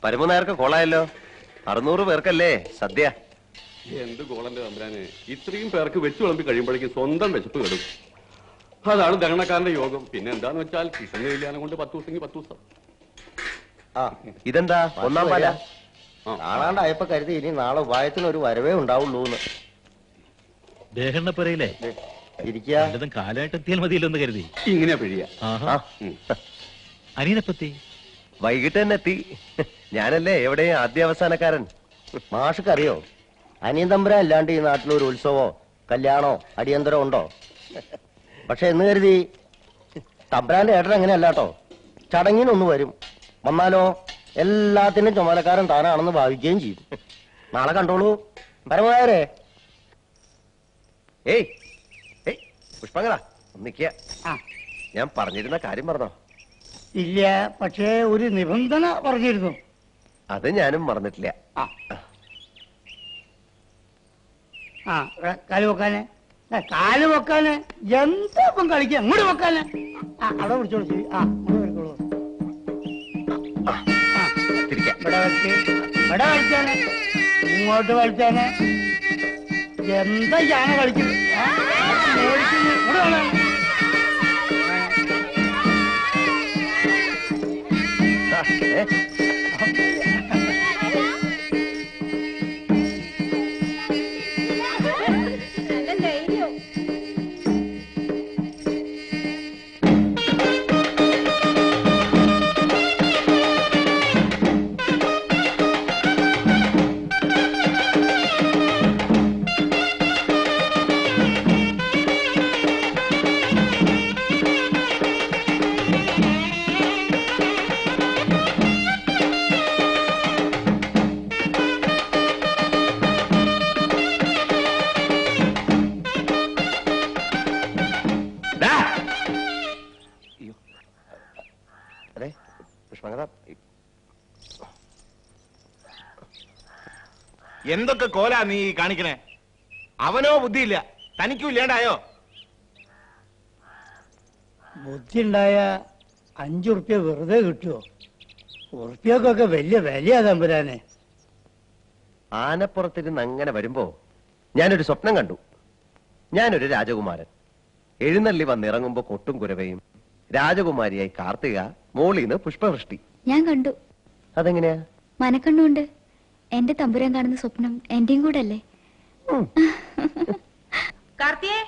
പരമനേർക്ക് കോളായല്ലോ. 600 പേർക്കല്ലേ സദ്യ. എന്ത് കോളന്റെ തമ്പുരാന്, ഇത്രയും പേർക്ക് വെച്ചു വിളമ്പി കഴിയുമ്പോഴേക്കും സ്വന്തം വിശപ്പ് കെടും. അതാണ് ദഹനക്കാരന്റെ യോഗം. പിന്നെ എന്താന്ന് വെച്ചാൽ കിട്ടുന്ന കല്യാണം കൊണ്ട് 10 ദിവസമെങ്കിൽ 10 ദിവസം. ഇതെന്താ ഒന്നാം പാല? കാണാണ്ടായപ്പോ കരുതി ഇനി നാളെ ഉപായത്തിന് ഒരു വരവേ ഉണ്ടാവുള്ളൂ. ദേഹണ്ണപ്പുരയിലെ വല്ലതും കാലമായിട്ട് എത്തിയാൽ മതിയല്ലോ എന്ന് കരുതി. ഇങ്ങനെ പിഴിയ. അനിയനെപ്പത്തി വൈകിട്ട് തന്നെ എത്തി. ഞാനല്ലേ എവിടെയും ആദ്യ അവസാനക്കാരൻ. മാഷക്കറിയോ, അനിയൻ തമ്പുരാൻ അല്ലാണ്ട് ഈ നാട്ടിലൊരു ഉത്സവോ കല്യാണോ അടിയന്തരോ ഉണ്ടോ? പക്ഷെ എന്ന് കരുതി തമ്പുരാന്റെ ഏട്ടൻ എങ്ങനെയല്ലാട്ടോ, ചടങ്ങിനൊന്ന് വരും. വന്നാലോ എല്ലാത്തിനും ചുമതലക്കാരൻ താനാണെന്ന് ഭാവിക്കുകയും ചെയ്യും. നാളെ കണ്ടോളൂ പരമാവരെ. ഏയ് ഏയ് പുഷ്പങ്ങളാ, ഒന്നിക്ക. ഞാൻ പറഞ്ഞിരുന്ന കാര്യം പറഞ്ഞോ? ഇല്ല, പക്ഷേ ഒരു നിബന്ധന പറഞ്ഞിരുന്നു. അത് ഞാനും മറന്നിട്ടില്ല. ആ കാല് വെക്കാന് കാല് വെക്കാന് എന്താ ഇപ്പം കളിക്കുക അങ്ങോട്ട് വെക്കാന് അവിടെ പിടിച്ചോളൂ ശരി അങ്ങോട്ട് വരിക്കോളൂ ഇവിടെ കളിച്ചാന് ഇങ്ങോട്ട് കളിച്ചാന് എന്താ ഞാന കളിക്കുന്നത് ഇവിടെ വേണം എന്തൊക്കെ കോലാ നീ കാണിക്കണേ? അവനോ ബുദ്ധിയില്ല, തനിക്കും ഇല്ലാണ്ടായോ? ബുദ്ധി ഉണ്ടായ 5 ഉറുപ്പ്യ വെറുതെ കിട്ടുമോ? ഉറുപ്പ്യക്കൊക്കെ വലിയ വിലയാ തമ്പുരാനെ. ആനപ്പുറത്തിരുന്ന് അങ്ങനെ വരുമ്പോ ഞാനൊരു സ്വപ്നം കണ്ടു. ഞാനൊരു രാജകുമാരൻ എഴുന്നള്ളി വന്നിറങ്ങുമ്പോ കൊട്ടും കുരവയും, രാജകുമാരിയായി കാർത്തിക, മോളീന്ന് പുഷ്പവൃഷ്ടി. ഞാൻ കണ്ടു. അതെങ്ങനെയാ? മനക്കണ്ണുണ്ട്. എന്റെ തമ്പുരാൻ കാണുന്ന സ്വപ്നം എന്റെയും കൂടെ അല്ലേ? കാർത്തിയെ,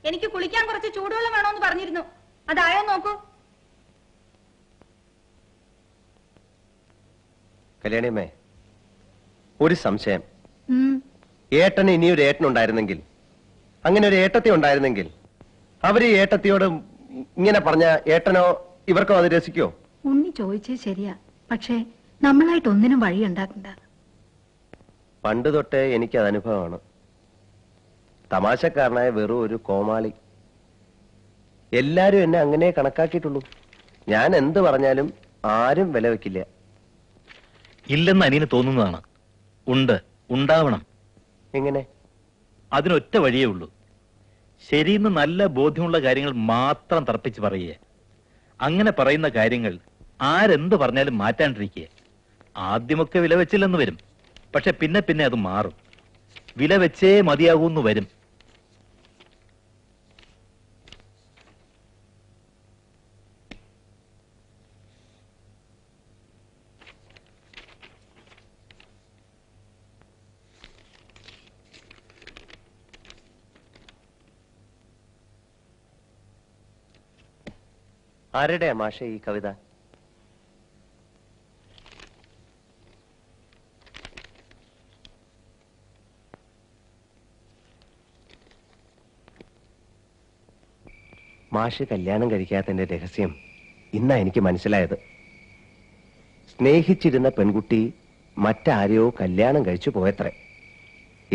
എനിക്ക് കുളിക്കാൻ കുറച്ച് ചൂടുവെള്ളം വേണോന്ന് പറഞ്ഞിരുന്നു. അതായോ നോക്കൂ. കല്യാണിയമ്മേ, ഒരു സംശയം. ഏട്ടന് ഇനിയൊരു ഏട്ടനുണ്ടായിരുന്നെങ്കിൽ, അങ്ങനെ ഒരു ഏട്ടത്തി ഉണ്ടായിരുന്നെങ്കിൽ, അവര് ഏട്ടത്തിയോട് ഇങ്ങനെ പറഞ്ഞ ഏട്ടനോ ഇവർക്കോ അത് രസിക്കോ? ഉണ്ണി ചോദിച്ചേ ശരിയാ, പക്ഷേ നമ്മളായിട്ട് ഒന്നിനും വഴി ഉണ്ടാക്കണ്ട. പണ്ട് തൊട്ടേ എനിക്കത് അനുഭവമാണ്. തമാശക്കാരനായ വെറും ഒരു കോമാളി. എല്ലാരും എന്നെ അങ്ങനെ കണക്കാക്കിയിട്ടുള്ളൂ. ഞാൻ എന്ത് പറഞ്ഞാലും ആരും വില വെക്കില്ല. ഇല്ലെന്ന് അനിയന് തോന്നുന്നതാണ്. ഉണ്ട്, ഉണ്ടാവണം. എങ്ങനെ? അതിനൊറ്റ വഴിയേ ഉള്ളൂ. ശരിയെന്ന് നല്ല ബോധ്യമുള്ള കാര്യങ്ങൾ മാത്രം തർപ്പിച്ച് പറയുക. അങ്ങനെ പറയുന്ന കാര്യങ്ങൾ ആരെന്ത് പറഞ്ഞാലും മാറ്റാണ്ടിരിക്കുക. ആദ്യമൊക്കെ വില വെച്ചില്ലെന്ന് വരും, പക്ഷെ പിന്നെ പിന്നെ അത് മാറും. വില വെച്ചേ മതിയാകൂന്ന് വരും. ആരുടെയാ മാഷേ ഈ കവിത? മാഷ് കല്യാണം കഴിക്കാത്തതിന്റെ രഹസ്യം ഇന്നാ എനിക്ക് മനസ്സിലായത്. സ്നേഹിച്ചിരുന്ന പെൺകുട്ടി മറ്റാരെയോ കല്യാണം കഴിച്ചു പോയത്രേ.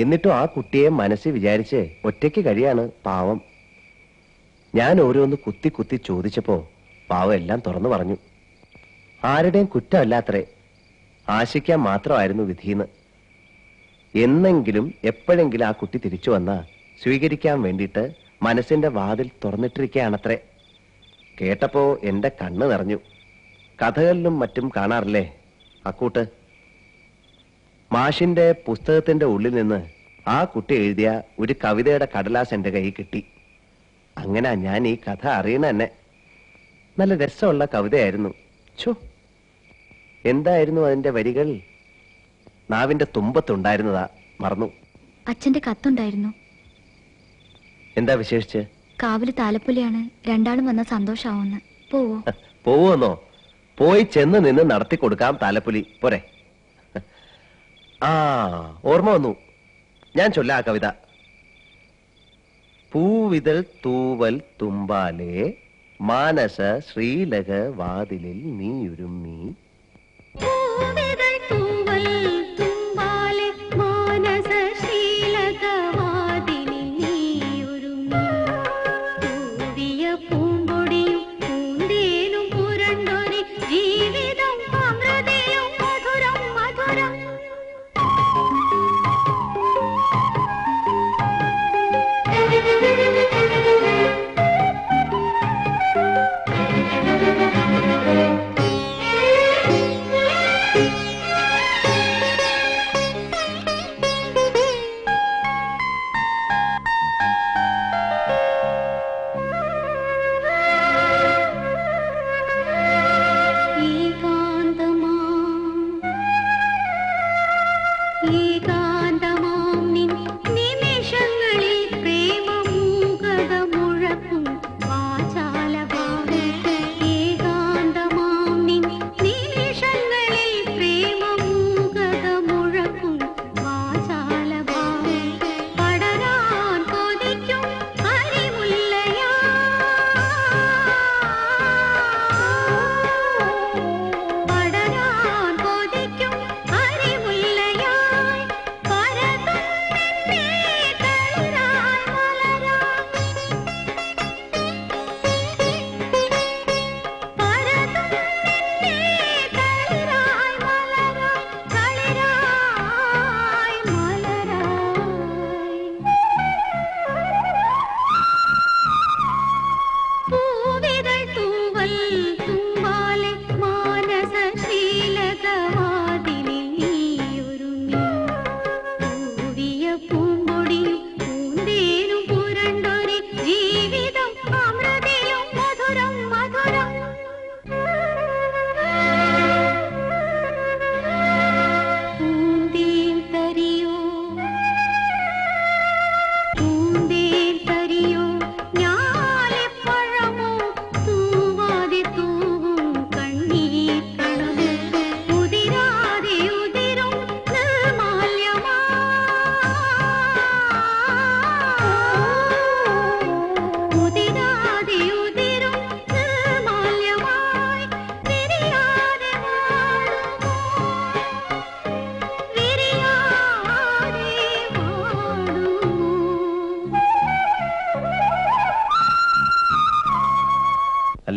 എന്നിട്ടും ആ കുട്ടിയെ മനസ്സിൽ വിചാരിച്ച് ഒറ്റയ്ക്ക് കഴിയാണ് പാവം. ഞാൻ ഓരോന്ന് കുത്തി കുത്തി ചോദിച്ചപ്പോ പാവം എല്ലാം തുറന്നു പറഞ്ഞു. ആരുടെയും കുറ്റമല്ലാത്രേ, ആശിക്കാൻ മാത്രമായിരുന്നു വിധിന്ന്. എന്നെങ്കിലും എപ്പോഴെങ്കിലും ആ കുട്ടി തിരിച്ചു വന്നാ സ്വീകരിക്കാൻ വേണ്ടിയിട്ട് മനസ്സിന്റെ വാതിൽ തുറന്നിട്ടിരിക്കുകയാണത്രേ. കേട്ടപ്പോ എന്റെ കണ്ണ് നിറഞ്ഞു. കഥകളിലും മറ്റും കാണാറില്ലേ അക്കൂട്ട്? മാഷിന്റെ പുസ്തകത്തിന്റെ ഉള്ളിൽ നിന്ന് ആ കുട്ടി എഴുതിയ ഒരു കവിതയുടെ കടലാസ് എന്റെ കൈ കിട്ടി. അങ്ങനെ ഞാൻ ഈ കഥ അറിയണ തന്നെ. നല്ല രസമുള്ള കവിതയായിരുന്നു. ഛോ, എന്തായിരുന്നു അതിന്റെ വരികൾ? നാവിന്റെ തുമ്പത്തുണ്ടായിരുന്നതാ, മറന്നു. അച്ഛന്റെ കത്തുണ്ടായിരുന്നു. എന്താ വിശേഷിച്ച്? കാവില് താലപ്പൊലിയാണ്, രണ്ടാളും വന്ന സന്തോഷാവുന്ന്. പോവോ? പോവോന്നോ? പോയി ചെന്ന് നിന്ന് നടത്തി കൊടുക്കാം താലപ്പൊലി പോരെ? ആ, ഓർമ്മ വന്നു. ഞാൻ ചൊല്ലാ കവിത. പൂവിതൾ തൂവൽ തുമ്പാലേ മാനസ ശ്രീലക വാതിലിൽ നീയുരുമ്മി.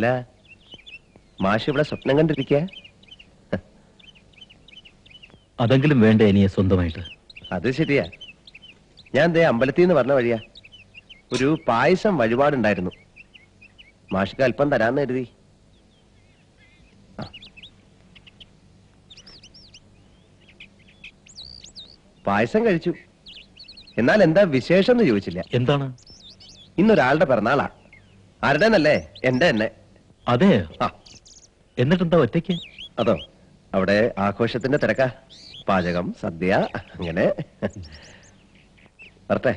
അല്ല, മാഷ് ഇവിടെ സ്വപ്നം കണ്ടിരിക്കുക? അതെങ്കിലും വേണ്ട ഇനിയെ സ്വന്തമായിട്ട്. അത് ശരിയാ. ഞാൻ ദേ അമ്പലത്തിൽ നിന്ന് പറഞ്ഞ വഴിയാ. ഒരു പായസം വഴിപാടുണ്ടായിരുന്നു. മാഷിക്ക് അല്പം തരാന്ന് കരുതി. പായസം കഴിച്ചു. എന്നാൽ എന്താ വിശേഷം എന്ന് ചോദിച്ചില്ല. എന്താണ്? ഇന്നൊരാളുടെ പിറന്നാളാ. ആരുടെന്നല്ലേ? എന്റെ തന്നെ. അതെ. എന്നിട്ടെന്താ ഒറ്റയ്ക്ക്? അതോ, അവിടെ ആഘോഷത്തിന്റെ തിരക്കാ. പാചകം, സദ്യ, അങ്ങനെ. വരട്ടെ.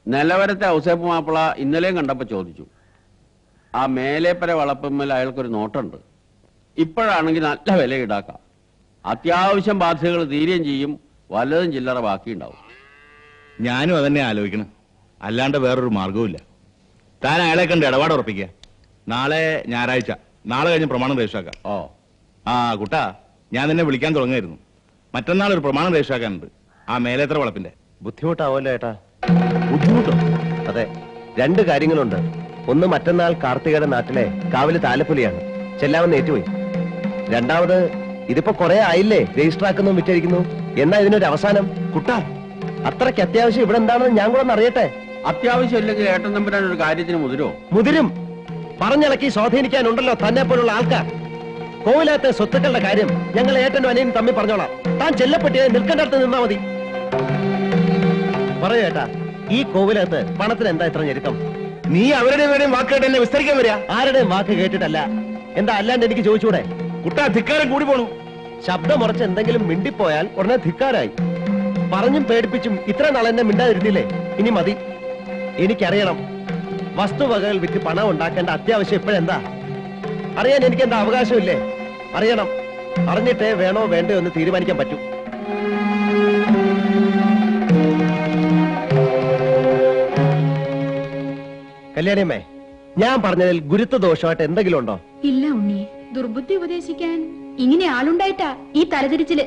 നിലവരത്തെ ഔസേപ്പ് മാപ്പിള ഇന്നലെയും കണ്ടപ്പോ ചോദിച്ചു. ആ മേലേപ്പര വളപ്പമ്മൽ അയാൾക്കൊരു നോട്ടുണ്ട്. ഇപ്പോഴാണെങ്കിൽ നല്ല വില ഈടാക്കാം. അത്യാവശ്യം ബാധ്യതകൾ തീരുകയും ചെയ്യും. വല്ലതും ചില്ലറ ബാക്കിയുണ്ടാവും. ഞാനും അതന്നെ ആലോചിക്കണം. അല്ലാണ്ട് വേറൊരു മാർഗവുമില്ല. താൻ അയാളെ കണ്ട് ഇടപാട് ഉറപ്പിക്കുക. നാളെ ഞായറാഴ്ച, നാളെ കഴിഞ്ഞ് പ്രമാണം രജിസ്റ്ററാക്കാം. ഓ ആ കുട്ടാ, ഞാൻ നിന്നെ വിളിക്കാൻ തുടങ്ങായിരുന്നു. മറ്റന്നാൾ ഒരു പ്രമാണം രജിസ്റ്ററാക്കാനുണ്ട്, ആ മേലേത്ര വളപ്പിന്റെ. ബുദ്ധിമുട്ടാവുമല്ലോ ഏട്ടാ? ബുദ്ധിമുട്ടോ? അതെ, 2 കാര്യങ്ങളുണ്ട്. ഒന്ന്, മറ്റന്നാൾ കാർത്തികയുടെ നാട്ടിലെ കാവില് താലപ്പൊലിയാണ്, ചെല്ലാമെന്ന് ഏറ്റുപോയി. രണ്ടാമത്, ഇതിപ്പോ കുറെ ആയില്ലേ രജിസ്റ്റർ ആക്കുന്നു വിറ്റഴിക്കുന്നു. എന്നാ ഇതിനൊരു അവസാനം? കുട്ടാ, അത്രയ്ക്ക് അത്യാവശ്യം ഇവിടെ എന്താണെന്ന് ഞാൻ കൂടെ ഒന്ന് അറിയട്ടെ. അത്യാവശ്യം ഇല്ലെങ്കിൽ ഏട്ടൻ തമ്പുരാൻ ഒരു കാര്യത്തിന് മുതിരും. പറഞ്ഞിളക്കി സ്വാധീനിക്കാനുണ്ടല്ലോ തന്നെ പോലുള്ള ആൾക്കാർ. കോവിലത്തെ സ്വത്തുക്കളുടെ കാര്യം ഞങ്ങൾ ഏട്ടനും അനിയനും തമ്മിൽ പറഞ്ഞോളാം. താൻ ചെല്ലപ്പെട്ടിയായി നിൽക്കേണ്ടടുത്ത് നിന്നാ മതി. പറയൂ ഏട്ടാ, ഈ കോവിലകത്ത് പണത്തിന് എന്താ ഇത്ര ഞെരുക്കം? നീ അവരുടെയും വാക്ക് കേട്ട് എന്നെ വിസ്തരിക്കാൻ വരിക? ആരുടെയും വാക്ക് കേട്ടിട്ടല്ല. എന്താ അല്ലാണ്ട് എനിക്ക് ചോദിച്ചൂടെ? കുട്ടാ, ധിക്കാരം കൂടി പോണു. ശബ്ദമുറച്ച് എന്തെങ്കിലും മിണ്ടിപ്പോയാൽ ഉടനെ ധിക്കാരായി. പറഞ്ഞും പേടിപ്പിച്ചും ഇത്ര നാൾ എന്നെ മിണ്ടാതിരുന്നില്ലേ? ഇനി മതി. എനിക്കറിയണം, വസ്തുവകകൾ വിറ്റ് പണം ഉണ്ടാക്കേണ്ട അത്യാവശ്യം ഇപ്പോഴെന്താ? അറിയാൻ എനിക്ക് എന്താ അവകാശമില്ലേ? അറിയണം. അറിഞ്ഞിട്ടേ വേണോ വേണ്ടോ എന്ന് തീരുമാനിക്കാൻ പറ്റൂ. കല്യാണിയമ്മേ, ഞാൻ പറഞ്ഞതിൽ ഗുരുത്വദോഷമായിട്ട് എന്തെങ്കിലും ഉണ്ടോ? ഇല്ല ഉണ്ണി. ദുർബുദ്ധി ഉപദേശിക്കാൻ ഇങ്ങനെ ആളുണ്ടായിട്ടാ ഈ തലതിരിച്ചില്.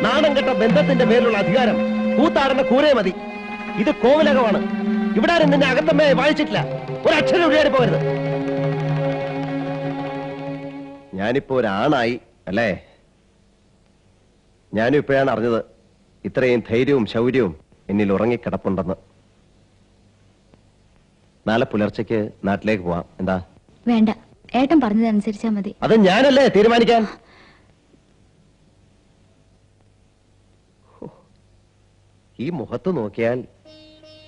നാടൻ കെട്ട ബന്ധത്തിന്റെ മേലുള്ള അധികാരം കൂത്താടുന്ന കൂരേ മതി. ഇത് കോവിലകമാണ്. ഇവിടെ ആരും നിന്നെ അകത്തമ്മയെ വായിച്ചിട്ടില്ല. ഒരക്ഷരം ഉള്ളിയാടി പോകരുത്. ഞാനിപ്പോ ഒരാണായി അല്ലേ? ഞാനും ഇപ്പോഴാണ് അറിഞ്ഞത് ഇത്രയും ധൈര്യവും ശൗര്യവും എന്നിൽ ഉറങ്ങിക്കിടപ്പുണ്ടെന്ന്. നാളെ പുലർച്ചയ്ക്ക് നാട്ടിലേക്ക് പോവാം. എന്താ? വേണ്ട, ഏട്ടൻ പറഞ്ഞതനുസരിച്ചാ മതി. അത് ഞാനല്ലേ തീരുമാനിക്കാൻ? ഈ മുഖത്ത് നോക്കിയാൽ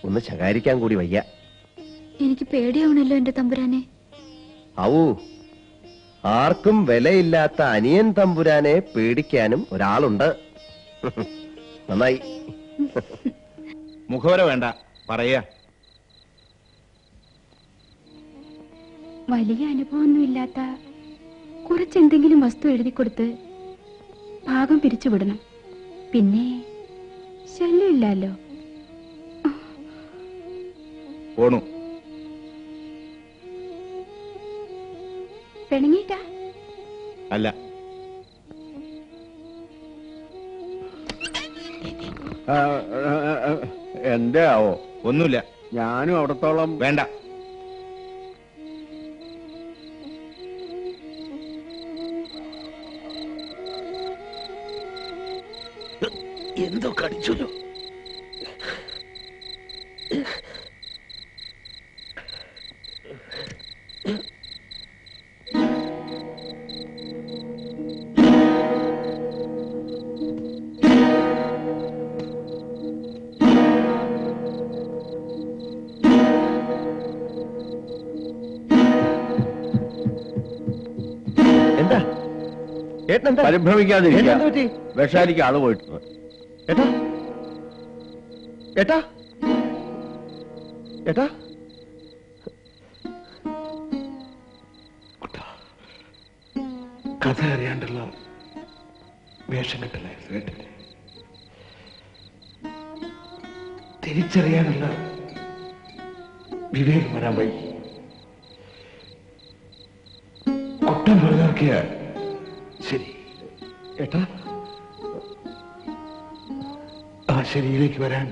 ഒന്ന് ശകാരിക്കാൻ കൂടി വയ്യ. എനിക്ക് പേടിയാവണല്ലോ എന്റെ തമ്പുരാനെ. ആവൂ, ആർക്കും വിലയില്ലാത്ത അനിയൻ തമ്പുരാനെ പേടിക്കാനും ഒരാളുണ്ട്. നന്നായി. മുഖവര വേണ്ട, പറയാ. വലിയ അനുഭവമൊന്നുമില്ലാത്ത കുറച്ചെന്തെങ്കിലും വസ്തു എഴുതി കൊടുത്ത് ഭാഗം പിരിച്ചുവിടണം. പിന്നെ ശല്യമില്ലല്ലോ. പോണു. പിണങ്ങിട്ടാ? അല്ല. എന്റെ ആവോ? ഒന്നുമില്ല. ഞാനും അവിടത്തോളം വേണ്ട. എന്തോ കടിച്ചല്ലോ. എന്താ ഏട്ടനെന്താ? പരിഭ്രമിക്കാതിരിക്കുക. വിഷാരിക്ക് ആള് പോയിട്ടുണ്ട്. ഏട്ടാ, ഏട്ടാ, ഏട്ടാ, കഥ അറിയാണ്ടുള്ള വേഷം കെട്ടലായിരുന്നു കേട്ടില്ലേ? തിരിച്ചറിയാനുള്ള വിവേകം വരാൻ വൈകി. കുട്ടം വെറുതാക്കിയ ശരി ഏട്ടാ, ആ ശരിയിലേക്ക് വരാൻ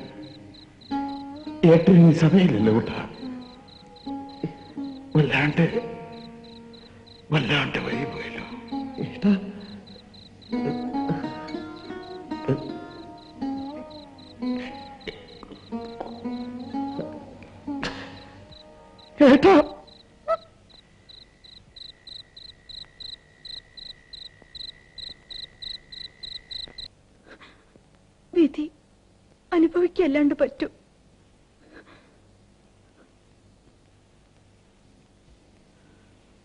ഏട്ടന് സമയമില്ലല്ലോ കൂട്ടാ. വല്ലാണ്ട് വഴി പോയല്ലോ. ഏട്ടാ ഏട്ടാ വിധി അനുഭവിക്കല്ലാണ്ട് പറ്റൂ.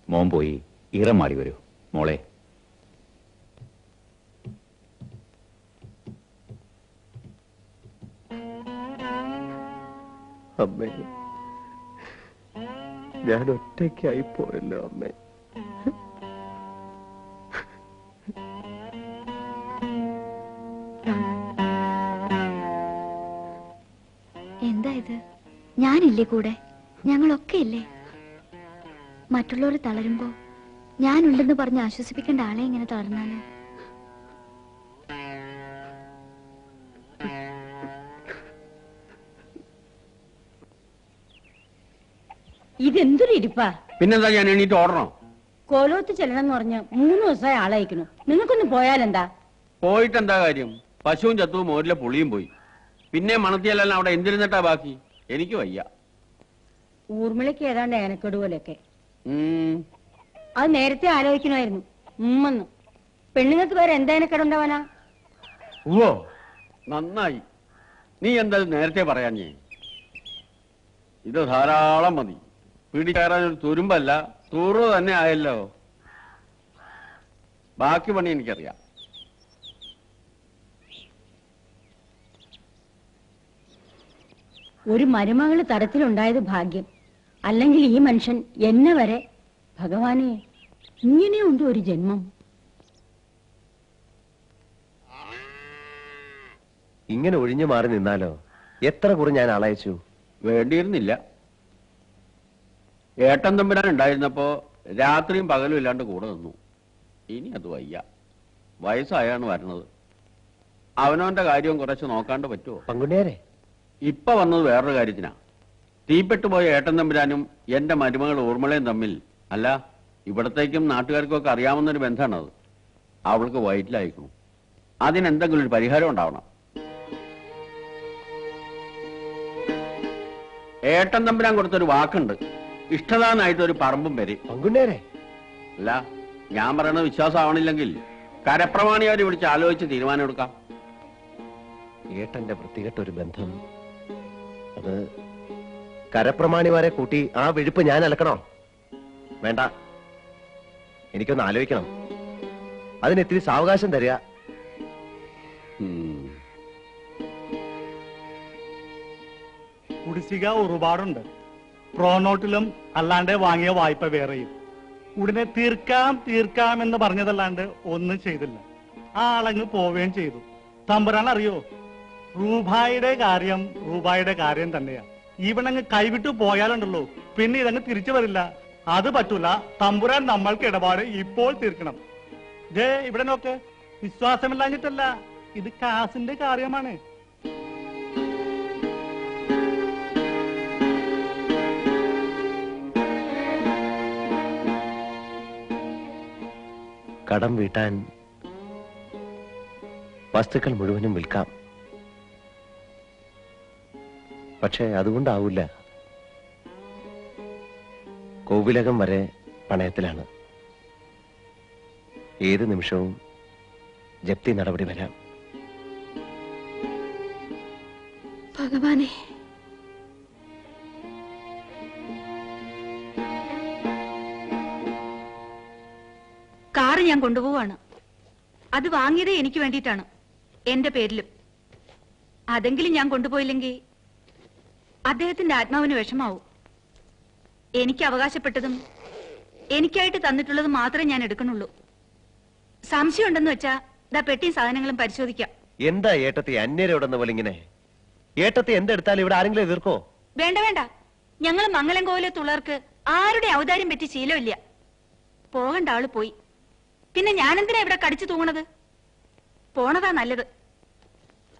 മോൻ പോയി ഈറം മാറി വരൂ മോളെ. അമ്മേ, ഞാൻ ഒറ്റയ്ക്കായി പോയല്ലോ അമ്മേ. എന്താ ഇത്? ഞാനില്ലേ കൂടെ? ഞങ്ങളൊക്കെ ഇല്ലേ? മറ്റുള്ളവർ തളരുമ്പോ ഞാനുണ്ടെന്ന് പറഞ്ഞ് ആശ്വസിപ്പിക്കേണ്ട ആളെ ഇങ്ങനെ തളർന്നാലോ? ഇതെന്തൊരു ഇരിപ്പാ? പിന്നെന്താ, ഞാൻ എണീറ്റ് ഓടണോ? കോലോത്ത് ചെല്ലണം എന്ന് പറഞ്ഞ് 3 ദിവസമായി ആളയക്കുന്നു. നിങ്ങൾക്കൊന്ന് പോയാലെന്താ? പോയിട്ടെന്താ കാര്യം? പശുവും ചത്തുവും മോരിലെ പുളിയും പോയി. പിന്നെ മണത്തിയല്ലെല്ലാം അവിടെ എന്തിരുന്നിട്ടാ ബാക്കി? എനിക്ക് വയ്യ. ഊർമിളയ്ക്ക് ഏതാണ്ട് ഏനക്കേട് പോലെയൊക്കെ. അത് നേരത്തെ ആലോചിക്കണമായിരുന്നു. ഉമ്മെന്ന് പെണ്ണുങ്ങൾക്ക് വേറെ എന്താ ഏനക്കേടുണ്ടാവാനാ? ഓ നന്നായി, നീ എന്താ നേരത്തെ പറയാഞ്ഞേ? ഇത് ധാരാളം മതി. പിടികയറാൻ ഒരു തുരുമ്പല്ല, തൂറ് തന്നെ ആയല്ലോ. ബാക്കി പണി എനിക്കറിയാം. ഒരു മരുമകള് തരത്തിലുണ്ടായത് ഭാഗ്യം. അല്ലെങ്കിൽ ഈ മനുഷ്യൻ എന്നെ വരെ. ഭഗവാനെ, ഇങ്ങനെയുണ്ട് ഒരു ജന്മം. ഇങ്ങനെ ഒഴിഞ്ഞു മാറി നിന്നാലോ? എത്ര കുറി ഞാൻ ആളയച്ചു. വേണ്ടിയിരുന്നില്ല. ഏട്ടൻ തമ്പുരാൻ ഉണ്ടായിരുന്നപ്പോ രാത്രിയും പകലും ഇല്ലാണ്ട് കൂടെ നിന്നു. ഇനി അത് വയ്യ. വയസ്സായാണ് വരണത്. അവനവന്റെ കാര്യവും കുറച്ച് നോക്കാണ്ട് പറ്റുമോ? പങ്കുണ്ണിയാരെ ഇപ്പൊ വന്നത് വേറൊരു കാര്യത്തിനാ. തീപ്പെട്ടുപോയ ഏട്ടൻ തമ്പുരാനും എന്റെ മരുമകൾ ഊർമിളയും തമ്മിൽ, അല്ല ഇവിടത്തേക്കും നാട്ടുകാർക്കും ഒക്കെ അറിയാവുന്നൊരു ബന്ധമാണത്. അവൾക്ക് വയറ്റിലായിരിക്കണം. അതിനെന്തെങ്കിലും ഒരു പരിഹാരം ഉണ്ടാവണം. ഏട്ടൻ തമ്പുരാൻ കൊടുത്തൊരു വാക്കുണ്ട്, ഇഷ്ടദാനായിട്ട് ഒരു പറമ്പും വരെ. പങ്കുണ്ണിയാരെ അല്ല, ഞാൻ പറയണത് വിശ്വാസമാവണില്ലെങ്കിൽ കരപ്രമാണിയാരെ വിളിച്ച് ആലോചിച്ച് തീരുമാനം എടുക്കാം. ഏട്ടന്റെ വൃത്തികെട്ട ഒരു ബന്ധം, അത് കരപ്രമാണിമാരെ കൂട്ടി ആ വെഴുപ്പ് ഞാൻ അലക്കണോ? വേണ്ട, എനിക്കൊന്ന് ആലോചിക്കണം. അതിനെത്തിരി സാവകാശം തരിക. കുടിശ്ശിക ഒരുപാടുണ്ട്. പ്രോനോട്ടിലും അല്ലാണ്ട് വാങ്ങിയ വായ്പ വേറെയും. ഉടനെ തീർക്കാം എന്ന് പറഞ്ഞതല്ലാണ്ട് ഒന്നും ചെയ്തില്ല. ആ ആളങ്ങ് പോവുകയും ചെയ്തു. തമ്പുരാൻ അറിയോ, രൂപായുടെ കാര്യം തന്നെയാ. ഇവനങ്ങ് കൈവിട്ടു പോയാലുണ്ടല്ലോ, പിന്നെ ഇതങ്ങ് തിരിച്ചു വരില്ല. അത് പറ്റൂല. തമ്പുരാൻ നമ്മൾക്ക് ഇടപാട് ഇപ്പോൾ തീർക്കണം. ഇവിടെ നോക്ക്, വിശ്വാസമില്ലാഞ്ഞിട്ടല്ല, ഇത് കാസിന്റെ കാര്യമാണ്. കടം വീട്ടാൻ വസ്തുക്കൾ മുഴുവനും വിൽക്കാം. പക്ഷെ അതുകൊണ്ടാവില്ല. കോവിലകം വരെ പണയത്തിലാണ്. ഏത് നിമിഷവും ജപ്തി നടപടി വരാം. ഭഗവാനെ, കാറ് ഞാൻ കൊണ്ടുപോവാണ്. അത് വാങ്ങിയതേ എനിക്ക് വേണ്ടിയിട്ടാണ്, എന്റെ പേരിലും. അതെങ്കിലും ഞാൻ കൊണ്ടുപോയില്ലെങ്കിൽ അദ്ദേഹത്തിന്റെ ആത്മാവിന് വിഷമാവും. എനിക്ക് അവകാശപ്പെട്ടതും എനിക്കായിട്ട് തന്നിട്ടുള്ളതും മാത്രമേ ഞാൻ എടുക്കണുള്ളൂ. സംശയം ഉണ്ടെന്ന് വെച്ചാ ദാ പെട്ടിയും സാധനങ്ങളും പരിശോധിക്കാം. എന്താ ഏട്ടത്തി അന്യരോടെന്ന പോലെ ഇങ്ങനെ? ഏട്ടത്തി എന്തെടുത്താലും ഇവിടെ ആരെങ്കിലും എതിർക്കോ? വേണ്ട വേണ്ട, ഞങ്ങൾ മംഗലം കോവിലത്തുള്ളവർക്ക് ആരുടെ ഔദാര്യം പറ്റി ശീലമില്ല. പോകണ്ട ആള് പോയി. പിന്നെ ഞാനെന്തിനാ ഇവിടെ കടിച്ചു തൂങ്ങണത്? പോണതാ നല്ലത്.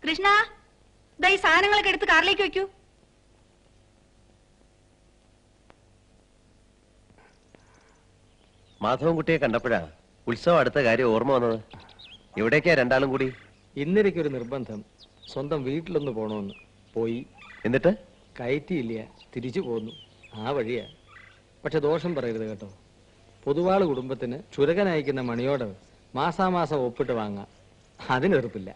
കൃഷ്ണ, ദാ ഈ സാധനങ്ങളൊക്കെ എടുത്ത് കാറിലേക്ക് വെക്കൂ. മാധവൻകുട്ടിയെ കണ്ടപ്പോഴാ ഉത്സവം അടുത്ത കാര്യം ഓർമ്മ വന്നത്. എവിടേക്കാ രണ്ടാളും കൂടി? ഇന്നലേക്കൊരു നിർബന്ധം, സ്വന്തം വീട്ടിലൊന്ന് പോണോന്ന്. പോയി. എന്നിട്ട് കയറ്റിയില്ല, തിരിച്ചു പോന്നു. ആ വഴിയാ. പക്ഷെ ദോഷം പറയരുത് കേട്ടോ. പൊതുവാള് കുടുംബത്തിന് ചുരകൻ അയക്കുന്ന മണിയോട് മാസാമാസം ഒപ്പിട്ട് വാങ്ങാം. അതിനെറുപ്പില്ല.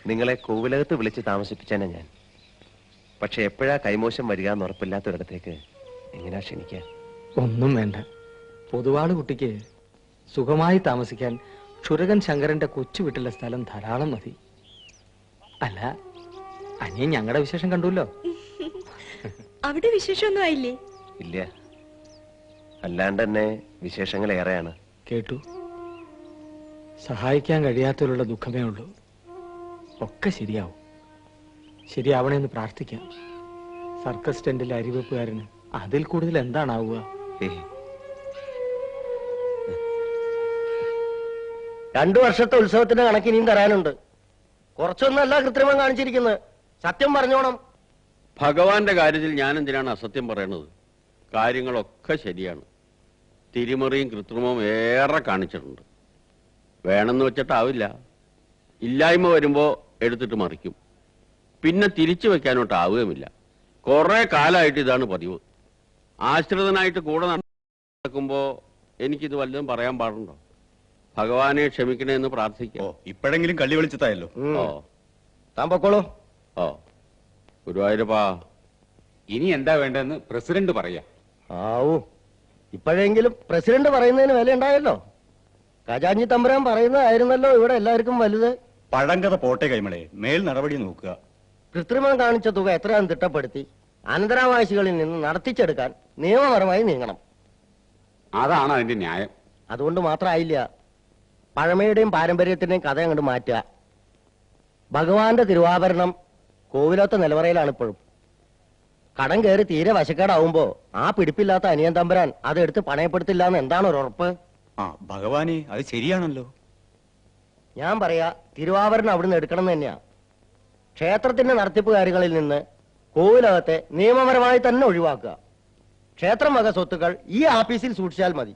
നിങ്ങളെ കോവിലകത്ത് വിളിച്ച് താമസിപ്പിച്ചേനെ ഞാൻ. പക്ഷെ എപ്പോഴാ കൈമോശം വരിക എന്ന് ഉറപ്പില്ലാത്തൊരിടത്തേക്ക് എങ്ങനെയാ ക്ഷണിക്കുക? ഒന്നും വേണ്ട. പൊതുവാള് കുട്ടിക്ക് സുഖമായി താമസിക്കാൻ ക്ഷുരകൻ ശങ്കരന്റെ കൊച്ചു വീട്ടിലെ സ്ഥലം ധാരാളം മതി. അല്ല, അനിയൻ ഞങ്ങളുടെ വിശേഷം കണ്ടുല്ലോ. അവിടെ വിശേഷമൊന്നും ആയില്ലേ? ഇല്ല, അല്ലാണ്ട് തന്നെ വിശേഷങ്ങൾ ഏറെയാണ്. കേട്ടു. സഹായിക്കാൻ കഴിയാത്തവരുള്ള ദുഃഖമേ ഉള്ളൂ. ഒക്കെ ശരിയാവും. ശരിയാവണമെന്ന് പ്രാർത്ഥിക്കാം. സർക്കസ് ടെന്റിലെ അരിവെപ്പുകാരന് അതിൽ കൂടുതൽ എന്താണാവുക? 2 വർഷത്തെ ഉത്സവത്തിന്റെ കണക്ക് ഇനിയും തരാനുണ്ട്. കുറച്ചൊന്നല്ല കൃത്രിമം കാണിച്ചിരിക്കുന്നത്. സത്യം പറഞ്ഞോണം. ഭഗവാന്റെ കാര്യത്തിൽ ഞാൻ എന്തിനാണ് അസത്യം പറയണത്? കാര്യങ്ങളൊക്കെ ശരിയാണ്. തിരിമറിയും കൃത്രിമവും ഏറെ കാണിച്ചിട്ടുണ്ട്. വേണമെന്ന് വെച്ചിട്ടാവില്ല. ഇല്ലായ്മ വരുമ്പോ എടുത്തിട്ട് മറിക്കും. പിന്നെ തിരിച്ചു വെക്കാനോട്ടാവുകയുമില്ല. കുറെ കാലമായിട്ട് ഇതാണ് പതിവ്. ആശ്രിതനായിട്ട് കൂടെ നടക്കുമ്പോ എനിക്കിത് വല്ലതും പറയാൻ പാടുണ്ടോ? ഭഗവാനെ ക്ഷമിക്കണേ എന്ന് പ്രാർത്ഥിക്കോ. ഇപ്പോഴെങ്കിലും കള്ളി വിളിച്ചതായല്ലോ. താൻ പൊക്കോളൂ. ഓ ഗുരുവായൂരപ്പാ, ഇനി എന്താ വേണ്ടെന്ന് പ്രസിഡന്റ് പറയാ. ആവൂ, ഇപ്പോഴെങ്കിലും പ്രസിഡന്റ് പറയുന്നതിന് വില ഉണ്ടായല്ലോ. ഖജാൻജി തമ്പുരാൻ പറയുന്നതായിരുന്നല്ലോ ഇവിടെ എല്ലാവർക്കും വലുത്. പഴങ്കഥ പോട്ടെ കൈമളെ, മേൽ നടപടി നോക്കുക. കൃത്രിമം കാണിച്ച തുക എത്രയാണെന്ന് തിട്ടപ്പെടുത്തി അനന്തരാവകാശികളിൽ നിന്ന് നടത്തിച്ചെടുക്കാൻ നിയമപരമായി നീങ്ങണം. അതാണ് അതിന്റെ ന്യായം. അതുകൊണ്ട് മാത്രമായില്ല, പഴമയുടെയും പാരമ്പര്യത്തിന്റെയും കഥ അങ്ങോട്ട് മാറ്റുക. ഭഗവാന്റെ തിരുവാഭരണം കോവിലത്തെ നിലവറയിലാണ് ഇപ്പോഴും. കടം കയറി തീരെ വശക്കേടാവുമ്പോ ആ പിടിപ്പില്ലാത്ത അനിയൻ തമ്പുരാൻ അതെടുത്ത് പണയപ്പെടുത്തില്ല എന്ന് എന്താണ് ഒരു ഉറപ്പ്? ഭഗവാനെ, അത് ശരിയാണല്ലോ. ഞാൻ പറയാ, തിരുവാഭരണം അവിടുന്ന് എടുക്കണം എന്ന് തന്നെയാ. ക്ഷേത്രത്തിന്റെ നടത്തിപ്പുകാരികളിൽ നിന്ന് കോവിലകത്തെ നിയമപരമായി തന്നെ ഒഴിവാക്കുക. ക്ഷേത്രം വക സ്വത്തുക്കൾ ഈ ആഫീസിൽ സൂക്ഷിച്ചാൽ മതി.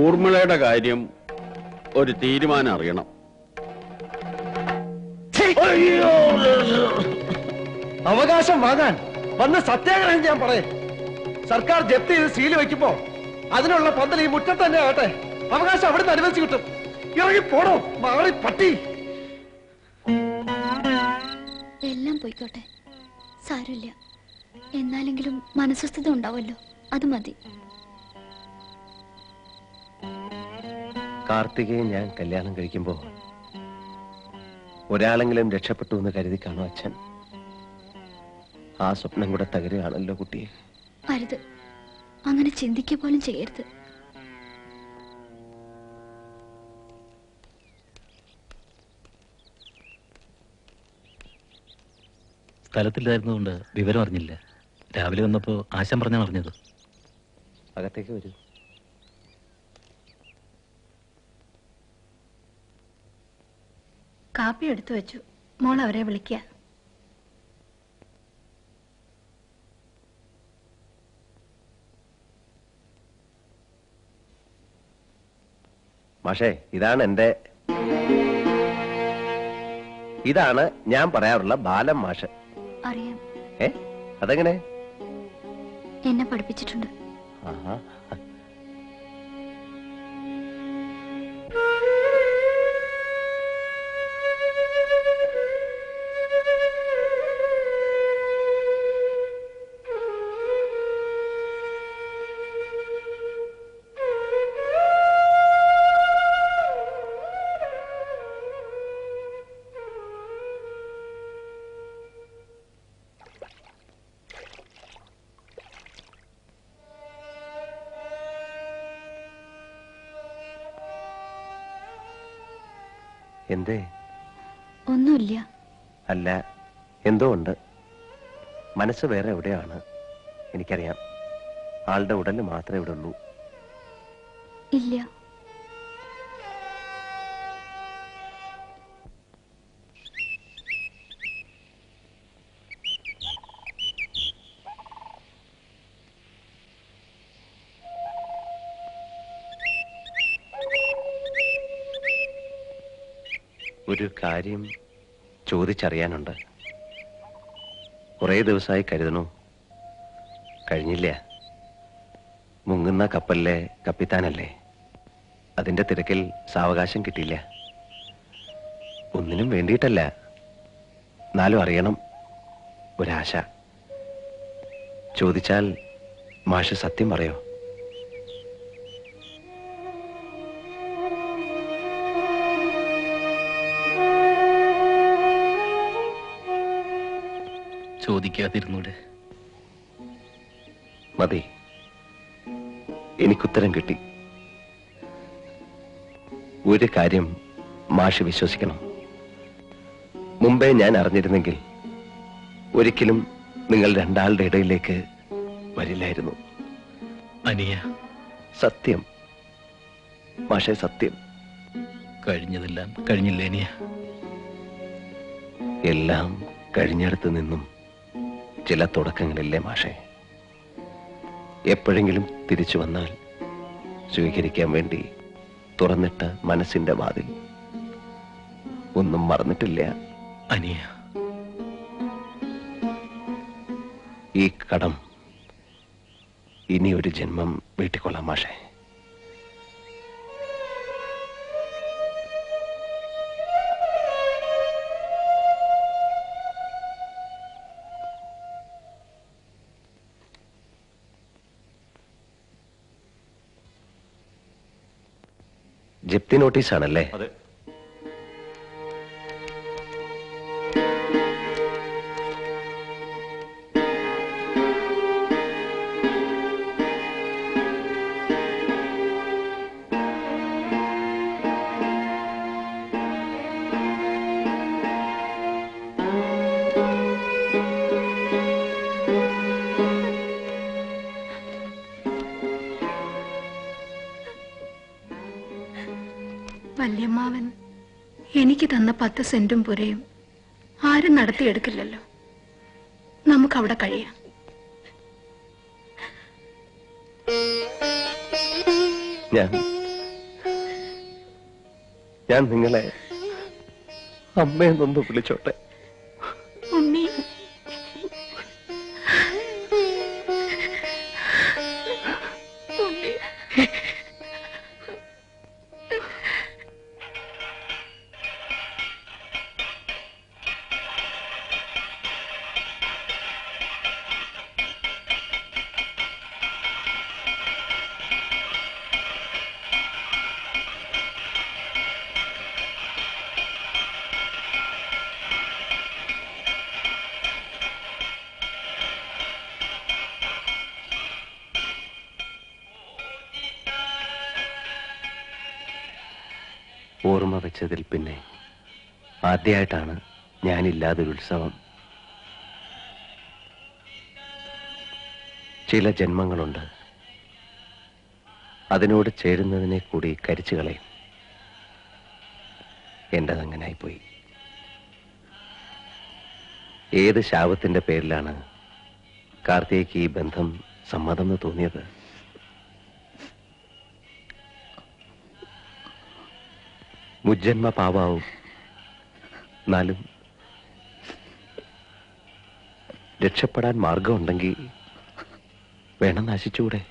ഊർമിളയുടെ കാര്യം ഒരു തീരുമാനം അറിയണം. അവകാശം വാങ്ങാൻ വന്ന് സത്യാഗ്രഹം ഞാൻ പറയും. സർക്കാർ ജപ്തി ചെയ്ത് സീല് വെക്കുമ്പോ അതിനുള്ള പന്തൽ ഈ മുറ്റത്ത് തന്നെ ആകട്ടെ. അവകാശം അവിടുന്ന് അനുവദിച്ചു കിട്ടും. ഇറങ്ങി പോടോ മാറി പട്ടി. എല്ലാം പോയിക്കോട്ടെ, സാരമില്ല. എന്നാലെങ്കിലും മനസ്വസ്ഥത ഉണ്ടാവല്ലോ, അത് മതി. കാർത്തികയെ ഞാൻ കല്യാണം കഴിക്കുമ്പോ ഒരാളെങ്കിലും രക്ഷപ്പെട്ടു എന്ന് കരുതി കാണും അച്ഛൻ. ആ സ്വപ്നം കൂടെ തകരുകയാണല്ലോ കുട്ടിയെ. അരുത്, അങ്ങനെ ചിന്തിക്കുക പോലും ചെയ്യരുത്. സ്ഥലത്തില്ലായിരുന്നുകൊണ്ട് വിവരം അറിഞ്ഞില്ല. രാവിലെ വന്നപ്പോ ആശം പറഞ്ഞാണ് അറിഞ്ഞത്. അകത്തേക്ക് വരൂ. കാപ്പി എടുത്തു വെച്ചു. മോൾ അവരെ വിളിക്കുക. മാഷേ, ഇതാണ് ഞാൻ പറയാറുള്ള ബാലം മാഷ്. അതെങ്ങനെ? എന്നെ പഠിപ്പിച്ചിട്ടുണ്ട്. ആഹാ. എന്തേ? ഒന്നുമില്ല. അല്ല, എന്തോ ഉണ്ട്. മനസ്സ് വേറെ എവിടെയാണ് എനിക്കറിയാം. ആളുടെ ഉടല് മാത്രമേ ഇവിടെ ഉള്ളൂ. ഇല്ല. ഒരു കാര്യം ചോദിച്ചറിയാനുണ്ട്. കുറേ ദിവസമായി കരുതണു, കഴിഞ്ഞില്ല. മുങ്ങുന്ന കപ്പലിലെ കപ്പിത്താനല്ലേ, അതിന്റെ തിരക്കിൽ സാവകാശം കിട്ടിയില്ല. ഒന്നിനും വേണ്ടിയിട്ടല്ല, എന്നാലും അറിയണം, ഒരാശ. ചോദിച്ചാൽ മാഷ് സത്യം പറയോ? ചോദിക്കാതിരുന്നൂടെ? മതി, എനിക്കുത്തരം കിട്ടി. ഒരു കാര്യം മാഷ് വിശ്വസിക്കണം. മുമ്പേ ഞാൻ അറിഞ്ഞിരുന്നെങ്കിൽ ഒരിക്കലും നിങ്ങൾ രണ്ടാളുടെ ഇടയിലേക്ക് വരില്ലായിരുന്നു. അനിയ, സത്യം മാഷെ, സത്യം. കഴിഞ്ഞതെല്ലാം കഴിഞ്ഞില്ലേ അനിയ? എല്ലാം കഴിഞ്ഞിടത്ത് നിന്നും ചില തുടക്കങ്ങളില്ലേ മാഷെ? എപ്പോഴെങ്കിലും തിരിച്ചു വന്നാൽ സ്വീകരിക്കാൻ വേണ്ടി തുറന്നിട്ട മനസ്സിന്റെ വാതിൽ ഒന്നും മറന്നിട്ടില്ല അനിയ. ഈ കടം ഇനി ഒരു ജന്മം വീട്ടിക്കൊള്ളാം മാഷെ. ജപ്തി നോട്ടീസാണല്ലേ? അതെ. വല്യമ്മാവൻ എനിക്ക് തന്ന 10 സെന്റും പുരയും ആരും നടത്തിയെടുക്കില്ലല്ലോ. നമുക്കവിടെ കഴിയാം. ഞാൻ നിങ്ങളെ അമ്മയെന്നൊന്ന് വിളിച്ചോട്ടെ? ഉണ്ണി, ഓർമ്മ വെച്ചതിൽ പിന്നെ ആദ്യമായിട്ടാണ് ഞാനില്ലാതൊരു ഉത്സവം. ചില ജന്മങ്ങളുണ്ട്, അതിനോട് ചേരുന്നതിനെ കൂടി കരിച്ചു കളയും. എന്റെതങ്ങനായിപ്പോയി. ഏത് ശാപത്തിന്റെ പേരിലാണ് കാർത്തികയ്ക്ക് ഈ ബന്ധം സമ്മതമെന്ന് തോന്നിയത്? മുജ്ജന്മ പാവാവും, എന്നാലും രക്ഷപ്പെടാൻ മാർഗമുണ്ടെങ്കിൽ വേണം നശിച്ചുകൂടെ?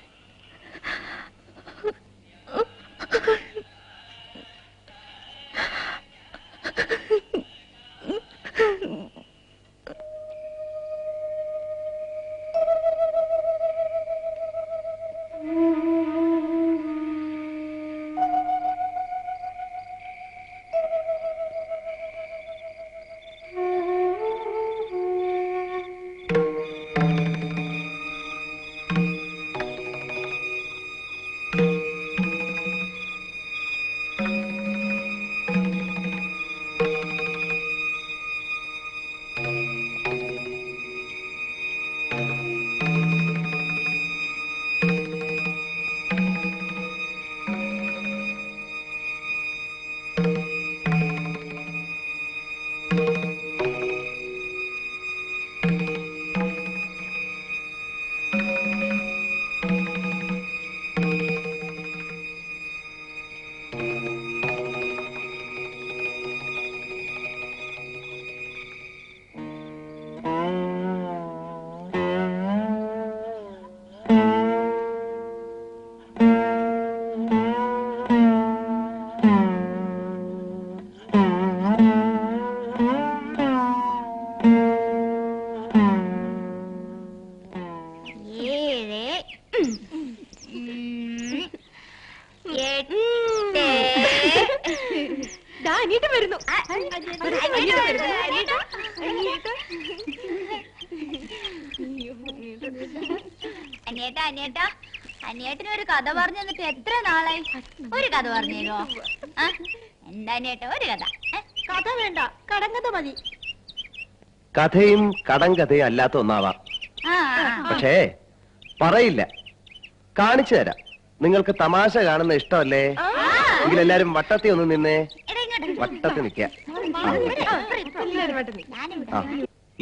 അനിയേട്ടനൊരു കഥ പറഞ്ഞു തന്നിട്ട് എത്ര നാളായി? ഒരു കഥ പറഞ്ഞോ? എന്താ അനിയേട്ട ഒരു കഥ? കഥ വേണ്ട, കടങ്കഥ മതി. കഥയും കടങ്കഥയും അല്ലാത്ത ഒന്നാവാം, പക്ഷേ പറയില്ല. കാണിച്ചു തരാം. നിങ്ങൾക്ക് തമാശ കാണുന്ന ഇഷ്ടമല്ലേ? എങ്കിലെല്ലാരും വട്ടത്തിൽ ഒന്ന് നിന്നേ. വട്ടത്തിൽ നിൽക്ക.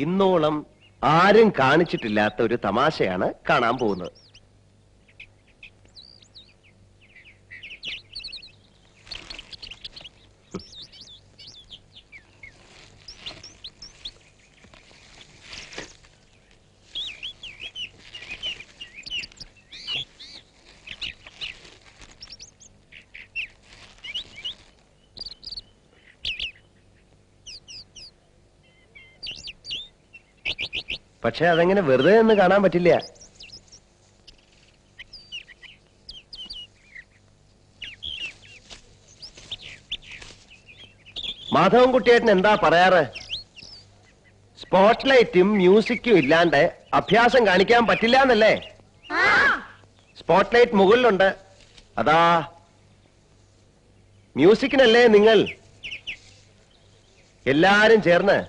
ഇന്നോളം ആരും കാണിച്ചിട്ടില്ലാത്ത ഒരു തമാശയാണ് കാണാൻ പോകുന്നത്. പക്ഷെ അതെങ്ങനെ വെറുതെ ഒന്ന് കാണാൻ പറ്റില്ല. മാധവൻ കുട്ടിയേട്ടൻ എന്താ പറയാറ്? സ്പോട്ട് ലൈറ്റും മ്യൂസിക്കും ഇല്ലാണ്ട് അഭ്യാസം കാണിക്കാൻ പറ്റില്ല എന്നല്ലേ? സ്പോട്ട് ലൈറ്റ് മുകളിലുണ്ട്, അതാ. മ്യൂസിക്കിനല്ലേ നിങ്ങൾ? എല്ലാരും ചേർന്ന്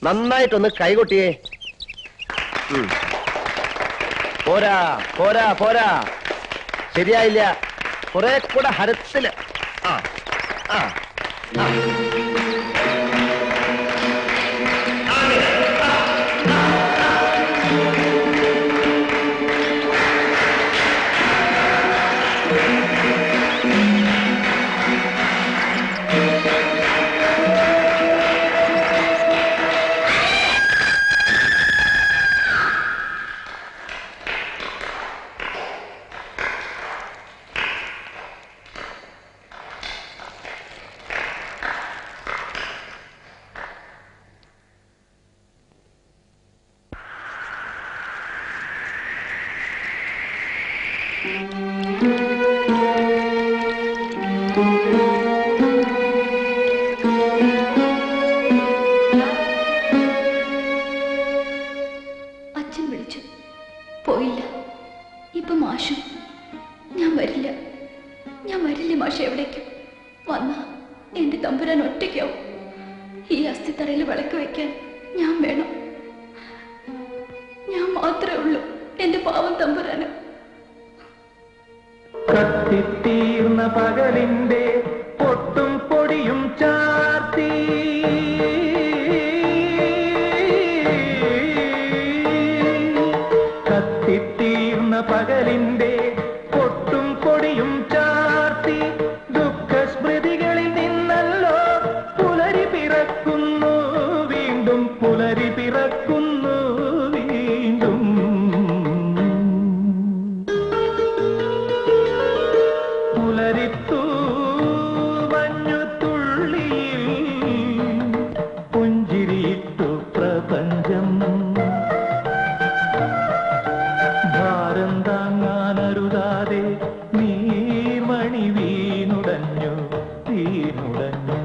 നന്നായിട്ടൊന്ന് കൈകൊട്ടിയേ. പോരാ പോരാ പോരാ, ശരിയായില്ല. കുറെ കൂടെ ഹരത്തില്. ആ ആ ആ. അച്ഛൻ വിളിച്ചു, പോയില്ല. ഇപ്പൊ മാഷും. ഞാൻ വരില്ല, ഞാൻ വരില്ല മാഷ. എവിടേക്കും വന്ന എന്റെ തമ്പുരാൻ ഒറ്റയ്ക്കാവും. ഈ അസ്ഥിത്തറയിൽ വിളക്ക് വെക്കാൻ ഞാൻ വേണം. ഞാൻ മാത്രമേ ഉള്ളൂ എന്റെ പാവം തമ്പുരാന്. കത്തിത്തീർന്ന പകലിന്റെ പൊട്ടും പൊടിയും ചാർത്തി കത്തിത്തീർന്ന പകലിന്റെ പൊട്ടും പൊടിയും ചാർത്തി ദുഃഖസ്മൃതികളിൽ നിന്നല്ലോ പുലരി പിറക്കുന്നു, വീണ്ടും പുലരി പിറക്കുന്നു. ഭാരം താങ്ങാനരുതാതെ നീർമണി വീണുടഞ്ഞു വീണുടഞ്ഞു.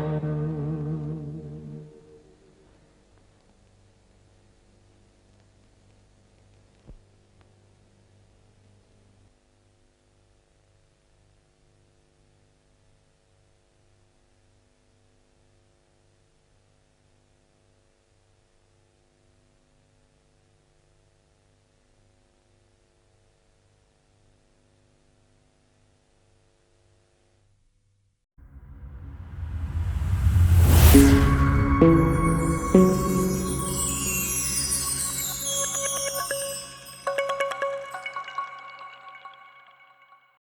Thank you.